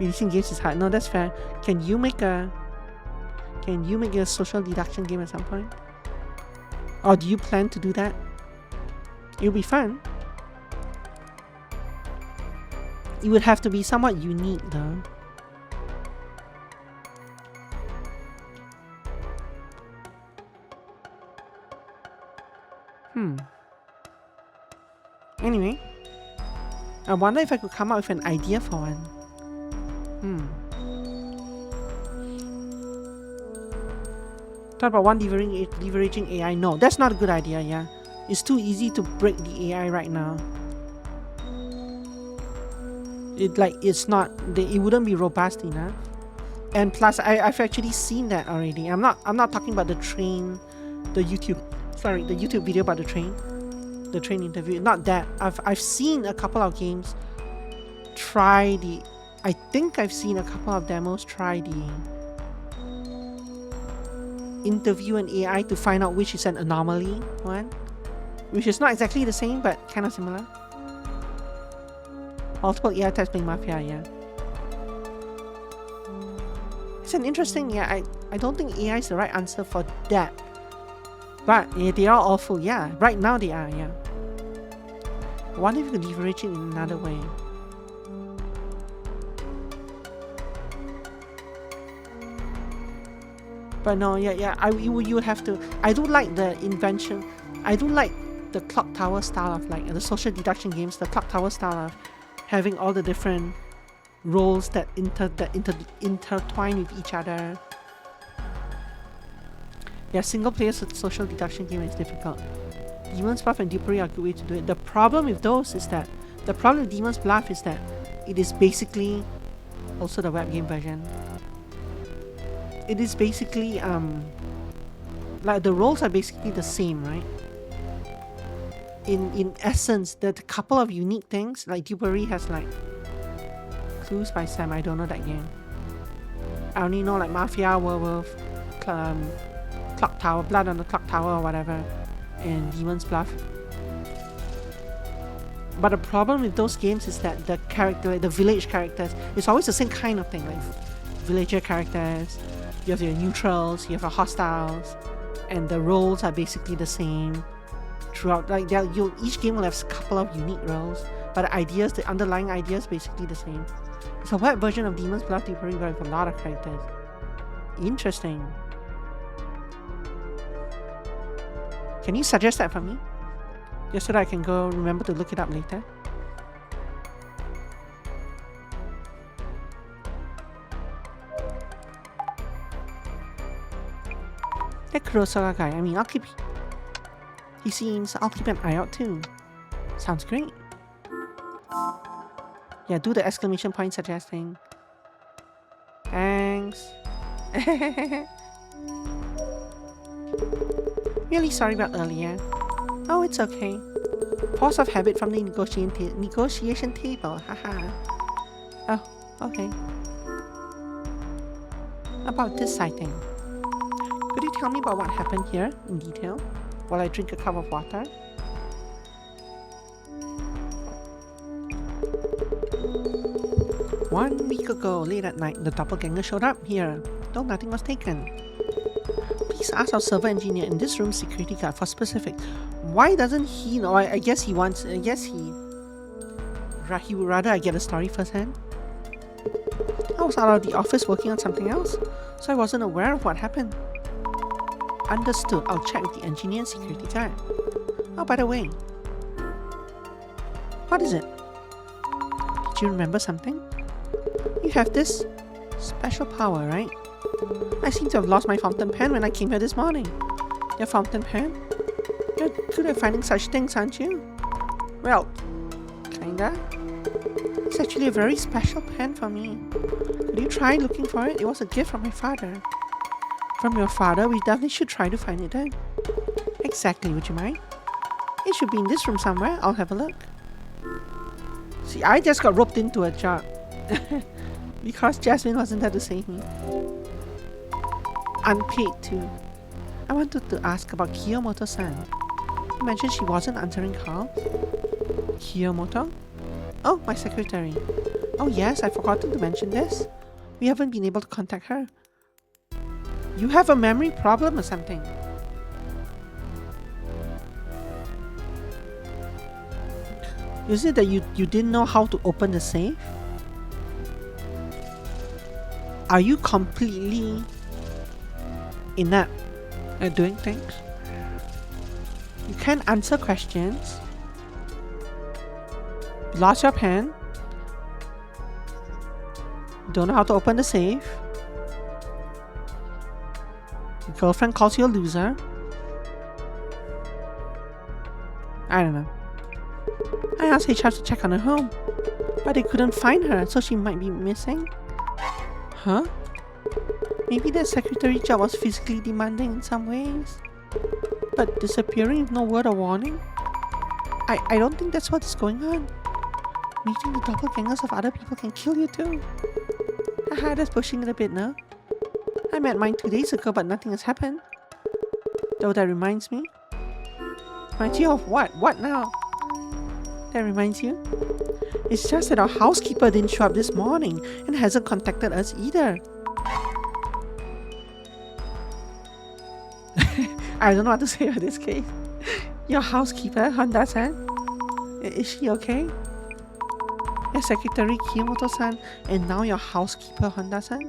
Releasing games is hard. No, that's fair. Can you make a social deduction game at some point? Or do you plan to do that? It'll be fun. It would have to be somewhat unique though. Anyway, I wonder if I could come up with an idea for one. Thought about one leveraging AI. No, that's not a good idea, yeah. It's too easy to break the AI right now. It wouldn't be robust enough. And plus I've actually seen that already. I'm not talking about the YouTube video about the train interview. Not that. I've seen a couple of games try the I think I've seen a couple of demos try the interview an AI to find out which is an anomaly one, which is not exactly the same but kind of similar. Multiple AI types being mafia, yeah. It's an interesting, yeah. I don't think AI is the right answer for that. But yeah, they are awful, yeah. Right now they are, yeah. I wonder if we could leverage it in another way. But no, yeah, you would have to. I do like the invention. I do like the clock tower style of like the social deduction games. The clock tower style of having all the different roles that intertwine with each other. Yeah, single player social deduction game is difficult. Demon's Bluff and Dupery are a good way to do it. The problem with Demon's Bluff is that it is basically also the web game version. It is basically like the roles are basically the same, right? In essence, there's a couple of unique things. Like Dupery has like Clues by Sam. I don't know that game. I only know like Mafia, Werewolf, Clock Tower, Blood on the Clock Tower or whatever, and Demon's Bluff. But the problem with those games is that the character, like the village characters, it's always the same kind of thing, like villager characters. You have your neutrals, you have your hostiles, and the roles are basically the same throughout. Like each game will have a couple of unique roles, but the underlying ideas, basically the same. It's a web version of Demon's Bluff Dupery with a lot of characters. Interesting. Can you suggest that for me? Just so that I can go remember to look it up later. That Kurosawa guy, I'll keep an eye out too. Sounds great. Yeah, do the exclamation point suggesting. Thanks. Really sorry about earlier. Oh, it's okay. Force of habit from the negotiation table. Haha. Oh, okay. About this sighting. Could you tell me about what happened here in detail while I drink a cup of water? One week ago, late at night, the doppelganger showed up here, though nothing was taken. Please ask our server engineer in this room's security guard for specifics. Why doesn't he know? I guess he would rather I get a story firsthand. I was out of the office working on something else, so I wasn't aware of what happened. Understood. I'll check with the engineer and security guard. Oh, by the way. What is it? Did you remember something? You have this special power, right? I seem to have lost my fountain pen when I came here this morning. Your fountain pen? You're good at finding such things, aren't you? Well, kinda. It's actually a very special pen for me. Could you try looking for it? It was a gift from my father. From your father? We definitely should try to find it then. Exactly, would you mind? It should be in this room somewhere. I'll have a look. See, I just got roped into a job. Because Jasmine wasn't there to save me. Unpaid too. I wanted to ask about Kiyomoto-san. You mentioned she wasn't answering calls. Kiyomoto? Oh, my secretary. Oh yes, I forgot to mention this. We haven't been able to contact her. You have a memory problem or something? Is it that you didn't know how to open the safe? Are you completely inept at doing things? You can't answer questions. You lost your pen. Don't know how to open the safe. Your girlfriend calls you a loser. I don't know. I asked HR to check on her home, but they couldn't find her, so she might be missing. Huh? Maybe the secretary job was physically demanding in some ways, but disappearing with no word or warning? I don't think that's what's going on. Meeting the doppelgangers of other people can kill you too. Haha, that's pushing it a bit, no? I met mine 2 days ago, but nothing has happened. Though that reminds me. Reminds you of what? What now? That reminds you? It's just that our housekeeper didn't show up this morning and hasn't contacted us either. I don't know what to say about this case. Your housekeeper, Honda-san? Is she okay? Your secretary, Kiyomoto-san, and now your housekeeper, Honda-san?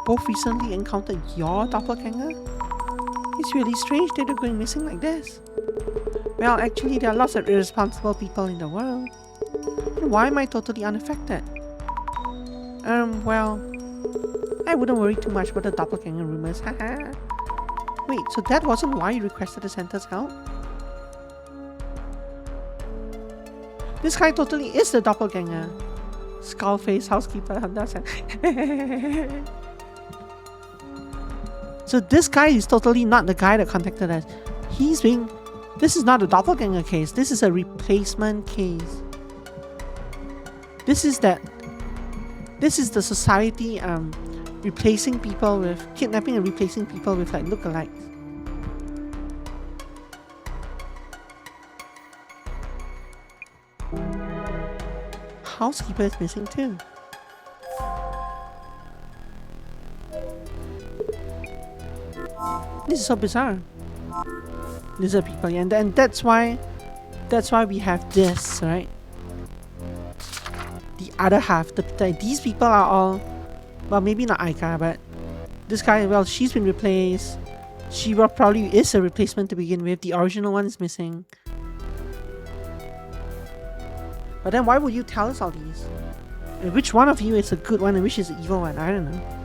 Both recently encountered your doppelganger? It's really strange that they're going missing like this. Well, actually, there are lots of irresponsible people in the world. And why am I totally unaffected? Well, I wouldn't worry too much about the doppelganger rumors, haha. Wait, so that wasn't why you requested the center's help? This guy totally is the doppelganger. Skull-faced housekeeper, Honda-san. So this guy is totally not the guy that contacted us. This is not a doppelganger case. This is a replacement case. This is the society replacing people with kidnapping and replacing people with like lookalikes. Housekeeper is missing too. This is so bizarre. Lizard people, yeah, and that's why we have this, right? The other half, these people are all, well, maybe not Aika, but this guy, well, she's been replaced. She probably is a replacement to begin with. The original one is missing. But then why would you tell us all these? And which one of you is a good one and which is the evil one? I don't know.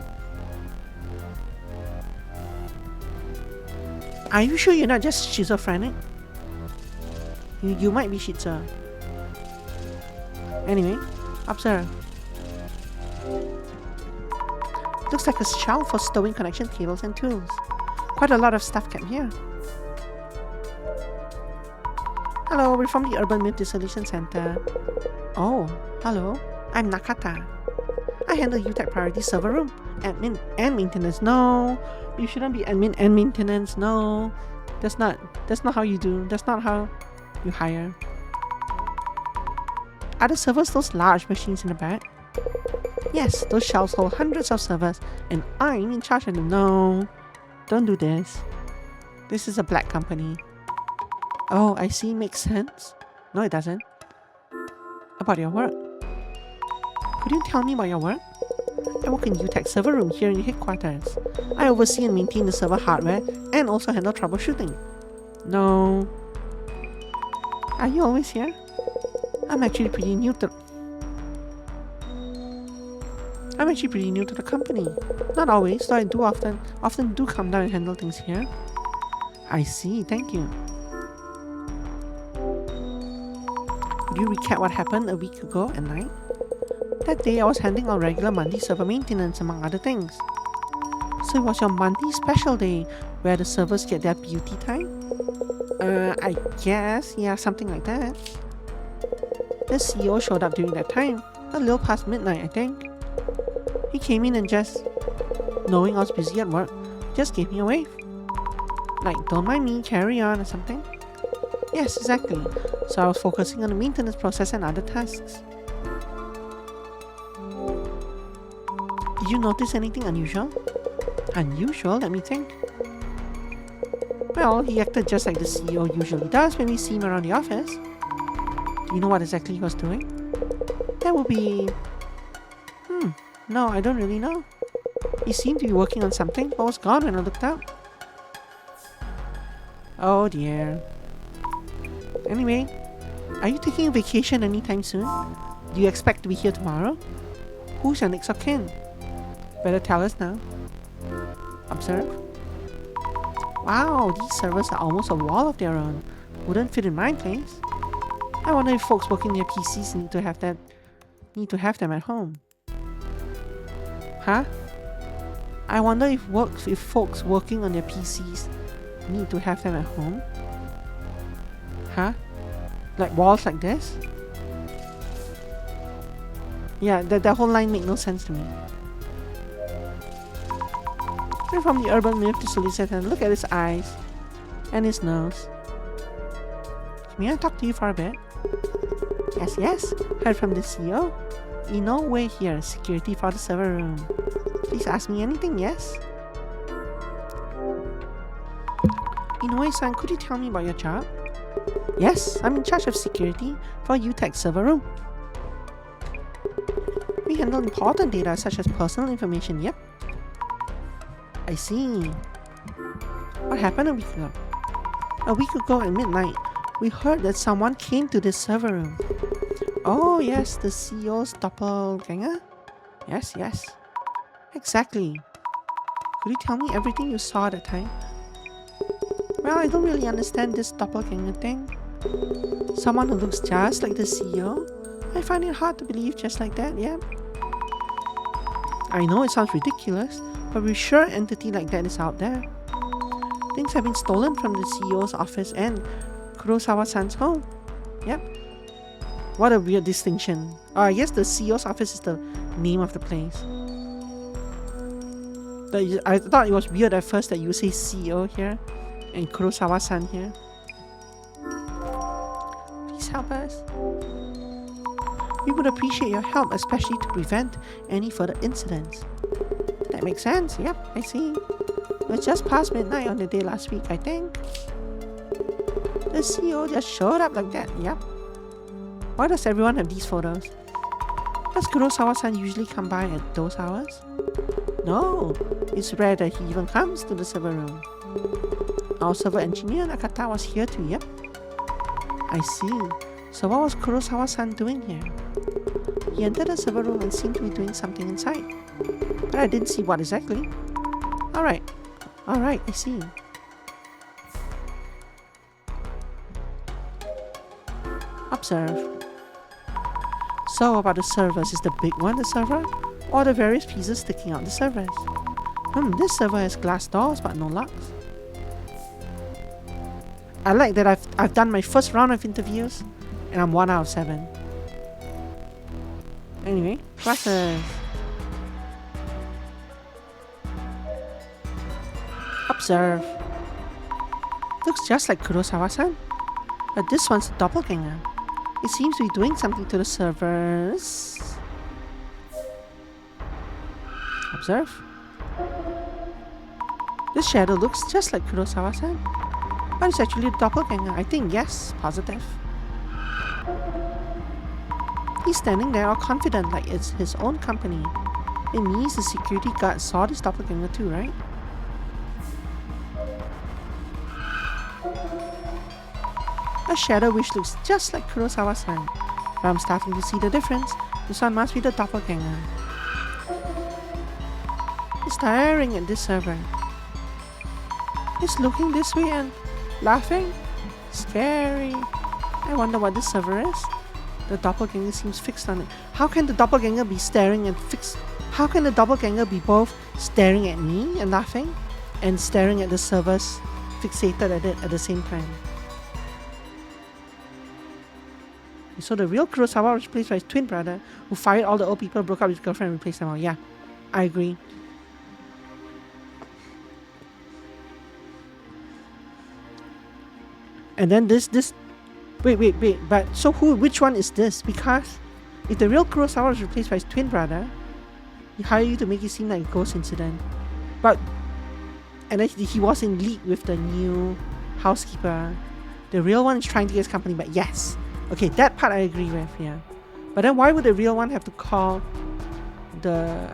Are you sure you're not just schizophrenic? You might be schizo. Anyway, observe. Looks like a shelf for stowing connection cables and tools. Quite a lot of stuff kept here. Hello, we're from the Urban Myth Dissolution Center. Oh, hello. I'm Nakata. I handle UTech Priority Server Room, admin and maintenance. No, you shouldn't be admin and maintenance. No, that's not how you do. That's not how you hire. Are the servers those large machines in the back? Yes, those shelves hold hundreds of servers, and I'm in charge of them. No, don't do this. This is a black company. Oh, I see. Makes sense. No, it doesn't. About your work. Could you tell me about your work? I work in UTech server room here in headquarters. I oversee and maintain the server hardware and also handle troubleshooting. No. Are you always here? I'm actually pretty new to the company. Not always, though I do often do come down and handle things here. I see, thank you. Could you recap what happened a week ago at night? That day I was handling our regular monthly server maintenance among other things. So it was your monthly special day where the servers get their beauty time? I guess, yeah, something like that. The CEO showed up during that time, a little past midnight, I think. He came in and just, knowing I was busy at work, just gave me a wave. Like, don't mind me, carry on or something. Yes, exactly. So I was focusing on the maintenance process and other tasks. Did you notice anything unusual? Unusual? Let me think. Well, he acted just like the CEO usually does when we see him around the office. Do you know what exactly he was doing? That would be... No, I don't really know. He seemed to be working on something, but was gone when I looked up. Oh dear. Anyway, are you taking a vacation anytime soon? Do you expect to be here tomorrow? Who's your next of kin? Better tell us now. Observe. Wow, these servers are almost a wall of their own. Wouldn't fit in my place. I wonder if folks working near PCs need to have them at home. Huh? I wonder if folks working on their PCs need to have them at home. Huh? Like walls like this? Yeah, that whole line made no sense to me. And from the urban myth to Dissolution, look at his eyes and his nose. May I talk to you for a bit? Yes. Heard from the CEO. We're here. Security for the server room. Please ask me anything, yes? Inoue-san, could you tell me about your job? Yes, I'm in charge of security for UTech server room. We handle important data such as personal information, yep. I see. What happened a week ago? A week ago at midnight, we heard that someone came to this server room. Oh yes, the CEO's doppelganger? Yes. Exactly. Could you tell me everything you saw at the time? Well, I don't really understand this doppelganger thing. Someone who looks just like the CEO? I find it hard to believe just like that, yeah. I know it sounds ridiculous, but we're sure an entity like that is out there. Things have been stolen from the CEO's office and Kurosawa-san's home. Yep. What a weird distinction. Oh, I guess the CEO's office is the name of the place. I thought it was weird at first that you say CEO here and Kurosawa-san here. Please help us. We would appreciate your help, especially to prevent any further incidents. That makes sense. Yep, I see. It was just past midnight on the day last week, I think. The CEO just showed up like that. Yep. Why does everyone have these photos? Does Kurosawa-san usually come by at those hours? No, it's rare that he even comes to the server room. Our server engineer Nakata was here too, yep. I see. So what was Kurosawa-san doing here? He entered the server room and seemed to be doing something inside. But I didn't see what exactly. Alright, I see. Observe. So about the servers, is the big one the server? Or the various pieces sticking out the servers? This server has glass doors but no locks. I like that I've done my first round of interviews and I'm 1 out of 7. Anyway, classes. Observe. Looks just like Kurosawa-san, but this one's a doppelganger. It seems to be doing something to the servers. Observe. This shadow looks just like Kurosawa-san, but it's actually a doppelganger. I think yes, positive. He's standing there all confident like it's his own company. It means the security guard saw this doppelganger too, right? A shadow which looks just like Kurosawa-san. But I'm starting to see the difference. This one must be the doppelganger. He's staring at this server. He's looking this way and laughing. Scary. I wonder what this server is. The doppelganger seems fixed on it. How can the doppelganger be staring and fixed? How can the doppelganger be both staring at me and laughing and staring at the servers fixated at it at the same time? So the real Kurosawa was replaced by his twin brother, who fired all the old people, broke up with his girlfriend, and replaced them all. Yeah, I agree. And then this. Wait. But so which one is this? Because if the real Kurosawa was replaced by his twin brother, he hired you to make it seem like a ghost incident. And then he was in league with the new housekeeper. The real one is trying to get his company back. Yes. Okay, that part I agree with, yeah. But then why would the real one have to call the...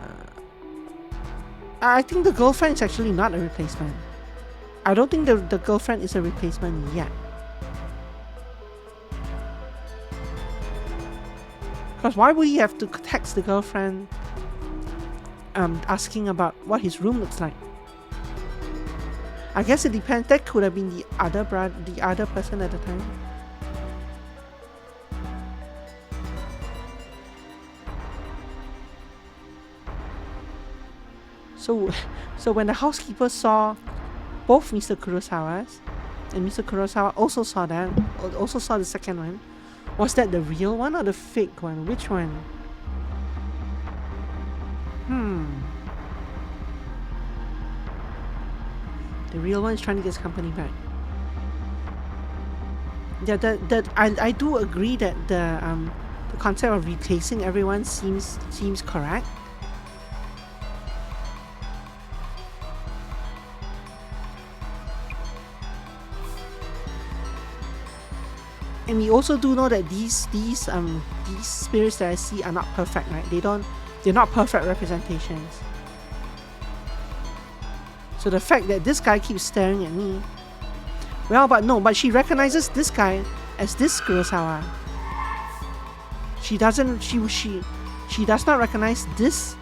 I think the girlfriend is actually not a replacement. I don't think the girlfriend is a replacement yet. Because why would he have to text the girlfriend asking about what his room looks like? I guess it depends. That could have been the other person at the time. So when the housekeeper saw both Mr. Kurosawas, and Mr. Kurosawa also saw the second one, was that the real one or the fake one? Which one? The real one is trying to get his company back. Yeah, I do agree that the concept of replacing everyone seems correct. And we also do know that these spirits that I see are not perfect, right? They're not perfect representations. So the fact that this guy keeps staring at me, but she recognizes this guy as this Kurosawa. She does not recognize this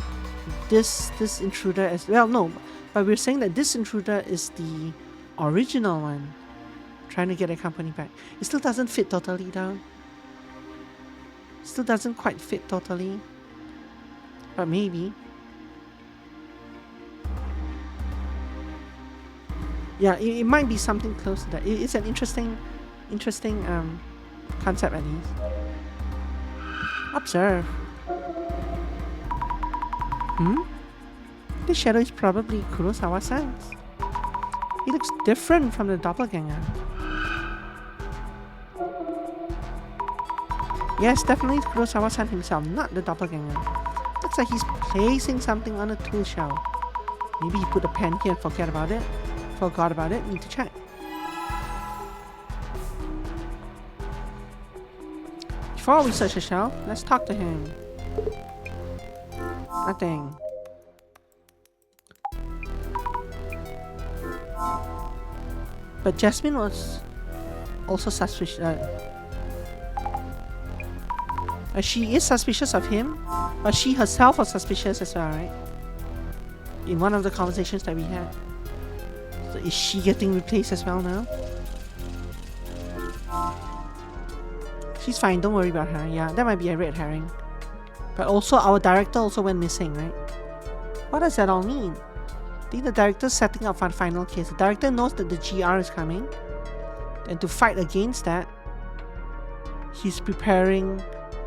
intruder as well. No, but we're saying that this intruder is the original one, trying to get a company back. It still doesn't fit totally though. Still doesn't quite fit totally. But maybe. Yeah, it might be something close to that. It's an interesting concept at least. Observe. This shadow is probably Kurosawa-san's. He looks different from the doppelganger. Yes, definitely Kurosawa-san himself, not the doppelganger. Looks like he's placing something on a tool shelf. Maybe he put a pen here and forgot about it. Need to check. Before we search the shelf, let's talk to him. Nothing. But Jasmine was also suspicious. She is suspicious of him, but she herself was suspicious as well, right? In one of the conversations that we had. So is she getting replaced as well now? She's fine, don't worry about her. Yeah, that might be a red herring. But also, our director also went missing, right? What does that all mean? I think the director's setting up for the final case. The director knows that the GR is coming. And to fight against that, he's preparing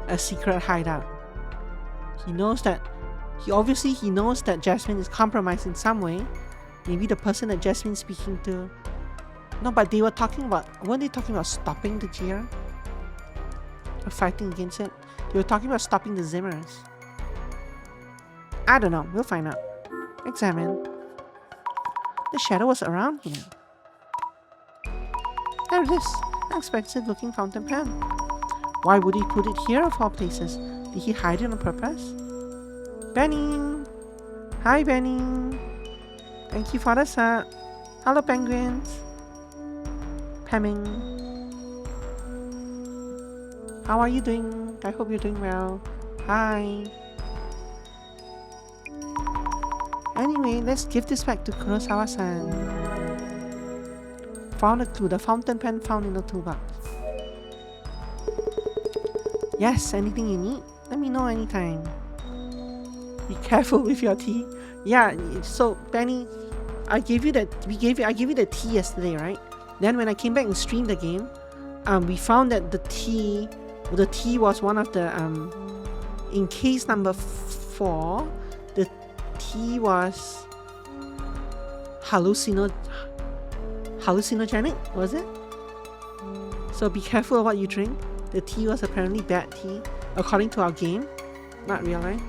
a secret hideout. He knows that Jasmine is compromised in some way. Maybe the person that Jasmine's speaking to. No, but they were talking about... weren't they talking about stopping the GR? Or fighting against it? They were talking about stopping the Zimmers. I don't know. We'll find out. Examine. The shadow was around here. There it is. Unexpected looking fountain pen. Why would he put it here of all places? Did he hide it on purpose? Benny! Hi, Benny! Thank you for the sub. Hello, penguins. Pemming. How are you doing? I hope you're doing well. Hi. Anyway, let's give this back to Kurosawa-san. Found a clue. The fountain pen found in the toolbox. Yes, anything you need? Let me know anytime. Be careful with your tea. Yeah, so Benny, I gave you the tea yesterday, right? Then when I came back and streamed the game, we found that the tea The T was one of the in case number 4, the T was hallucinogenic, was it? So be careful of what you drink. The tea was apparently bad tea, according to our game. Not real, right?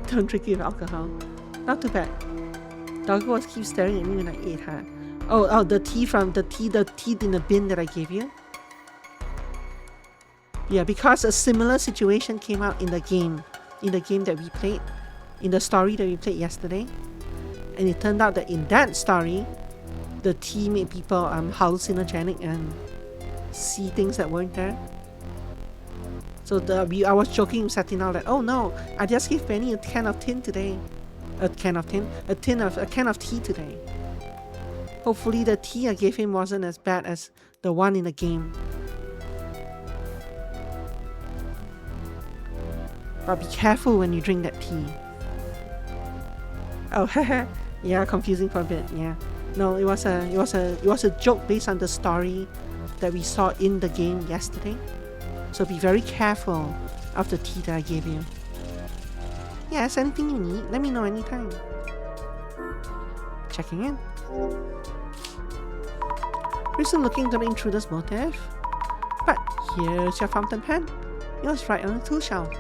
Don't drink it with alcohol. Not too bad. Doggo was keep staring at me when I ate her. Oh, the tea in the bin that I gave you. Yeah, because a similar situation came out in the game that we played, in the story that we played yesterday. And it turned out that in that story, the tea made people hallucinogenic and see things that weren't there. So I was joking with Satina that, oh no, I just gave Penny a can of tea today. A can of tea today. Hopefully the tea I gave him wasn't as bad as the one in the game. But be careful when you drink that tea. Oh, yeah, confusing for a bit. Yeah, no, it was a joke based on the story that we saw in the game yesterday. So be very careful of the tea that I gave you. Yes, anything you need, let me know anytime. Checking in. We're still looking to the intruder's motive. But here's your fountain pen. It was right on the tool shelf.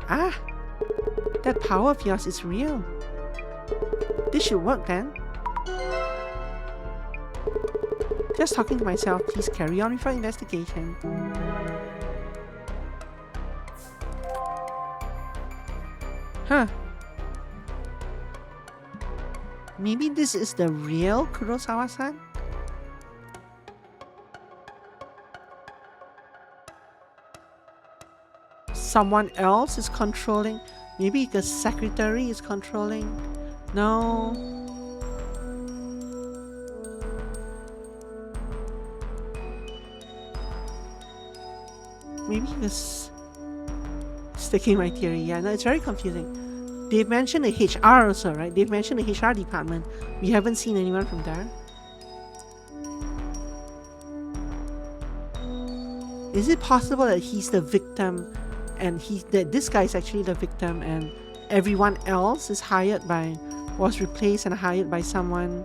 Ah, that power of yours is real. This should work then. Just talking to myself, please carry on with your investigation. Huh. Maybe this is the real Kurosawa-san? Someone else is controlling. Maybe the secretary is controlling. No. Maybe this. Sticking my theory. Yeah, no, it's very confusing. They've mentioned the HR also, right? They've mentioned the HR department. We haven't seen anyone from there. Is it possible that he's the victim and that this guy is actually the victim and everyone else was replaced and hired by someone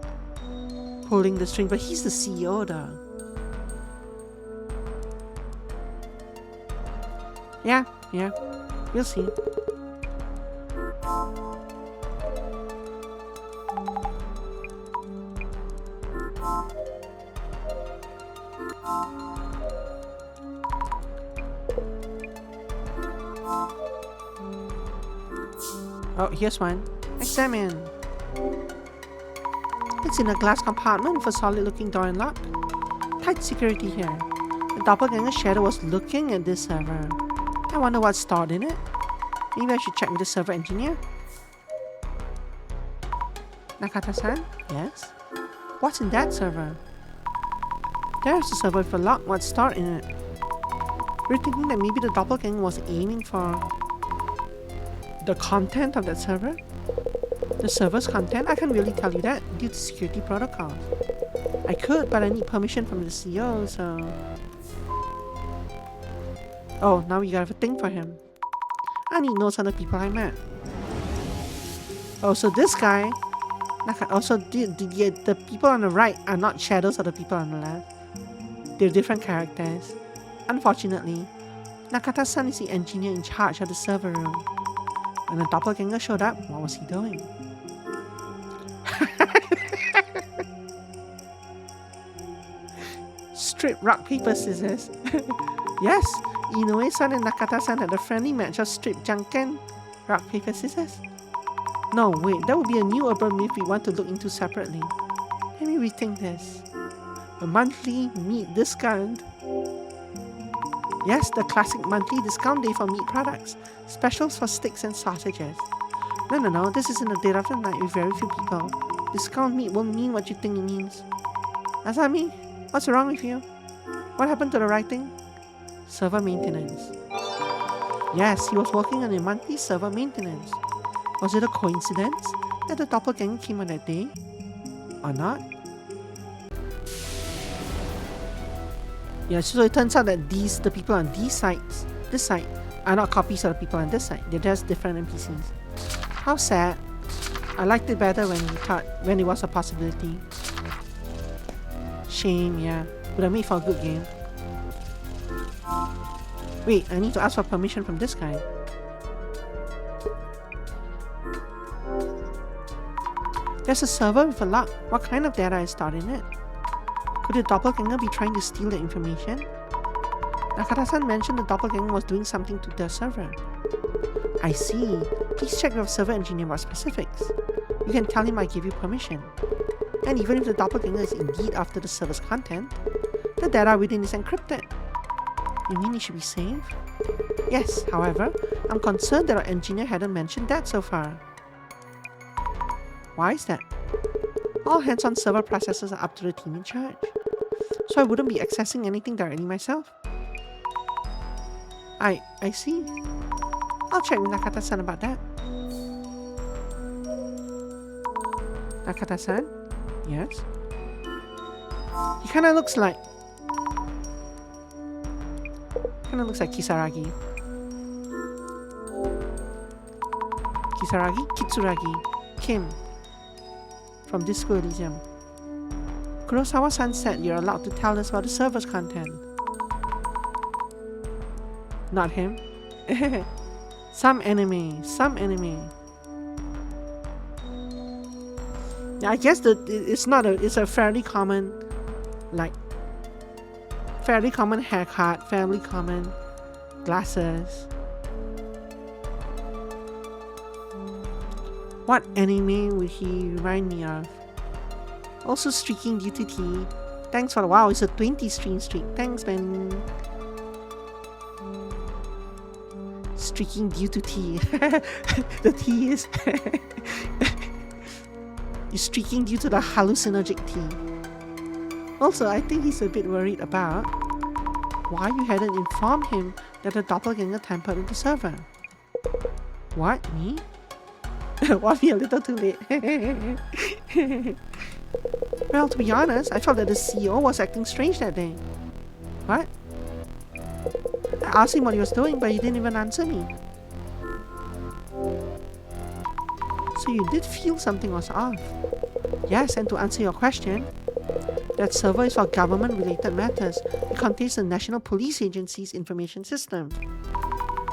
pulling the string, but he's the CEO though. Yeah, we'll see. Oh, here's one. Examine. It's in a glass compartment with a solid-looking door and lock. Tight security here. The doppelganger shadow was looking at this server. I wonder what's stored in it. Maybe I should check with the server engineer. Nakata-san? Yes? What's in that server? There's the server with a lock. What's stored in it? We're thinking that maybe the doppelganger was aiming for the content of that server? The server's content? I can't really tell you that due to security protocols. I could, but I need permission from the CEO, so... Oh, now we gotta have a thing for him. I need notes on the people I met. Oh, so this guy... Also, the people on the right are not shadows of the people on the left. They're different characters. Unfortunately, Nakata-san is the engineer in charge of the server room. When the doppelganger showed up, what was he doing? Strip, rock, paper, scissors. Yes, Inoue-san and Nakata-san had a friendly match of strip, janken, rock, paper, scissors. No, wait, that would be a new urban myth we want to look into separately. Let me rethink this. A monthly meat discount. Yes, the classic monthly discount day for meat products. Specials for steaks and sausages. No, this isn't a dead of the night with very few people. Discount meat won't mean what you think it means. Asami, what's wrong with you? What happened to the writing? Server maintenance. Yes, he was working on a monthly server maintenance. Was it a coincidence that the doppelganger came on that day? Or not? Yeah, so it turns out that the people on these sites, this site, are not copies of the people on this site. They're just different NPCs. How sad. I liked it better when it was a possibility. Shame, yeah. Would have made for a good game. Wait, I need to ask for permission from this guy. There's a server with a lock. What kind of data is stored in it? Could the doppelganger be trying to steal the information? Nakata-san mentioned the doppelganger was doing something to the server. I see. Please check with server engineer about specifics. You can tell him I gave you permission. And even if the doppelganger is indeed after the server's content, the data within is encrypted. You mean it should be safe? Yes, however, I'm concerned that our engineer hadn't mentioned that so far. Why is that? All hands-on server processes are up to the team in charge, so I wouldn't be accessing anything directly myself. I see. I'll check with Nakata-san about that. Nakata-san? Yes? He kinda looks like Kisaragi. Kitsuragi, Kim. From Disco Elysium. Kurosawa-san said you're allowed to tell us about the server's content. Not him. Some anime. Yeah, I guess it's a fairly common haircut, fairly common glasses. What anime would he remind me of? Also streaking due to tea. Thanks for the wow, it's a 20 stream streak. Thanks, man. Streaking due to tea. The tea is you're streaking due to the hallucinogenic tea. Also, I think he's a bit worried about why you hadn't informed him that the doppelganger tampered with the server. What? Me? Want me a little too late. Well, to be honest, I felt that the CEO was acting strange that day. What? I asked him what he was doing, but he didn't even answer me. So you did feel something was off? Yes, and to answer your question, that server is for government-related matters. It contains the National Police Agency's information system.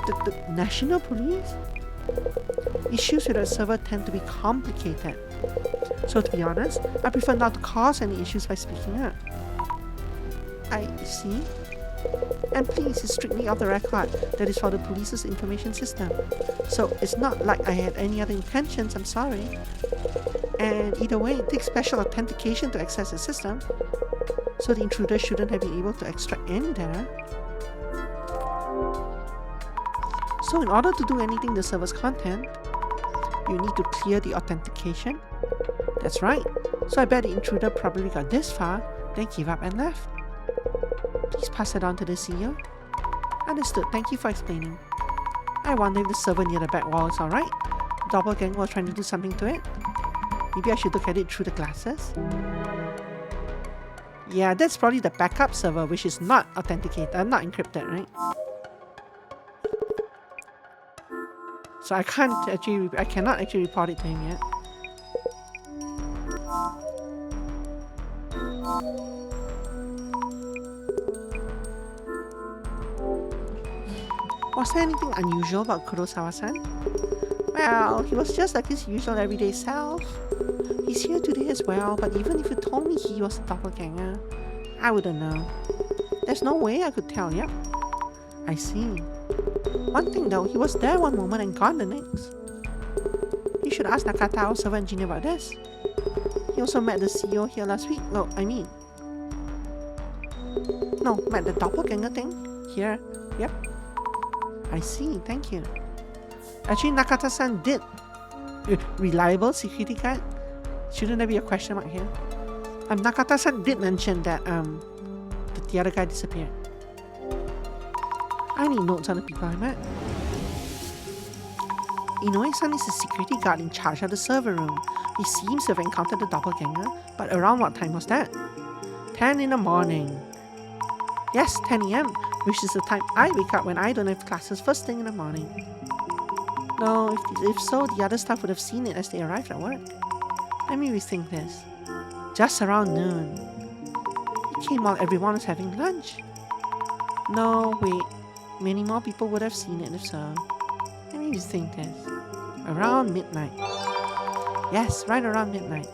The National Police? Issues with that server tend to be complicated. So to be honest, I prefer not to cause any issues by speaking up. I see. And please, it's strictly off the record that is for the police's information system. So it's not like I had any other intentions, I'm sorry. And either way, it takes special authentication to access the system. So the intruder shouldn't have been able to extract any data. So in order to do anything in the server's content, you need to clear the authentication. That's right. So I bet the intruder probably got this far, then gave up and left. Please pass it on to the CEO. Understood. Thank you for explaining. I wonder if the server near the back wall is alright. Doppelganger was trying to do something to it. Maybe I should look at it through the glasses. Yeah, that's probably the backup server, which is not authenticated, not encrypted, right? So I cannot actually report it to him yet. Was there anything unusual about Kurosawa-san? Well, he was just like his usual everyday self. He's here today as well, but even if you told me he was a doppelganger, I wouldn't know. There's no way I could tell, yep. I see. One thing though, he was there one moment and gone the next. You should ask Nakata, our server engineer, about this. He also met the CEO here last week. No, met the doppelganger thing here. Yep. I see, thank you. Actually, Nakata-san did. Reliable security guard? Shouldn't there be a question mark here? Nakata-san did mention that the other guy disappeared. I need notes on the people I met. Inoue-san is the security guard in charge of the server room. He seems to have encountered the doppelganger, but around what time was that? 10 in the morning. Yes, 10 a.m., which is the time I wake up when I don't have classes first thing in the morning. No, if so, the other staff would have seen it as they arrived at work. Let me rethink this. Just around noon. It came while everyone was having lunch. No, wait. Many more people would have seen it if so. Let me rethink this. Around midnight. Yes, right around midnight.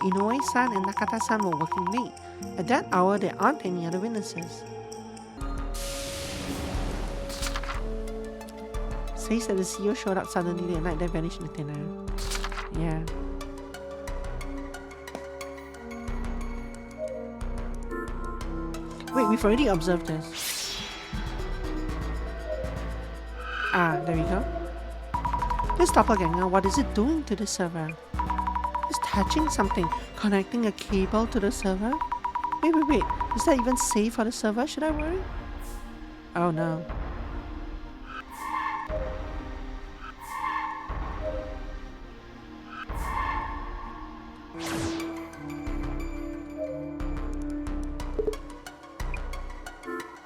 Inoue-san and Nakata-san were working late. At that hour, there aren't any other witnesses. Says that the CEO showed up suddenly at night, then vanished in the thin air. Yeah. Wait, we've already observed this. Ah, there we go. This doppelganger, what is it doing to the server? It's touching something, connecting a cable to the server? Wait. Is that even safe for the server? Should I worry? Oh no.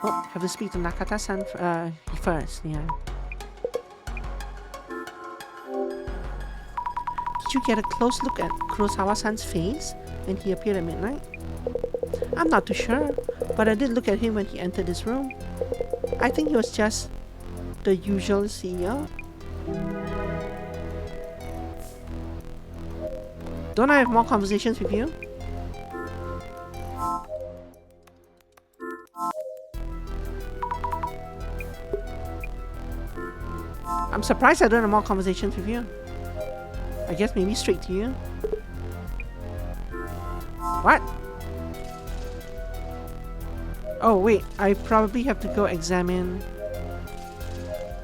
Oh, have to speak to Nakata-san first, yeah. Did you get a close look at Kurosawa-san's face when he appeared at midnight? I'm not too sure, but I did look at him when he entered this room. I think he was just the usual CEO. Don't I have more conversations with you? I'm surprised I don't have more conversations with you. I guess maybe straight to you. What? Oh wait, I probably have to go examine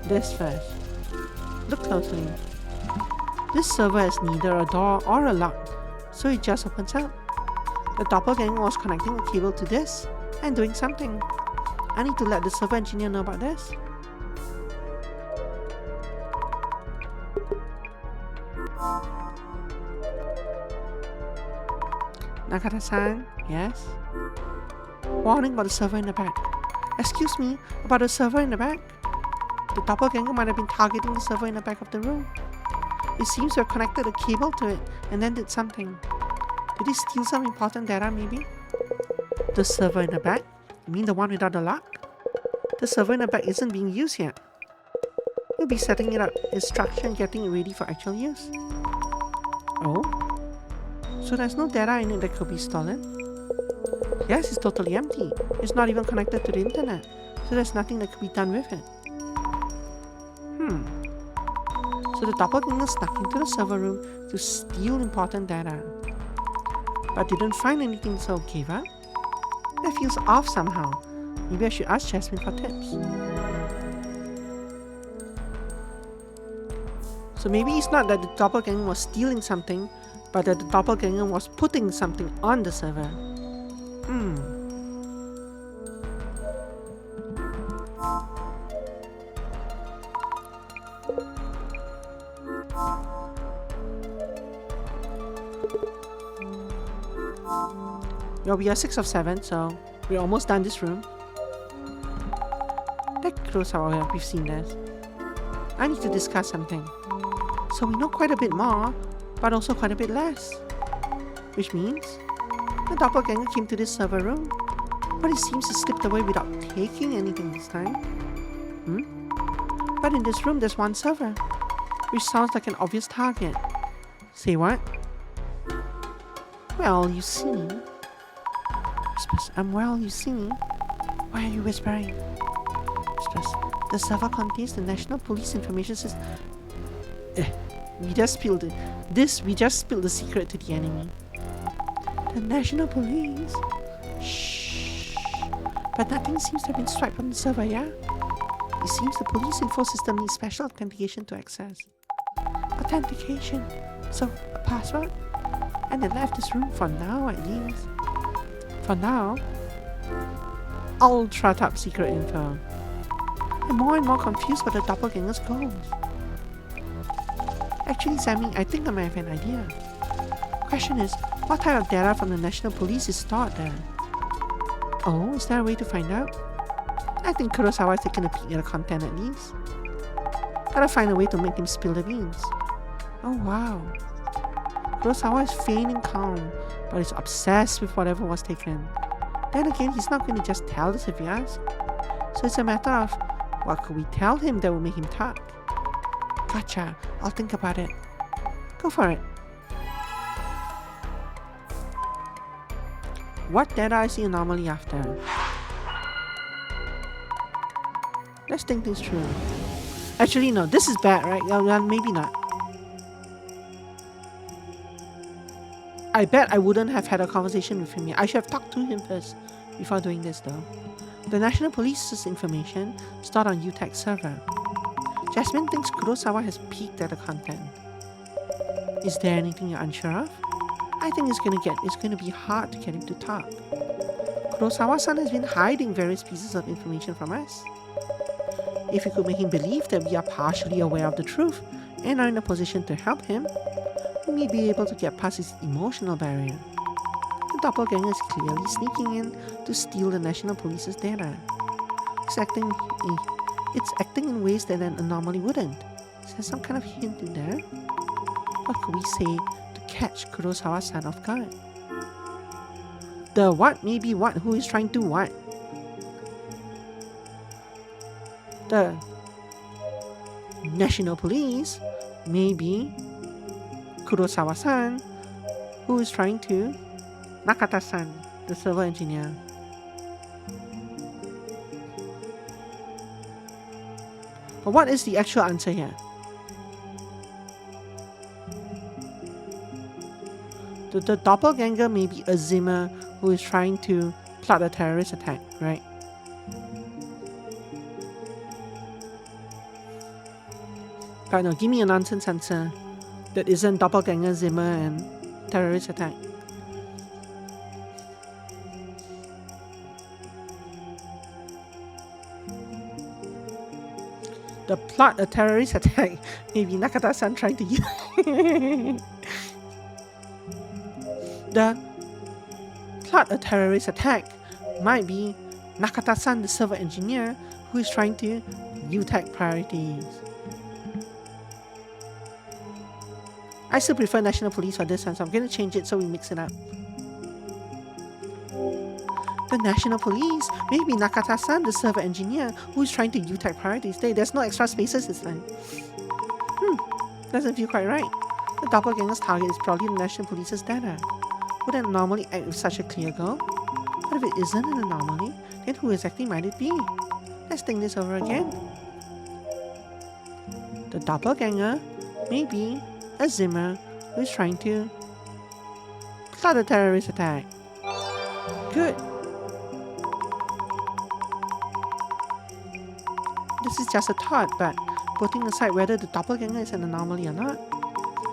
this first. Look closely. This server has neither a door or a lock, so it just opens up. The doppelganger was connecting a cable to this and doing something. I need to let the server engineer know about this. Nakata-san, yes? Warning about the server in the back. Excuse me, about the server in the back? The doppelganger might have been targeting the server in the back of the room. It seems to have connected a cable to it and then did something. Did he steal some important data maybe? The server in the back? You mean the one without the lock? The server in the back isn't being used yet. We'll be setting it up, its structure and getting it ready for actual use. Oh? So there's no data in it that could be stolen? Yes, it's totally empty. It's not even connected to the internet, so there's nothing that could be done with it. So the doppelganger snuck into the server room to steal important data, but didn't find anything, so gave up? That feels off somehow. Maybe I should ask Jasmine for tips. So maybe it's not that the doppelganger was stealing something, but that the doppelganger was putting something on the server. Well, we are 6 of 7, so we're almost done this room. That Kurosawa, we've seen this. I need to discuss something. So we know quite a bit more, but also quite a bit less. Which means the doppelganger came to this server room, but it seems to slipped away without taking anything this time. But in this room there's one server, which sounds like an obvious target. Say what? Well, you see. Whispers, you see. Why are you whispering? Whispers, the server contains the National Police Information System. We just spilled the secret to the enemy. The National Police? Shh. But nothing seems to have been swiped from the server, yeah? It seems the police info system needs special authentication to access. Authentication? So, a password? And they left this room for now, at least. For now? Ultra top secret info. I'm more and more confused by the doppelganger's goals. Actually, Sammy, I think I might have an idea. Question is, what type of data from the National Police is stored there? Oh, is there a way to find out? I think Kurosawa has taken a peek at the content at least. Gotta find a way to make him spill the beans. Oh wow. Kurosawa is feigning calm, but is obsessed with whatever was taken. Then again, he's not going to just tell us if we ask. So it's a matter of, what could we tell him that will make him talk? Gotcha, I'll think about it. Go for it. What data is the anomaly after? Let's think things through. Actually, no, this is bad, right? Well, maybe not. I bet I wouldn't have had a conversation with him yet. I should have talked to him first before doing this though. The National Police's information stored on UTech's server. Jasmine thinks Kurosawa has peeked at the content. Is there anything you're unsure of? I think it's gonna be hard to get him to talk. Kurosawa-san has been hiding various pieces of information from us. If we could make him believe that we are partially aware of the truth and are in a position to help him, we may be able to get past his emotional barrier. The doppelganger is clearly sneaking in to steal the National Police's data. It's acting in ways that an anomaly wouldn't. Is there some kind of hint in there? What could we say to catch Kurosawa-san off guard? The what? Maybe what? Who is trying to what? The National Police? Maybe Kurosawa-san, who is trying to Nakata-san, the server engineer. But what is the actual answer here? The doppelganger may be a Zimmer who is trying to plot a terrorist attack, right? But no, give me a nonsense answer that isn't doppelganger, Zimmer, and terrorist attack. The plot a terrorist attack. Maybe Nakata-san trying to use the plot a terrorist attack might be Nakata-san, the server engineer, who is trying to UTech priorities. I still prefer National Police for this one, so I'm going to change it so we mix it up. The National Police, maybe Nakata-san, the server engineer, who is trying to UTech priorities. There's no extra spaces this time. Doesn't feel quite right. The doppelganger's target is probably the National Police's data. Would an anomaly act with such a clear goal? But if it isn't an anomaly, then who exactly might it be? Let's think this over again. The doppelganger may be a Zimmer who is trying to plot a terrorist attack. Good. This is just a thought, but putting aside whether the doppelganger is an anomaly or not,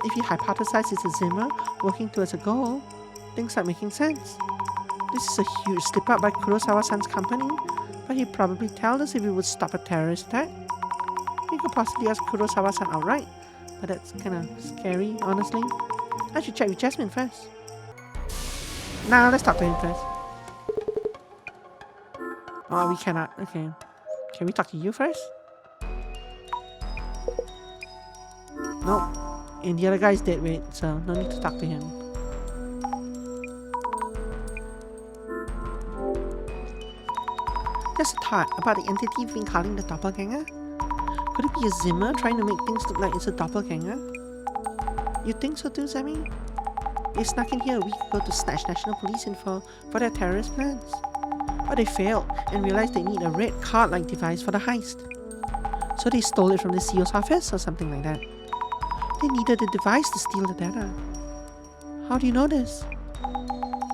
if you hypothesize it's a Zimmer working towards a goal, things start making sense. This is a huge slip up by Kurosawa-san's company, but he'd probably tell us if we would stop a terrorist attack. We could possibly ask Kurosawa-san outright, but that's kinda scary, honestly. I should check with Jasmine first. Nah, let's talk to him first. Oh, we cannot. Okay. Can we talk to you first? Nope. And the other guy is dead weight, so no need to talk to him. Just a thought about the entity we've been calling the doppelganger. Could it be a Zimmer trying to make things look like it's a doppelganger? You think so too, Sammy? They snuck in here a week ago to snatch National Police info for their terrorist plans. But they failed and realized they need a red card-like device for the heist. So they stole it from the CEO's office or something like that. They needed the device to steal the data. How do you know this?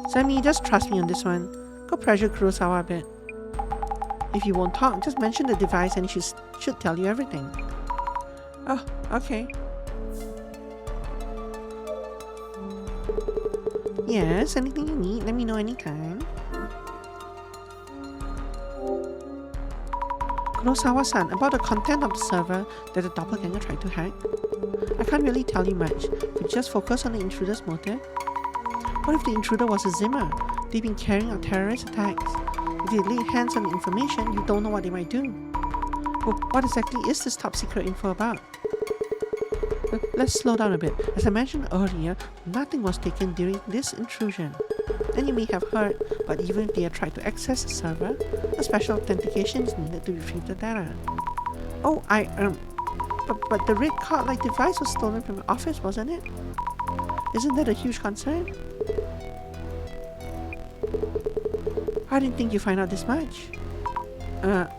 Sammy, just trust me on this one. Go pressure Kurosawa a bit. If you won't talk, just mention the device and he should tell you everything. Oh, okay. Yes, anything you need, let me know anytime. Kurosawa-san, about the content of the server that the doppelganger tried to hack. I can't really tell you much, but just focus on the intruder's motive. What if the intruder was a Zimmer? They've been carrying out terrorist attacks. If you lay hands on the information, you don't know what they might do. Well, what exactly is this top secret info about? Let's slow down a bit. As I mentioned earlier, nothing was taken during this intrusion. And you may have heard, but even if they had tried to access the server, a special authentication is needed to retrieve the data. Oh, but the red card-like device was stolen from the office, wasn't it? Isn't that a huge concern? I didn't think you'd find out this much. The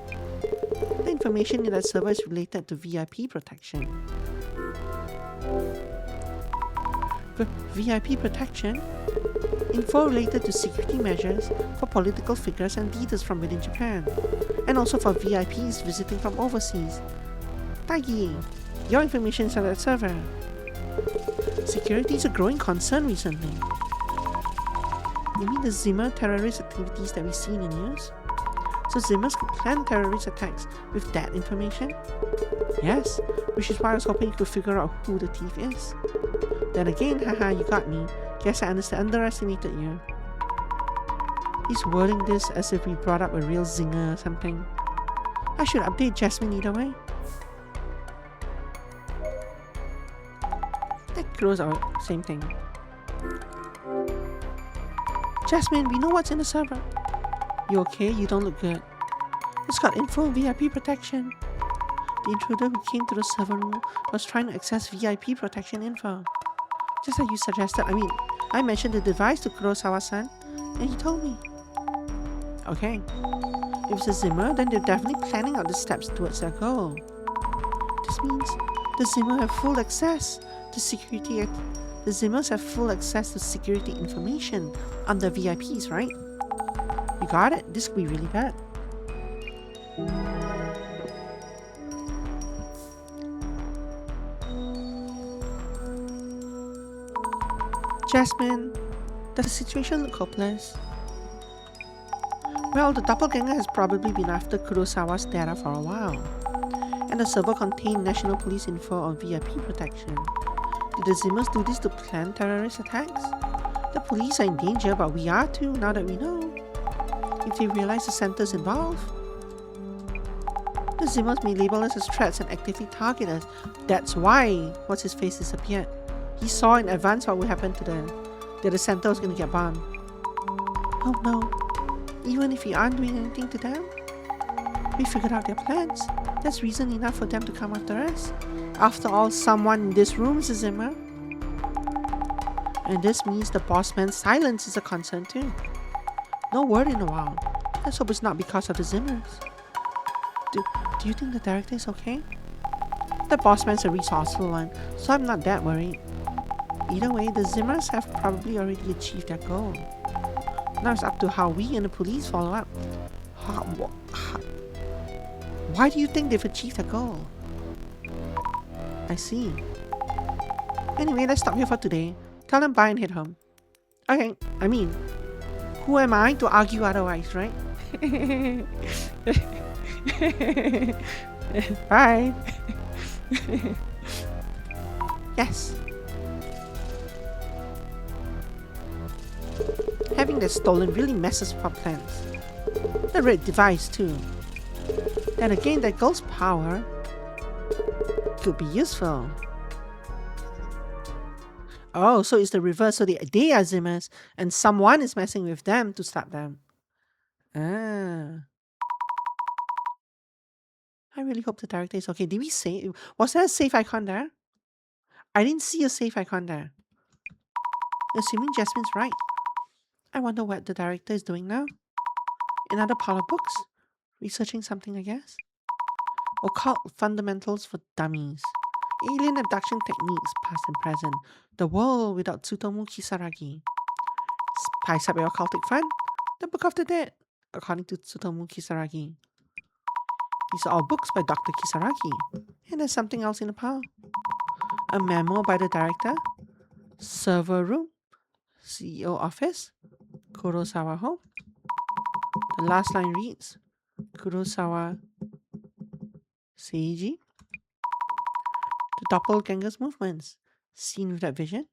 information in that server is related to VIP protection. VIP protection? Info related to security measures for political figures and leaders from within Japan, and also for VIPs visiting from overseas. Taigi, your information is on that server. Security is a growing concern recently. You mean the Zimmer terrorist activities that we see in the news? So Zimmers could plan terrorist attacks with that information? Yes, which is why I was hoping you could figure out who the thief is. Then again, haha, you got me. Guess I underestimated you. He's wording this as if we brought up a real zinger or something. I should update Jasmine either way. That grows out, same thing. Jasmine, we know what's in the server. You okay? You don't look good. It's got info VIP protection. The intruder who came to the server room was trying to access VIP protection info. Just like you suggested. I mentioned the device to Kurosawa-san, and he told me. Okay. If it's a Zimmer, then they're definitely planning out the steps towards their goal. This means the Zimmer have full access to security. The Zimmers have full access to security information on the VIPs, right? You got it. This could be really bad. Jasmine, does the situation look hopeless? Well, the doppelganger has probably been after Kurosawa's data for a while, and the server contained national police info on VIP protection. Did the Zimmers do this to plan terrorist attacks? The police are in danger, but we are too, now that we know. If they realize the center's involved, the Zimmers may label us as threats and actively target us. That's why What's-His-Face disappeared. He saw in advance what would happen to that the center was going to get bombed. Oh no. Even if we aren't doing anything to them, we figured out their plans. That's reason enough for them to come after us. After all, someone in this room is a Zimmer. And this means the boss man's silence is a concern too. No word in a while. Let's hope it's not because of the Zimmers. Do you think the director is okay? The boss man's a resourceful one, so I'm not that worried. Either way, the Zimmers have probably already achieved their goal. Now it's up to how we and the police follow up. Why do you think they've achieved their goal? I see. Anyway, let's stop here for today. Tell them bye and head home. Okay, who am I to argue otherwise, right? Bye. Yes. Having that stolen really messes with our plans. The red device too. Then again, that girl's power could be useful. Oh, so it's the reverse. So they are Zimmers, and someone is messing with them to stop them. Ah. I really hope the director is okay. Did we save? Was there a save icon there? I didn't see a save icon there. Assuming Jasmine's right. I wonder what the director is doing now. Another pile of books. Researching something, I guess. Occult fundamentals for dummies. Alien abduction techniques, past and present. The world without Tsutomu Kisaragi. Spice up your occultic fun. The Book of the Dead, according to Tsutomu Kisaragi. These are all books by Dr. Kisaragi. And there's something else in the pile. A memo by the director. Server room. CEO office. Kurosawa home. The last line reads, Kurosawa Seiji. The doppelganger's movements. Seen with that vision.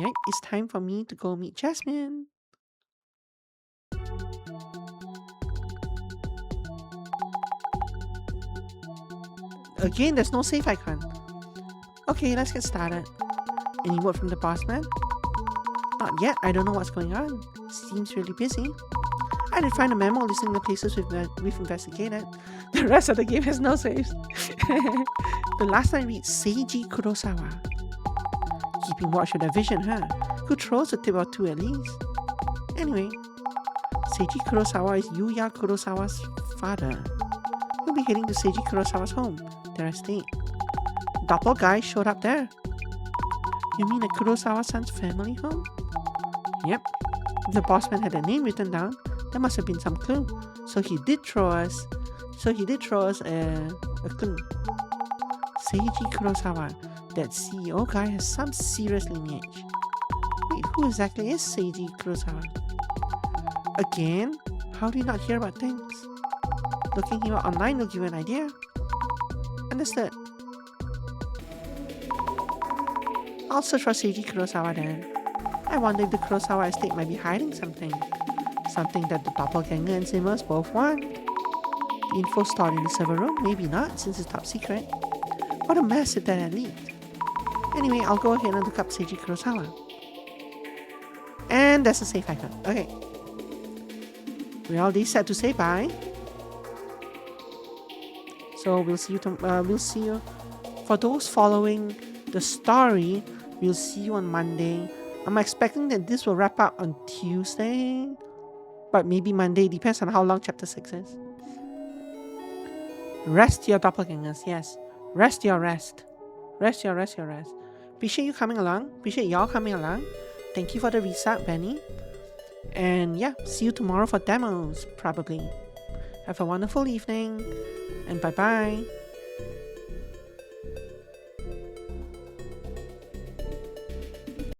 Yep, it's time for me to go meet Jasmine. Again, there's no save icon. Okay, let's get started. Any word from the boss man? Not yet. I don't know what's going on. Seems really busy. I did find a memo listing the places we've investigated. The rest of the game has no saves. The last line reads Seiji Kurosawa. Keeping watch of that vision, huh? Who throws a tip or two at least? Anyway, Seiji Kurosawa is Yuya Kurosawa's father. We'll be heading to Seiji Kurosawa's home, their estate. Doppel guy showed up there. You mean a Kurosawa-san's family home? Yep. If the boss man had a name written down, there must have been some clue. So he did throw us a clue. Seiji Kurosawa, that CEO guy, has some serious lineage. Wait, who exactly is Seiji Kurosawa? Again? How do you not hear about things? Looking him up online will give you an idea. Understood. I'll search for Seiji Kurosawa then. I wonder if the Kurosawa estate might be hiding something. Something that the doppelganger and Zimmers both want. The info stored in the server room? Maybe not, since it's top secret. What a mess if that had leaked. Anyway, I'll go ahead and look up Seiji Kurosawa. And there's a save icon. Okay. We're all set to say bye. So we'll see you. For those following the story, we'll see you on Monday. I'm expecting that this will wrap up on Tuesday, but maybe Monday, depends on how long chapter 6 is. Rest your doppelgangers, yes. Rest your rest. Rest your rest. Appreciate you coming along. Appreciate y'all coming along. Thank you for the resub, Benny. And yeah, see you tomorrow for demos, probably. Have a wonderful evening, and bye-bye.